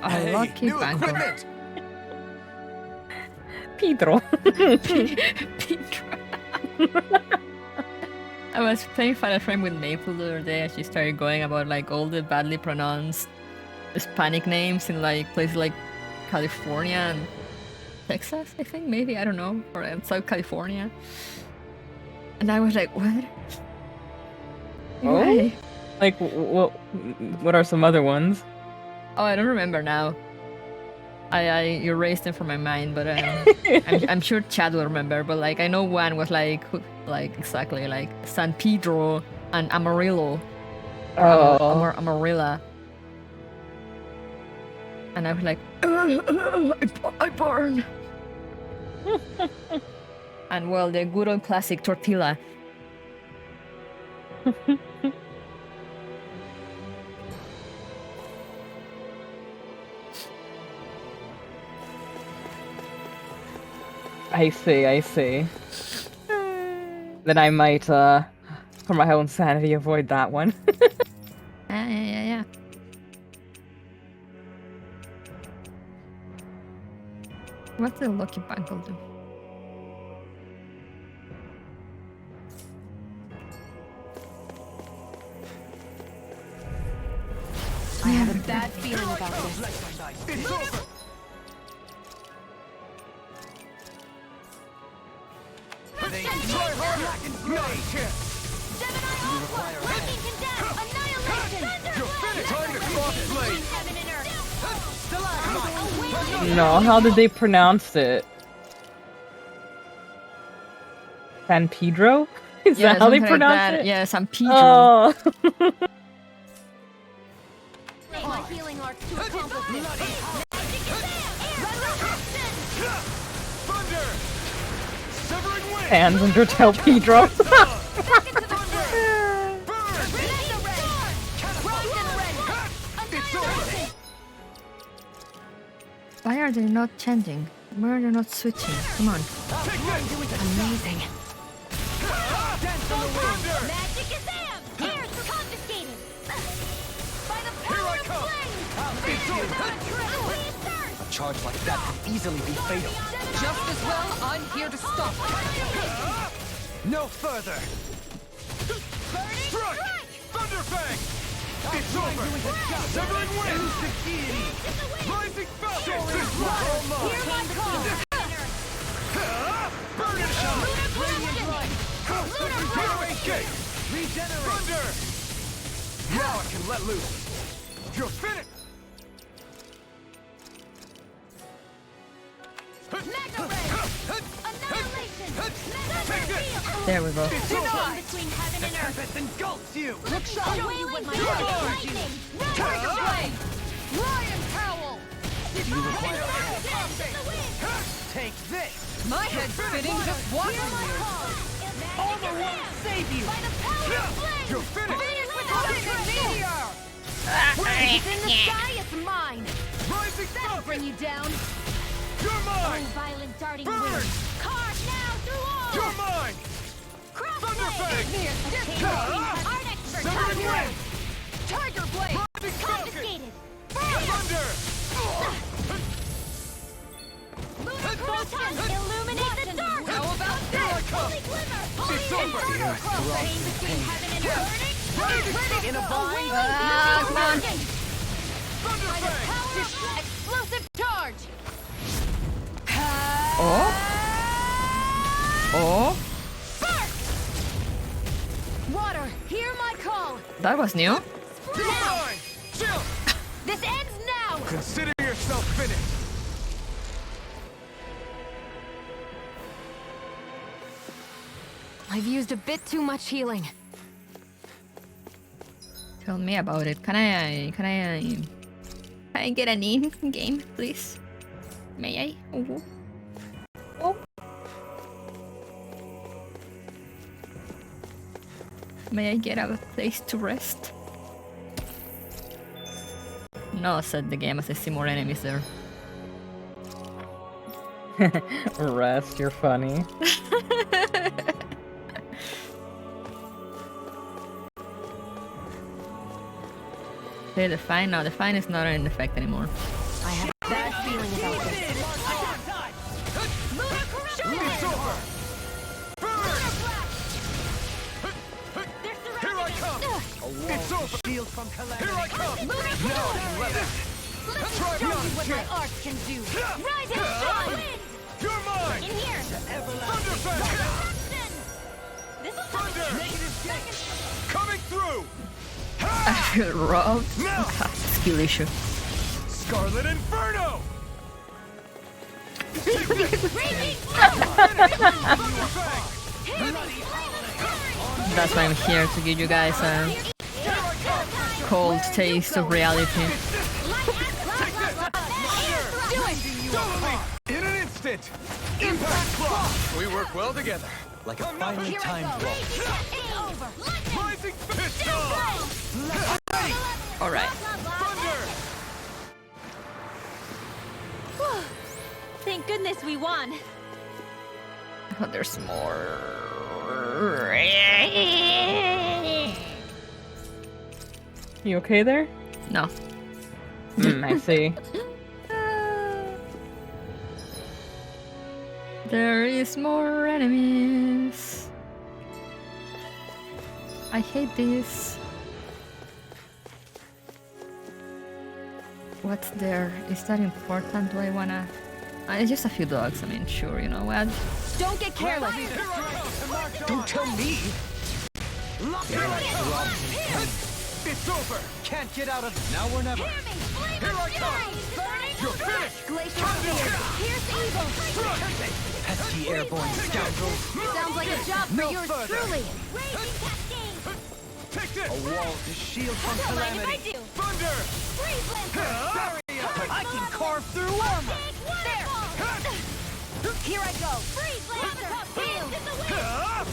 Oh, lucky new Banco. equipment! Pedro. Pedro. I was playing Final Frame with Maple the other day and she started going about like all the badly pronounced Hispanic names in like places like California and Texas, I think, maybe, I don't know, or South California. And I was like, what? Oh? Like, what are some other ones? Oh, I don't remember now. I erased them from my mind, but I'm sure Chad will remember. But like, I know one was like exactly like San Pedro and Amarillo. Oh. Amarilla. And I was like, I burn. And well, the good old classic tortilla. I see. Then I might, for my own sanity, avoid that one. Yeah. What did Lucky Bangle do? I have a bad feeling about this. It's over! Try harder! Nice! You're finished! Time to cross blade! No, how did they pronounce it? San Pedro? Is that how they something like pronounce that. it? Yeah, San Pedro. Oh. My healing art's too complicated. Thunder! Severing wind! Hands under Tel Pedro. Why are they not changing? Why are they not switching? Come on. Amazing. Magic is am! Heirs confiscated! By the Here I power come! of flame! A charge like that could easily be fatal. Just as well, I'm here to stop. No further! Strike! Thunderfang! It's over! Severing wind! Rising falcon! This was all mine! Hear my call! Burn it out! Radiant light! Heroic gate! Regenerate! Thunder! Now I can let loose! You're finished! Mega Ray! Annihilation! Mega Take this! Reveal! There we go. It's over. Between heaven The and earth. tempest engulfs you. Let me show you what my lightning. Tiger blade. Lion cowl. You require Take this. My head's spinning just watching you. Armor won't save you. By the power of flame. You're finished. Finish with a meteor. It's in the sky, it's mine. Rising That'll bring you down. You're mine. Oh, violent darting Burn. wind. Carve now through all. You're mine. Thunderfang. Our next Severing wind. Tiger blade. Rising falcon. Confiscated. Thunder. Lunar proton. Illuminate the dark. How about this? Holy glimmer. Holy It's over. inferno cross. Pain between heaven and earth. Ready In a bind. Come on. Thunderfang. Explosive charge. Oh? Oh? Water, hear my call. That was new. You're mine. Chill. This ends now. Consider yourself finished. I've used a bit too much healing. Tell me about it. Can I get an in-game, please? May I? Oh. Oh. May I get a place to rest? No, said the game as I see more enemies there. Rest, you're funny. Say the fine? No, the fine is not in effect anymore. I have a bad feeling about this. It's over. Here I come. It's over. Shield from calamity. Here I come. Now I can let it. Let's Try show you beyond what my chance. art can do. Rise and shine. You're mine. In here. Thunderfang. This is Thunder. Negative gate. Coming through. I feel robbed. Now. Skill issue. Scarlet Inferno. That's why I'm here, to give you guys a cold taste of reality. In an instant. Impact block. We work well together. Like a finely timed blow. Rising fist. Alright. Thunder. Thank goodness we won. Oh, there's more. You okay there? No. I see. There is more enemies. I hate this. What's there? Is that important? Do I wanna... it's just a few dogs, I mean, sure, you know what? Don't get careless. Don't tell me. It's over. Can't get out of. Now or never. Here I come. You're finished. Glacial spear. Here's evil. Pesky airborne scoundrels. Sounds like a job for No yours further. truly. Take this. A wall to shield from calamity. Thunder. I can carve through armor. There. Here I go. Freeze lancer. Heal.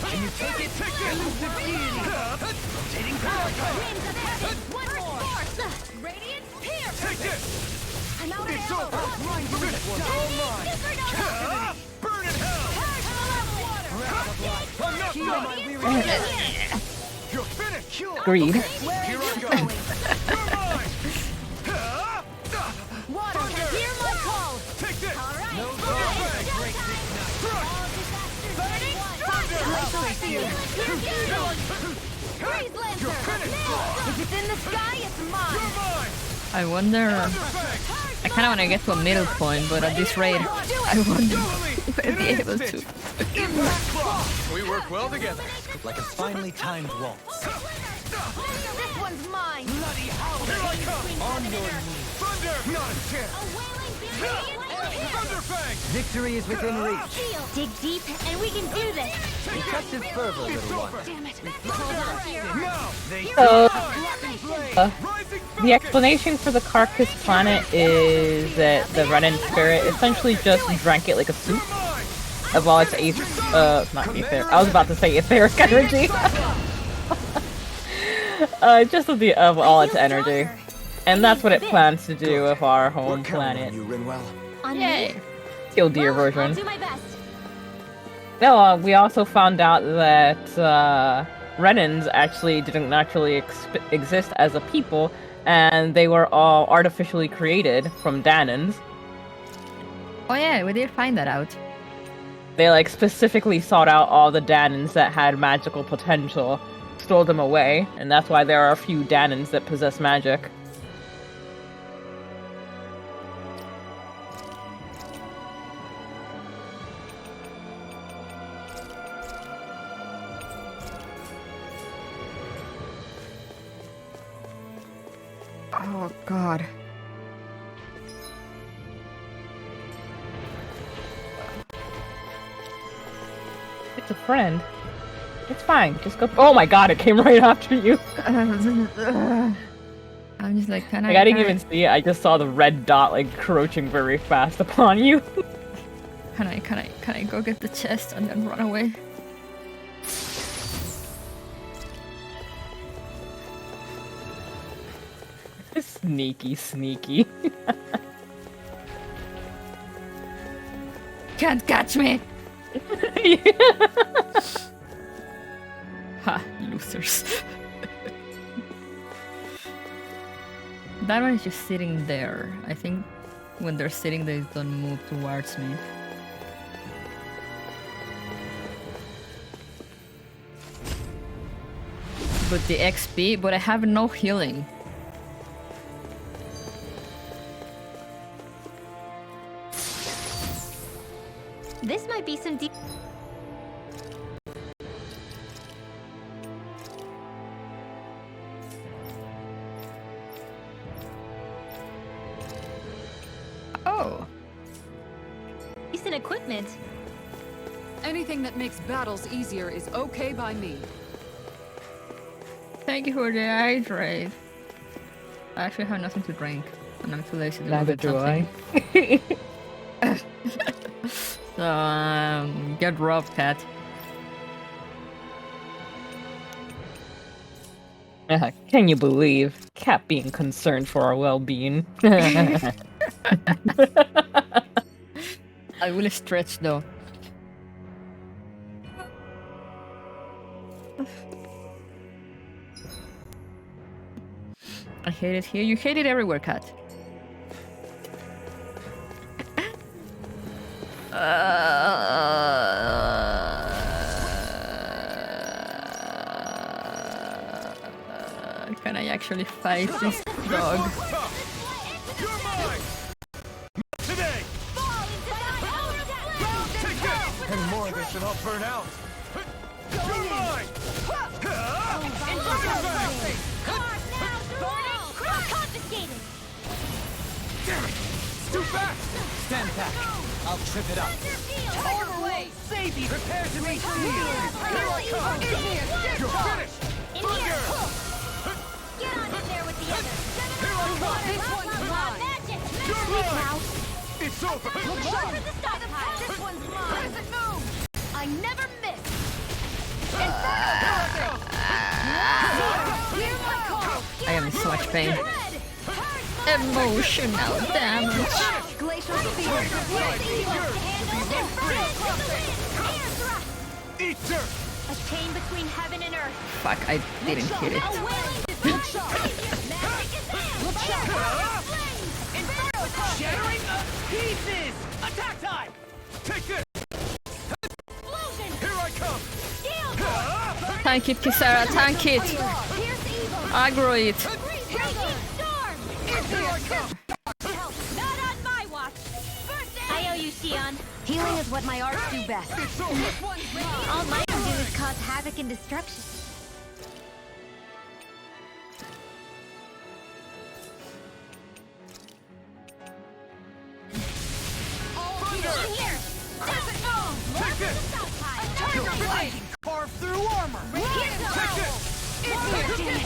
Can you take it? Take it. Elusive deity. Rotating paragon. Winds of heaven. One more. Radiant pierce. Take this. I'm out of It's ammo. over. This one's all mine. Burn in hell. Enough now. You're finished. Greed. Here I go. You're mine. Water. Hear my call. Take this. All right. No Break burning. Glacial spear. Freeze lancer. If it's in the sky, it's mine. I wonder... I kinda wanna get to a middle point, but at this rate, I wonder if I'll be able to. We work well together. Like a finely timed waltz. This one's mine. Bloody howl. Here I come. On your knees. Thunder. Not a chance. Victory is within reach. Dig deep, and we can do this. Impressive fervor, little one. Damn it. Hold on here. The explanation for the carcass planet is that the Renin spirit essentially just drank it like a soup of all its not etheric. I was about to say etheric energy. Just of all its energy. And that's what it plans to do with our home planet. Yay! Killdeer version. I'll do my best. No, we also found out that Renins actually didn't naturally exist as a people, and they were all artificially created from Danans. Oh yeah, we did find that out. They like specifically sought out all the Danans that had magical potential, stole them away, and that's why there are a few Danans that possess magic. Oh god. It's a friend. It's fine. Just go. Oh my god! It came right after you. I'm just like, can I didn't even see it. I just saw the red dot like crouching very fast upon you. Can I go get the chest and then run away? Sneaky. Can't catch me! Ha, losers. That one is just sitting there. I think when they're sitting, they don't move towards me. But the XP, but I have no healing. This might be some deep. Oh. Decent equipment. Anything that makes battles easier is okay by me. Thank you for the hydrate. I actually have nothing to drink, and I'm too lazy to go get something. So, get robbed, cat. Can you believe Cat being concerned for our well-being? I will stretch though. I hate it here. You hate it everywhere, cat. Can I actually fight this dog? Today! And more of this and I'll burn out! You're mine! Confiscated! Damn it! Too fast! Stand back. I'll trip it up. Tiger Blade! Save you. Prepare to meet me. You're finished! In here! Get on in there with the others! This one's mine! Magic! You're mine! It's over! Look for the stockpile! This one's mine! Move! I never miss! I am in so much pain. Emotional damage. Glacial spear! Eater! A chain between heaven and earth! Fuck, I didn't hit it. Shattering of pieces! Attack time! Take this! Here I come! Tank it, Kisara, tank it! Aggro it! Not on my watch! I owe you, Shion. Healing is what my arts do best. All mine can do is cause havoc and destruction. this! Carve through armor! Take this! You're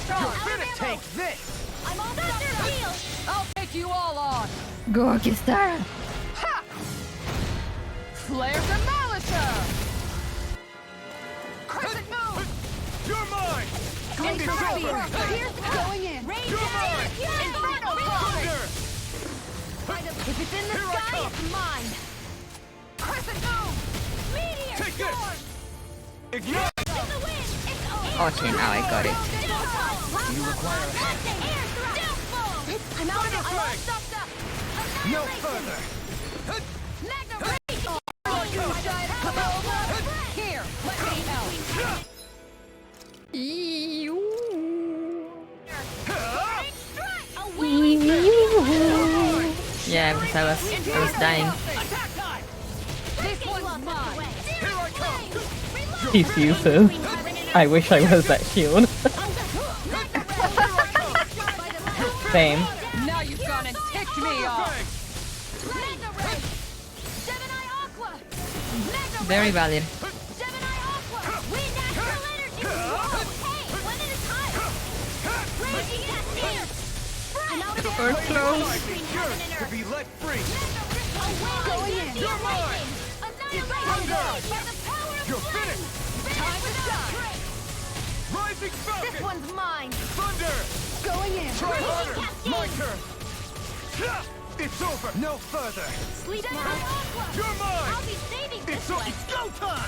gonna take this! I'm all thunder! I'll take you all on! Go, Kistara! Ha! Flare Demolisher! Crescent move! You're mine! Going It's for over! Here's going in! Rain You're mine! Inferno Thunder! If it's in the Here I sky, come. it's mine! Crescent move! Meteor Take this! storm! Ignite! In the wind! It's over! Okay, now I got it. You require a hand. Air thrust! I'm out of it! I'm all stuffed up! No Annihilation! further! Magna Ray! Here, let me help! Yeah, because I was dying. This one's mine! Here I come! He's useless. I wish I was that shield. Same. Now you've gone and ticked me off! Magna Ray! Gemini Aqua! Magna Very valid. Gemini Aqua! We natural energy! Hey, one at a time! Raging Asteer! I'm out of Or it! close. To be let free! Going in! You're mine! Thunder! By the power of You're flame! finished! Time to die! Rising Falcon! This one's mine! Thunder! Going in! Try harder! Cascade! My turn! It's over! No further! Sleep now! You're mine! I'll be saving this It's one! it's go time!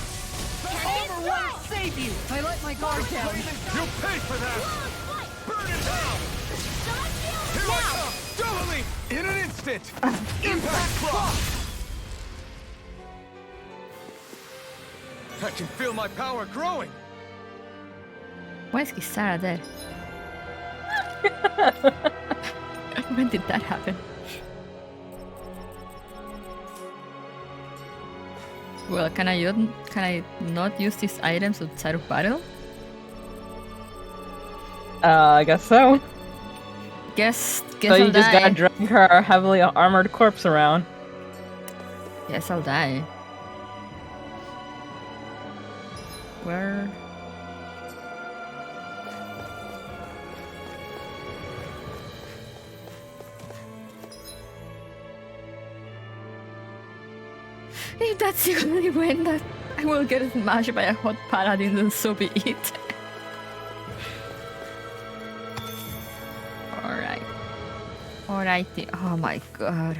Armor won't save you! I let my guard down. You'll pay for that! Burn it down! Here I come! Double leap! In an instant! Impact Claw! I can feel my power growing! Why is Kistara there? When did that happen? Well, can I not use these items outside of battle? I guess so. Guess So you I'll just die. gotta drag her heavily armored corpse around. Guess I'll die. Where? If that's the only way that I will get smashed by a hot paladin, then so be it. Alright. Alrighty. Oh my god.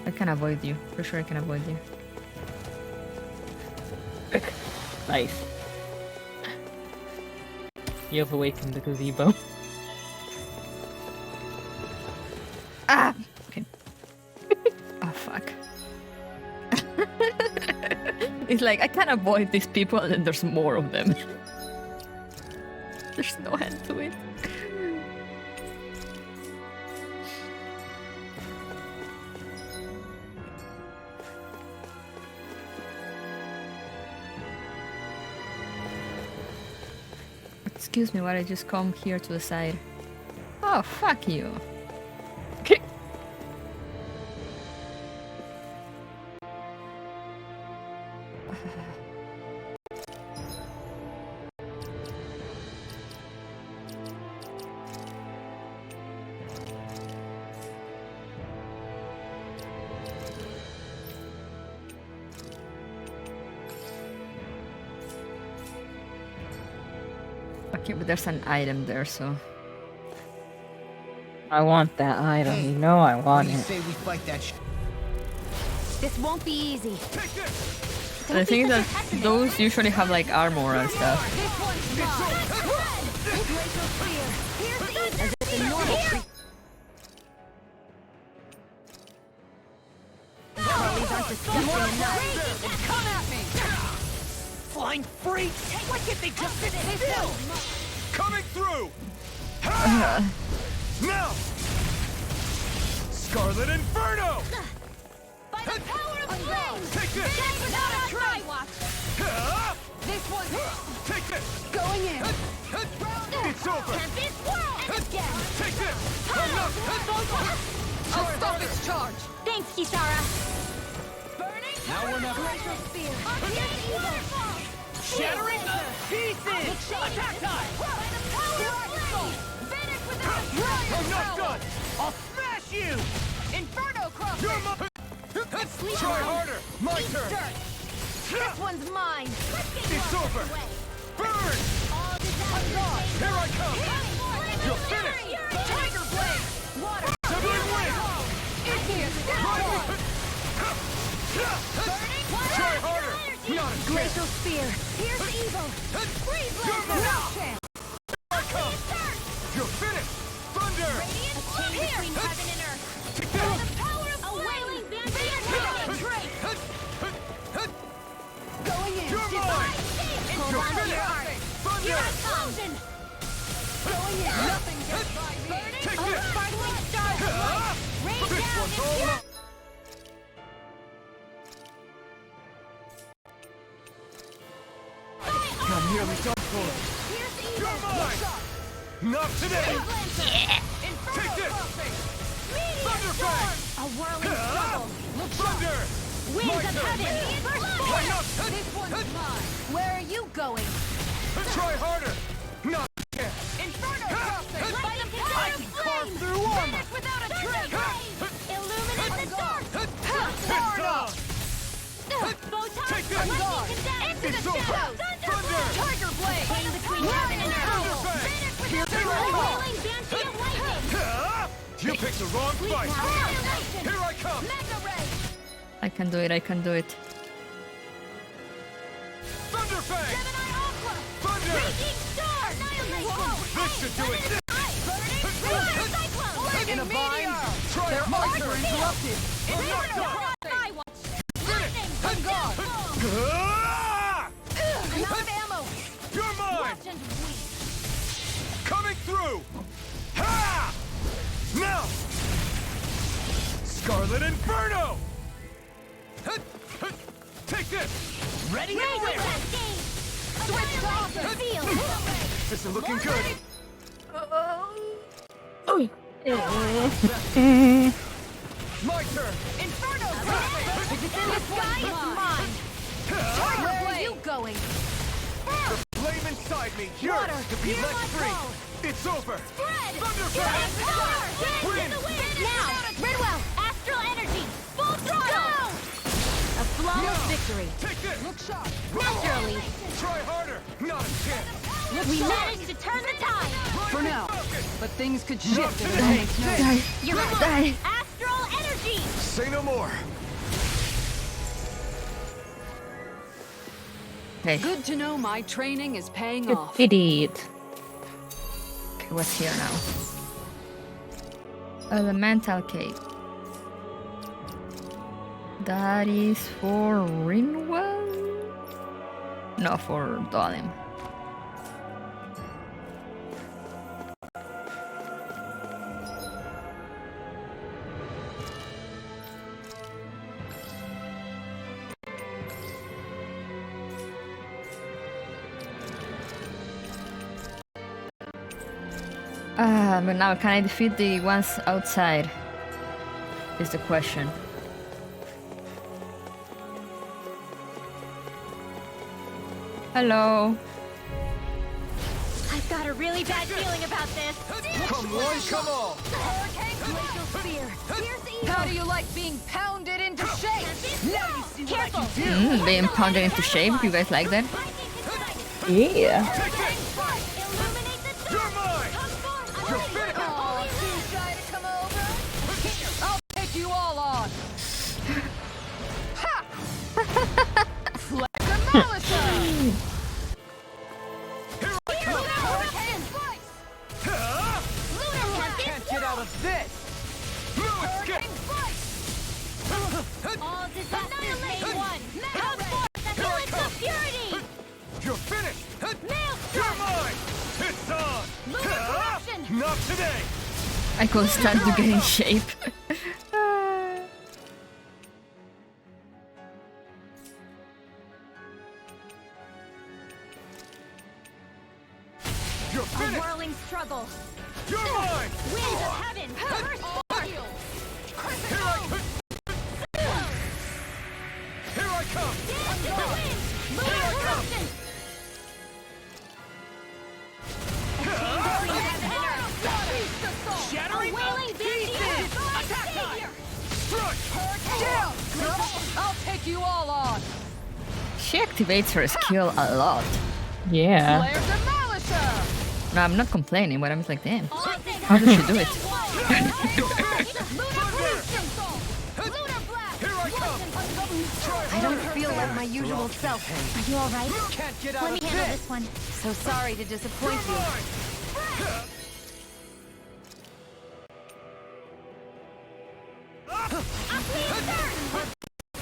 I can avoid you. For sure I can avoid you. Nice. You have awakened the gazebo. Ah! Okay. Oh fuck. It's like I can avoid these people and then there's more of them. There's no end to it. Excuse me while I just come here to the side. Oh, fuck you. Okay. Okay, but there's an item there, so... I want that item. You know I want it. Say we fight that This won't be easy. The thing is that those usually have like armor and stuff. This one's mine. Glacial clear. Here's the as if the normal These aren't disgusting enough. Come at me! flying freaks! Why can't they just sit still? Coming through! Now! Scarlet Inferno! By the power of flame! Take this! That's without a try watch! This one's Take this! going in! It's over! Can't be swirled! And again! Take this! I'll stop its charge! Thanks, Kisara! Burning Now we're or never. Glacial spear. Shattering the pieces. Attack time. I'm not done. I'll smash you. Inferno cross. You're my... Try harder. My turn. This one's mine. It's over. Burn. Here I come. You're finished. Tiger blade. Water. Severin win. Try harder. Not a Glacial spear. Pierce evil. Freeze laser. No chance. Here I come. You're finished. Thunder. Radiant chain between heaven and earth. The power of a wailing banshee attack. Going in. You're mine. Hold on to your heart. Thunder. You're a thousand. Going in. Nothing gets by me. Take Oh, this. sparkling stars of light. Rain This down one's and all pure. up. I'm nearly done for. You're mine. Not today. Take this. Thunderfang. A whirling struggle. Thunder. Winds of turn. heaven. First Line up. This one's mine. Where are you going? Try harder. Not again. Inferno crossing. By the power I of can carve flame. through armor. Finish without a trick. Illuminate the dark. Take this. Into It's the over. shadows. Thunder. Tiger blade. Chain between heaven and earth. Thunderfang. Finish without a wailing banshee of lightning. You picked the wrong fight. Annihilation. Here I come. Mega ray. I can do it, I can do it. Thunderfang. Gemini Aqua. Thunder. Raging star. Annihilation. This should do it. Burning cyclone. In a bind. Try Their my arms turn. were interrupted. I'm not Inferno done. crossing. I watch. Lightning. I'm gone. Ah! I'm out of ammo. You're mine. Watch and weep. Coming through. Ha! Now. Scarlet Inferno. Take this. Ready to win. Switch off the field. This is looking good. My turn. Inferno crossing. If it's in the sky, it's mine. Where are you going? The flame inside me Water, yearns to be hear let my free. call. It's over. Spread. Thunderfang. Win. Now, Ridwell, astral energy, full throttle. A flawless victory. Take this. Look sharp. Naturally. Try harder. Not a chance. We managed to turn the tide. For now. But things could shift Not if today. it makes no Die. You're Die. astral energy. Say no more. Okay. Good to know my training is paying off. Idiot. Okay, what's here now? Elemental cake. That is for Rinwell? No, for Dalim. But now can I defeat the ones outside? Is the question. Hello. I've got a really bad feeling about this. Come one, come all. Glacial spear. Pierce evil. How do you like being pounded into shape? Now you see what I Careful. can do. Being pounded into shape. You guys like that? Yeah. Take this. Illuminate the dark. You're mine. Come forth. You're finished. Oh, too shy to come over? I'll take you all on. Ha! Flex the Malisa! Here I come. Hurricane slice. Ah! Lunar Can't get out of this. No escape. All disasters made one. Come forth, the Here I helix come. of purity. You're finished. Maelstrom. You're mine. It's on. Lunar Ah! corruption. Not today. I could start to get in shape. You're A finished. whirling struggle. You're mine. Winds of heaven. First spark. Here I She activates her skill a lot. Yeah. Slayer Demolisher! No, I'm not complaining, but I'm just like, damn. How does she do it? I don't feel like my usual self. Are you alright? Can't get out Let me of handle this. this one. So sorry to disappoint you.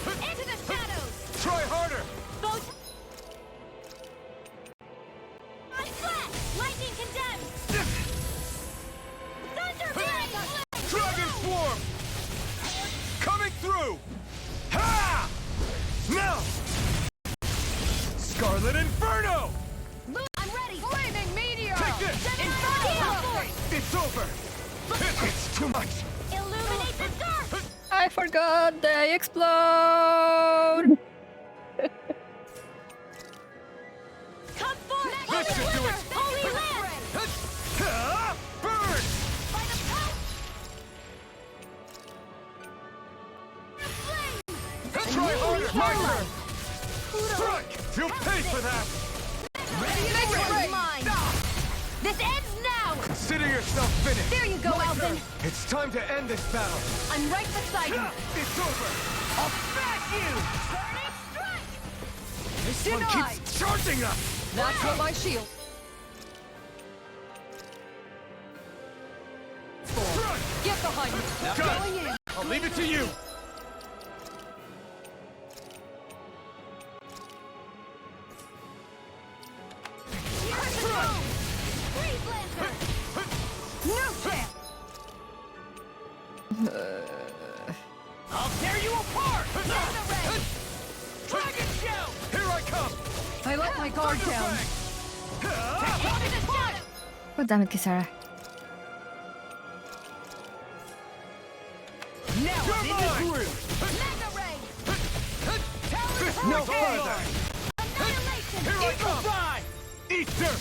Into the shadows! Try harder. On flat! Lightning condemned! Thunder Dragon Swarm! Coming through! Ha! Now! Scarlet Inferno! I'm ready! Flaming Meteor! Take this! Inferno! It's over! It's too much! Illuminate the dark! I forgot they explode! Come forth! This should do it! Holy Land! Ha! Burn! By the power! Try harder! Strike! You'll pay for that! Ready, mine! This ends now! Consider yourself finished! There you go, Alvin! It's time to end this battle! I'm right beside you! It's over! I'll smash you! Burning strike! This one Denied. keeps charging us! That's what my shield. Get behind me! Now Got going it. in! I'll leave it to you! Freeze Lancer! No chance! I'll tear you apart! Dragon Shell! Here I come! I let my guard down. God damn it, Kisara. Now I'm in the groove! Mega Ray! No further! Here I come! Eat dirt!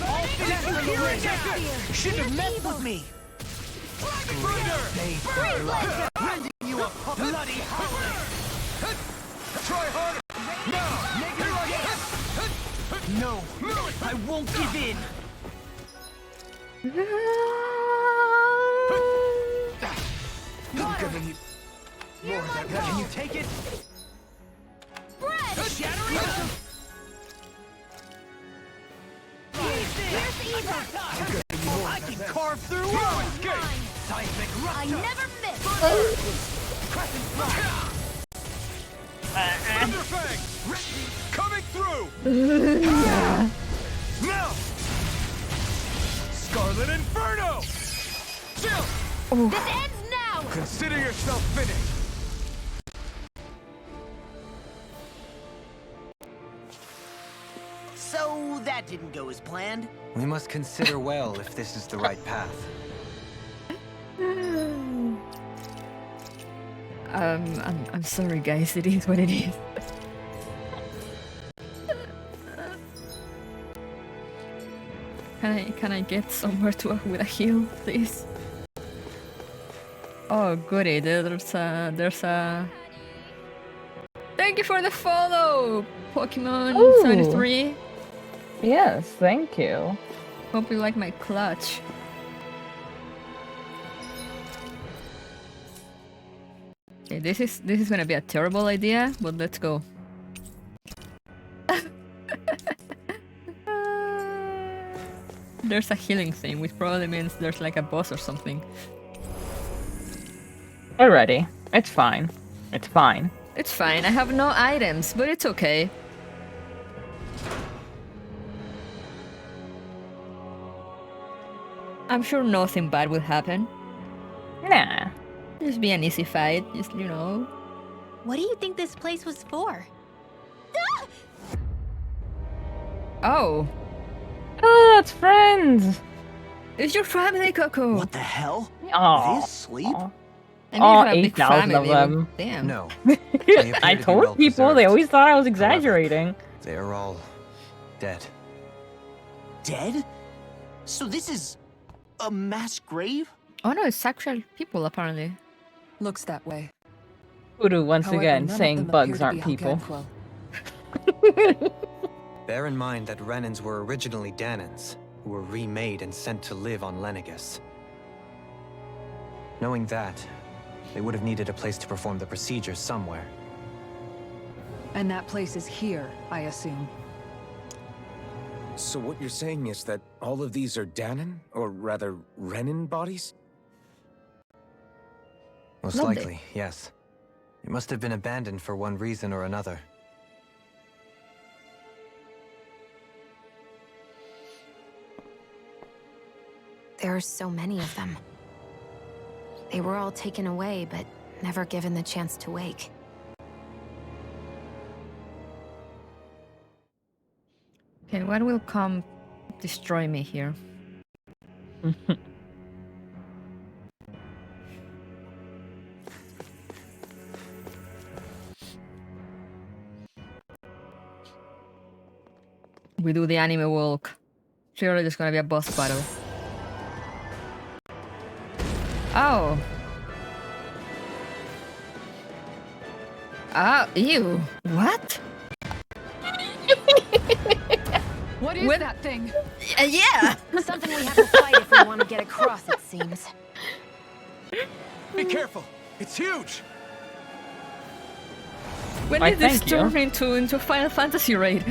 All fists on the ring! Shouldn't have messed with me. Thunder! Rending you a bloody howler. Try harder! Now! Here I come! No, I won't give in. I'm gonna need more of that. Can you take it? Shattering! Here's the evil! I can carve through walls. Seismic I rupture. never miss! Crescent fly. Thunderfang! Coming through! Now! Scarlet Inferno! Chill! This ends now! Consider yourself finished! So that didn't go as planned. We must consider well if this is the right path. I'm sorry, guys. It is what it is. Can I get somewhere with a heal, please? Oh, goody. There's a. Thank you for the follow, Pokemon Ooh. 73. Yes, thank you. Hope you like my clutch. Okay, this is gonna be a terrible idea, but let's go. There's a healing thing, which probably means there's like a boss or something. Already. It's fine. It's fine. It's fine, I have no items, but it's okay. I'm sure nothing bad will happen. Nah. Just be an easy fight, just, you know. What do you think this place was for? Oh. Oh, it's friends! It's your family, Coco! What the hell? Oh. This sleep? I mean, All you have a big 8,000 of family, but them. damn. No. I told people, they always thought I was exaggerating. They are all dead. Dead? So this is a mass grave? Oh no, it's actual people, apparently. Looks that way. Voodoo once However, again none of saying them appear bugs to aren't be people. Halganquil. Bear in mind that Renans were originally Danans, who were remade and sent to live on Lenegus. Knowing that, they would have needed a place to perform the procedure somewhere. And that place is here, I assume. So what you're saying is that all of these are Danan, or rather, Renan bodies? Most likely, yes. It must have been abandoned for one reason or another. There are so many of them. They were all taken away, but never given the chance to wake. Okay, what will come destroy me here? We do the anime walk. Surely there's gonna be a boss battle. Oh. Oh, ew. What? What is that thing? Yeah! Something we have to fight if we want to get across, it seems. Be careful! It's huge! When did this turn into Final Fantasy raid?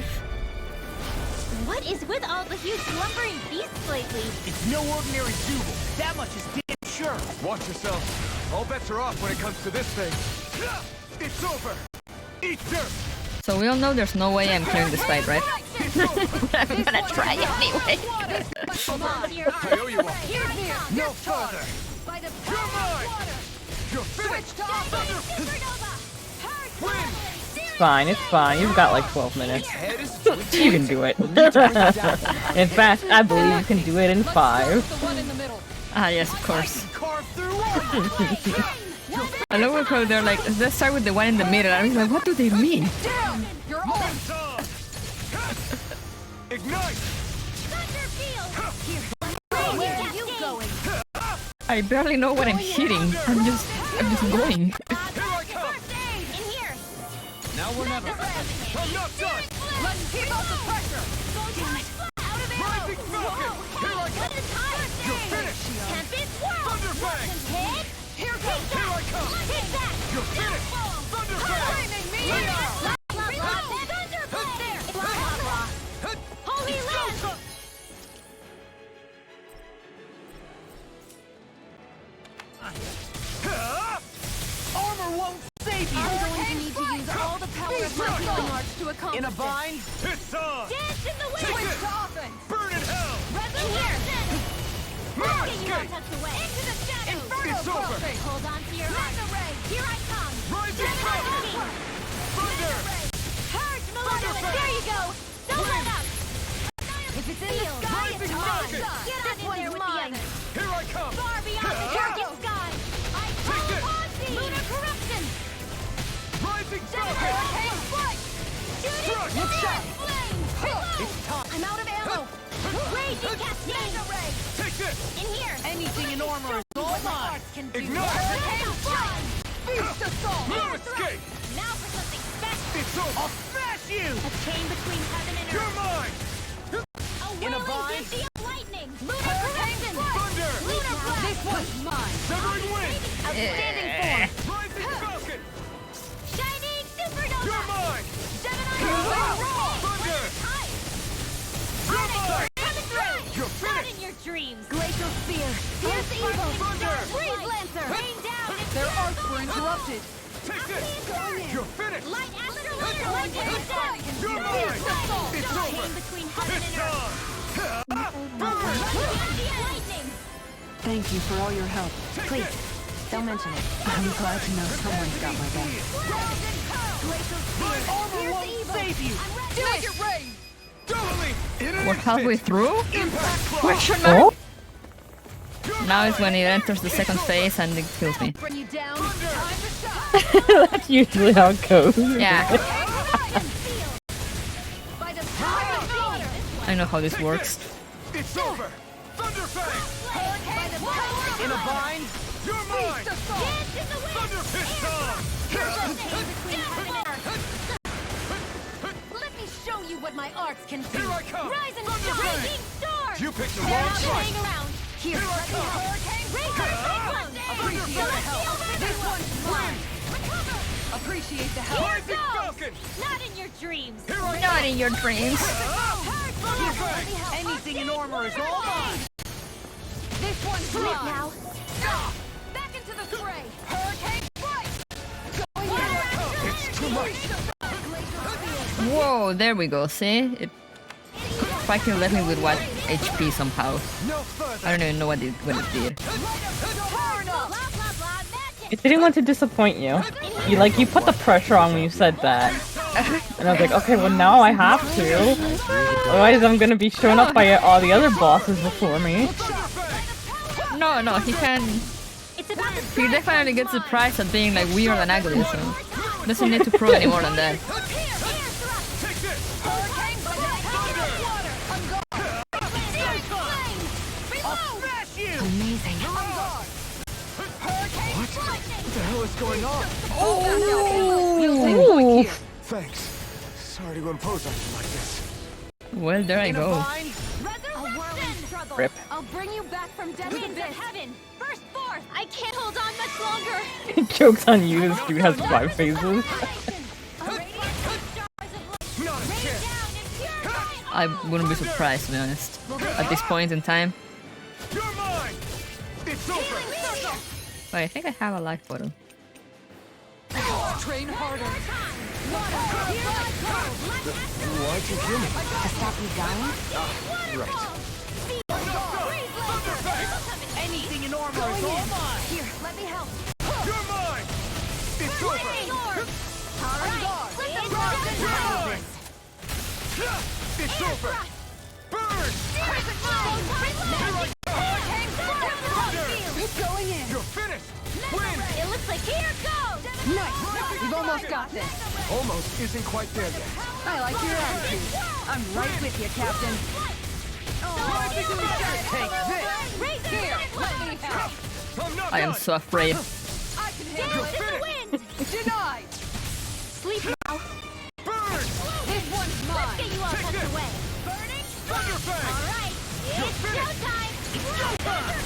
What is with all the huge lumbering beasts lately? It's no ordinary Zooble. That much is damn sure. Watch yourself. All bets are off when it comes to this thing. It's over. Eat dirt. So we all know there's no way I'm clearing this fight, right? I'm gonna try anyway. I owe you one. No further. You're mine. You're finished. Win. It's fine, it's fine. You've got like 12 minutes. You can do it. In fact, I believe you can do it in 5. Ah, yes, of course. I love how they're like, let's start with the one in the middle. I was like, what do they mean? You're on. Ignite. Where are you going? I barely know what I'm hitting. I'm just going. In here. Now we're never. I'm not done. Let's keep up the pressure. Damn it. Out of arrow. Rising Falcon. Here I come. You're finished. Tempest Swirl. Thunderfang. Hit. Here I come. Take that. You're finished. Thunderfang. Flaming meteor. Thunderblast there. Blah, blah, blah. Holy land. Armor won't save you. I'm going to need to use all the power of my healing arts to accomplish In a bind. this. It's on. Dance in the wind. Switch to offense. Burn in hell. Resurrection. Mars Get you all tucked away. Into the shadows. Inferno It's over. crossing. Hold on to your heart. Here I come. Rising Falcon. Thunder. Purge, malevolence. There you go. Don't let up. If it's in the sky, Rising it's Falcon. mine. Get This on in there one's with the mine. others. Here I come. Far beyond the darkest sky. I call this. upon thee. Lunar corruption. Rising Falcon. Hurricane strike. Shoot it. Strike. Look sharp. Flame. It's time. I'm out of ammo. Raging cascade. Ray. Take this. In here. Anything in armor is all mine. Ignite. Hurricane strike. Beast assault. No escape. Now for something special. It's over. I'll smash you. A chain between heaven and You're earth. mine. A In a whirling bind. dizzy of lightning. Lunar corruption. Thunder. Lunar blast. This one's mine. Severing wind. Outstanding form. Rising Falcon. Shining supernova. You're mine. Gemini. Thunder. Tide. You're mine. Coming through. You're Not finished. in your dreams. Glacial spear. Fierce evil. Thunder. Breeze lancer. Rain down. and Their tear arcs were apart. interrupted. Take this. You're finished. Light astral legendary down. You're mine. It's over. Chain between heaven and It's earth. on. Lightning. Thank you for all your help. Please, don't mention it. I'm glad to know someone's got my back. Armor won't save you. Make it rain. Totally. We're halfway through? Impact clock. Question mark? Now is when it enters the second phase and it kills me. Bring you down. Time to shine. That's usually how it goes. Yeah, By the power of water. I know how this works. It's over. Thunderfang. By the power of In a light. bind. You're mine. Beast assault. Dance in the wind. Thunder Pistol. Chain between heaven and earth. Let me what my arts can do. Here I come! Rise and Thunder shine! Bang! Raging storm! You picked the They're wrong not fight! hang around. Here, Here I let me come! help. Raise the cyclone! Appreciate the help. This one's mine. Appreciate the help. Rising Falcon! Not in your dreams. Here I Not come! in your dreams. Thunder Bang! Anything in armor is all mine. This one's mine. Now. Back into the fray. Hurricane strike. It's too much! Whoa, there we go. See? It fucking left me with what HP somehow. No further! I don't even know what it did. It didn't want to disappoint you. You put the pressure on when you said that. And I was like, okay, well now I have to. Otherwise I'm gonna be shown up by all the other bosses before me. No, he can. He definitely gets the prize of being like weird and ugly, so doesn't need to prove any more than that. Amazing. What the hell is going on? Oh! Thanks. Sorry to impose on you like this. Well, there I go. Rip. I'll bring you back from death to heaven. Burst forth. I can't hold on much longer. Joke's on you, this dude has 5 phases. I wouldn't be surprised, to be honest. At this point in time. You're mine! It's over! Wait, I think I have a life bottle. Train harder. Why'd you kill me? To stop you dying? Right. Anything in armor is all mine. Here, let me help. You're mine! It's over! It's over! Burn! Going in. You're finished! Win! It looks like here goes. Nice. We've almost got this. Almost isn't quite there yet. I like your attitude. I'm right with you, Captain. Take this! Right here. Let me help. I'm not I am done! so afraid. I can handle it in the wind. Denied. Sleep now. Burn! This one's mine. Let's get you all Take tucked this. away. Burning. Thunder Bang! All right. It's finished. showtime.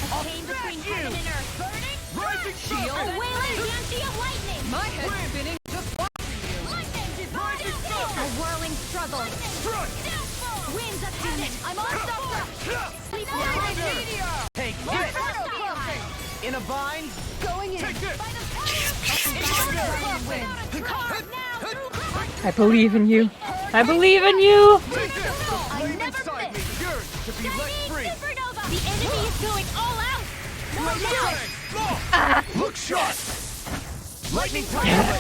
A pain between heaven and earth. Burning. Rising Shield. Falcon! A wailing banshee of lightning. My head's spinning just watching you. Lightning. Rising Falcon! A whirling struggle. Strike! Winds of doom. I'm all stuffed up. Sleep now. Meteor. Take this! In a bind? Going in. Take this! I believe in you. I believe in you! Take this! The flame inside me yearns to be let free! Supernova. The enemy is going all out. Bang! Look sharp! Lightning time!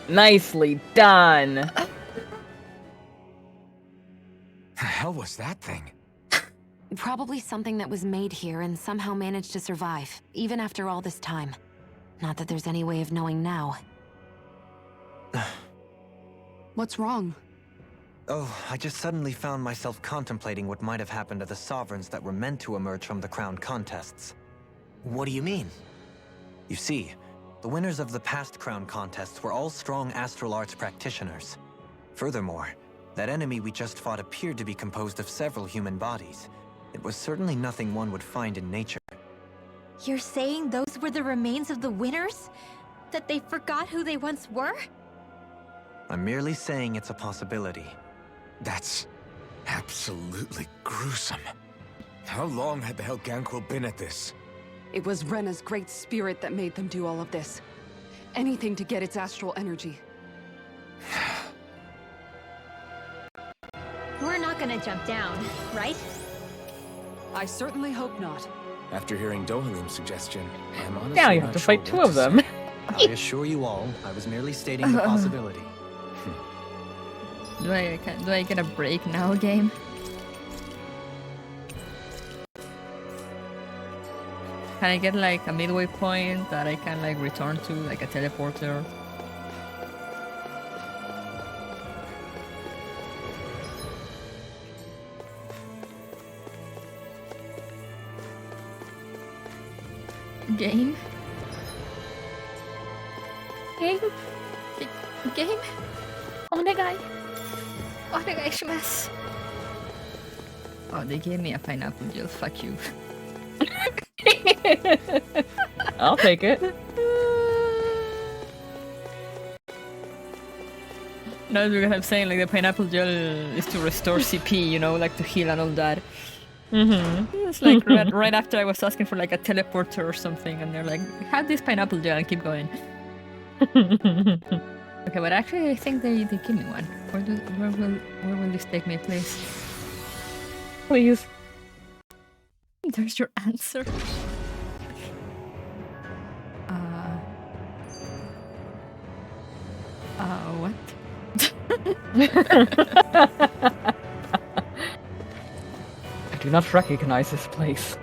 Nicely done. The hell was that thing? Probably something that was made here and somehow managed to survive, even after all this time. Not that there's any way of knowing now. What's wrong? Oh, I just suddenly found myself contemplating what might have happened to the sovereigns that were meant to emerge from the crown contests. What do you mean? You see, the winners of the past crown contests were all strong astral arts practitioners. Furthermore, that enemy we just fought appeared to be composed of several human bodies. It was certainly nothing one would find in nature. You're saying those were the remains of the winners? That they forgot who they once were? I'm merely saying it's a possibility. That's absolutely gruesome. How long had the Helganquil been at this? It was Rena's great spirit that made them do all of this. Anything to get its astral energy. We're not gonna jump down, right? I certainly hope not. After hearing Dohalim's suggestion, I'm honestly Now you not have to sure fight what 2 of them. I assure you all, I was merely stating the possibility. Do I get a break now, game? Can I get like a midway point that I can like return to, like a teleporter? Game? Game? Game? Onegai! Onegai shimasu! Oh, they gave me a pineapple gel, fuck you. I'll take it. No, because I'm saying like the pineapple gel is to restore CP, you know, like to heal and all that. It's like right after I was asking for like a teleporter or something, and they're like, have this pineapple gel and keep going. Okay, but actually I think they give me one. Where will this take me, please? Please. There's your answer. What? I do not recognize this place.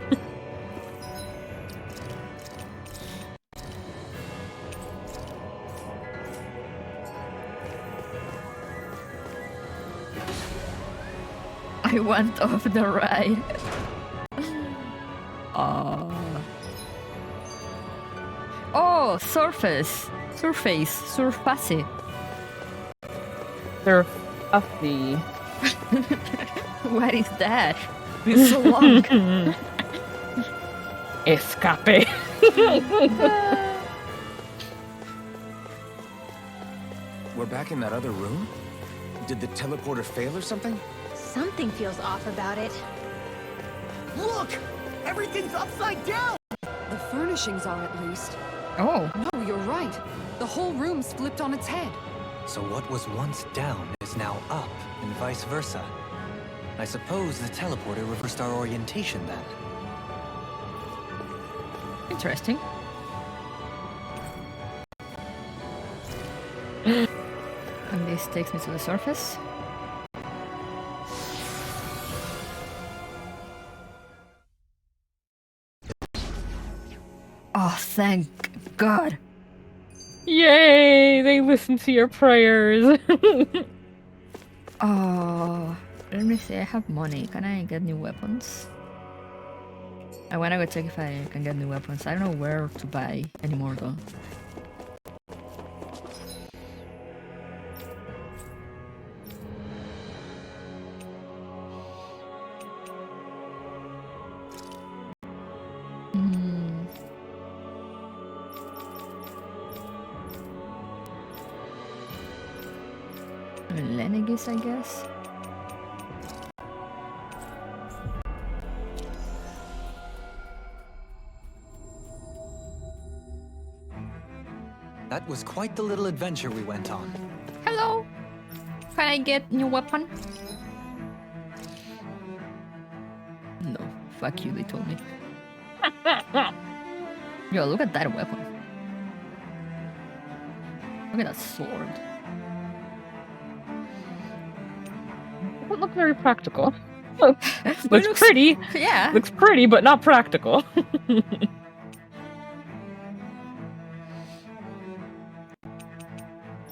I went off the ride. Oh, surface. Surface. Surface. What is that? It's so long. Escape. We're back in that other room? Did the teleporter fail or something? Something feels off about it. Look! Everything's upside down! The furnishings are at least. Oh. No, you're right. The whole room's flipped on its head. So what was once down is now up, and vice versa. I suppose the teleporter reversed our orientation then. Interesting. And this takes me to the surface. Oh, thank God. Yay! They listen to your prayers. Oh, let me see. I have money. Can I get new weapons? I wanna go check if I can get new weapons. I don't know where to buy anymore though. Lenegis, I guess. That was quite the little adventure we went on. Hello! Can I get new weapon? No, fuck you, they told me. Yo, look at that weapon. Look at that sword. Doesn't look very practical. Looks pretty. Yeah. Looks pretty, but not practical.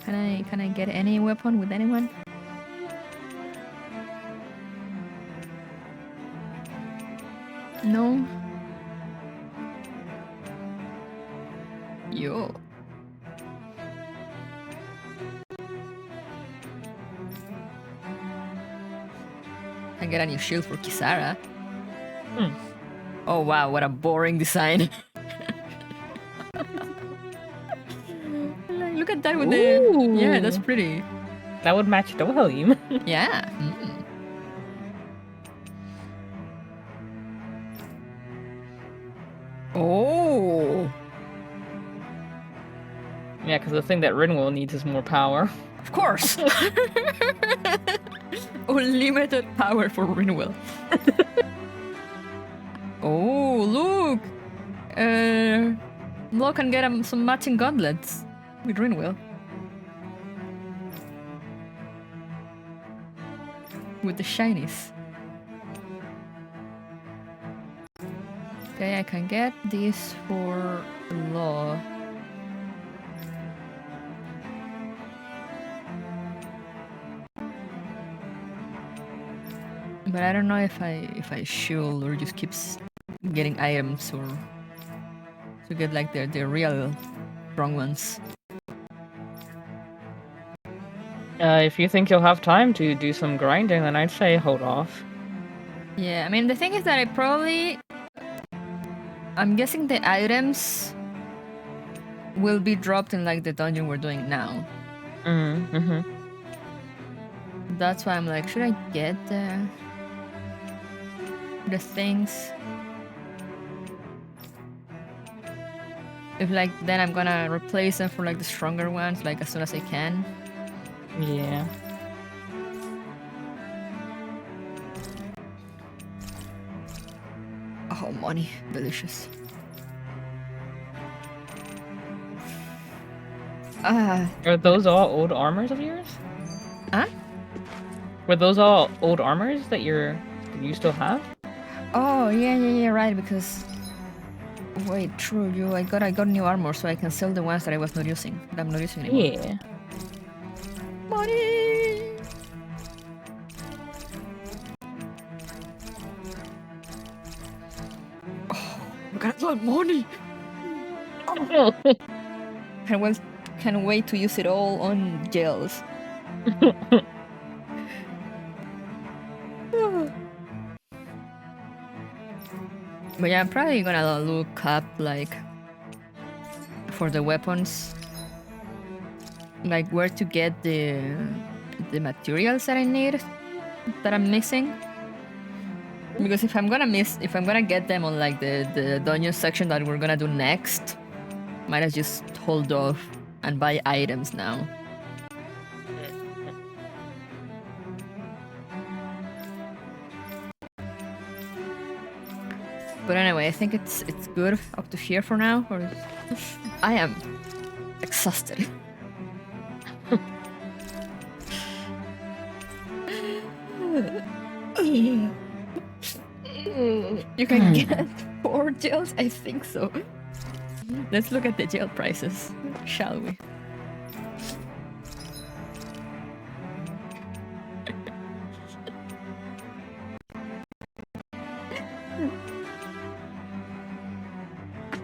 Can I get any weapon with anyone? No. Yo. I get a new shield for Kisara. Oh wow, what a boring design. Look at that with the... Yeah, that's pretty. That would match the William. Yeah. Oh. Yeah, because the thing that Rinwell needs is more power. Of course. Unlimited power for Rinwell. Oh, look. Lo can get some matching gauntlets with Rinwell. With the shinies. Okay, I can get this for Law. But I don't know if I should or just keeps getting items or to get like the real strong ones. If you think you'll have time to do some grinding, then I'd say hold off. Yeah, I mean, the thing is that I'm guessing the items will be dropped in like the dungeon we're doing now. Mm-hmm. That's why I'm like, should I get the things? If like then I'm gonna replace them for like the stronger ones like as soon as I can. Yeah. Oh, money, delicious. Are those all old armors of yours? Huh? Were those all old armors that you still have? Oh yeah, right. Because wait, true. I got new armor, so I can sell the ones that I was not using. That I'm not using anymore. Yeah. Money. Oh, look at that money. Can't wait to use it all on gels. But yeah, I'm probably gonna look up like for the weapons, like where to get the materials that I need that I'm missing. Because if I'm gonna get them on like the dungeon section that we're gonna do next, might as just hold off and buy items now. But anyway, I think it's good up to here for now. Or I am exhausted. You can get 4 gels? I think so. Let's look at the gel prices, shall we?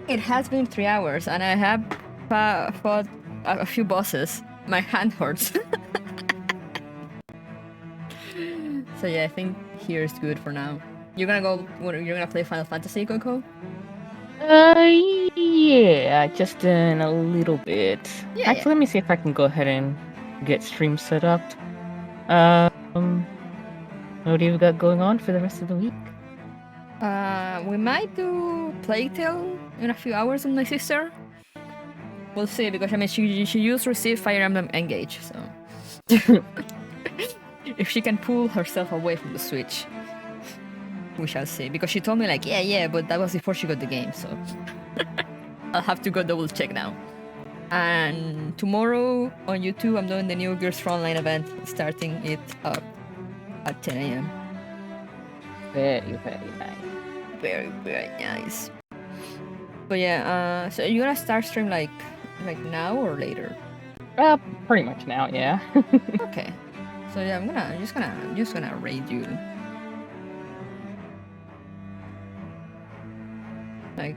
It has been 3 hours and I have fought a few bosses. My hand hurts. So yeah, I think here's good for now. You're gonna play Final Fantasy, Coco? Yeah, just in a little bit. Yeah, Actually, let me see if I can go ahead and get stream set up. What do you got going on for the rest of the week? We might do Plague Tale in a few hours with my sister. We'll see, because I mean she used Receive Fire Emblem Engage, so if she can pull herself away from the Switch, we shall see. Because she told me like, yeah, but that was before she got the game, so I'll have to go double check now. And tomorrow on YouTube, I'm doing the new Gears Frontline event, starting it up at 10 a.m. Very nice. Very nice. But yeah, so you're gonna start stream like now or later? Pretty much now, yeah. Okay. So yeah, I'm just gonna raid you. Like,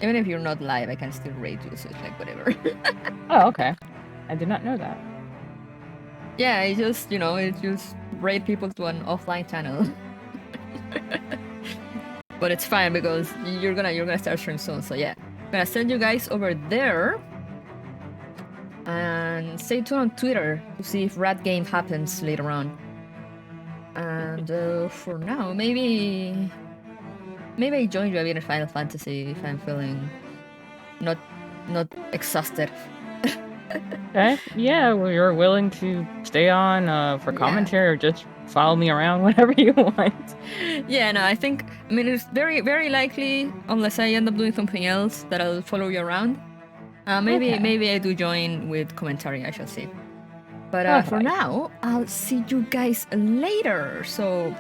even if you're not live, I can still raid you, so it's like whatever. Oh, okay. I did not know that. Yeah, it's just raid people to an offline channel. But it's fine because you're gonna start stream soon, so yeah. I'm gonna send you guys over there. And stay tuned on Twitter to see if Rat Game happens later on. And for now, maybe I join you a bit in Final Fantasy if I'm feeling not exhausted. Okay. Yeah, well, you're willing to stay on for commentary or just follow me around whenever you want. Yeah, no, I mean it's very, very likely, unless I end up doing something else, that I'll follow you around. Maybe I do join with commentary, I shall see. But for now, I'll see you guys later. So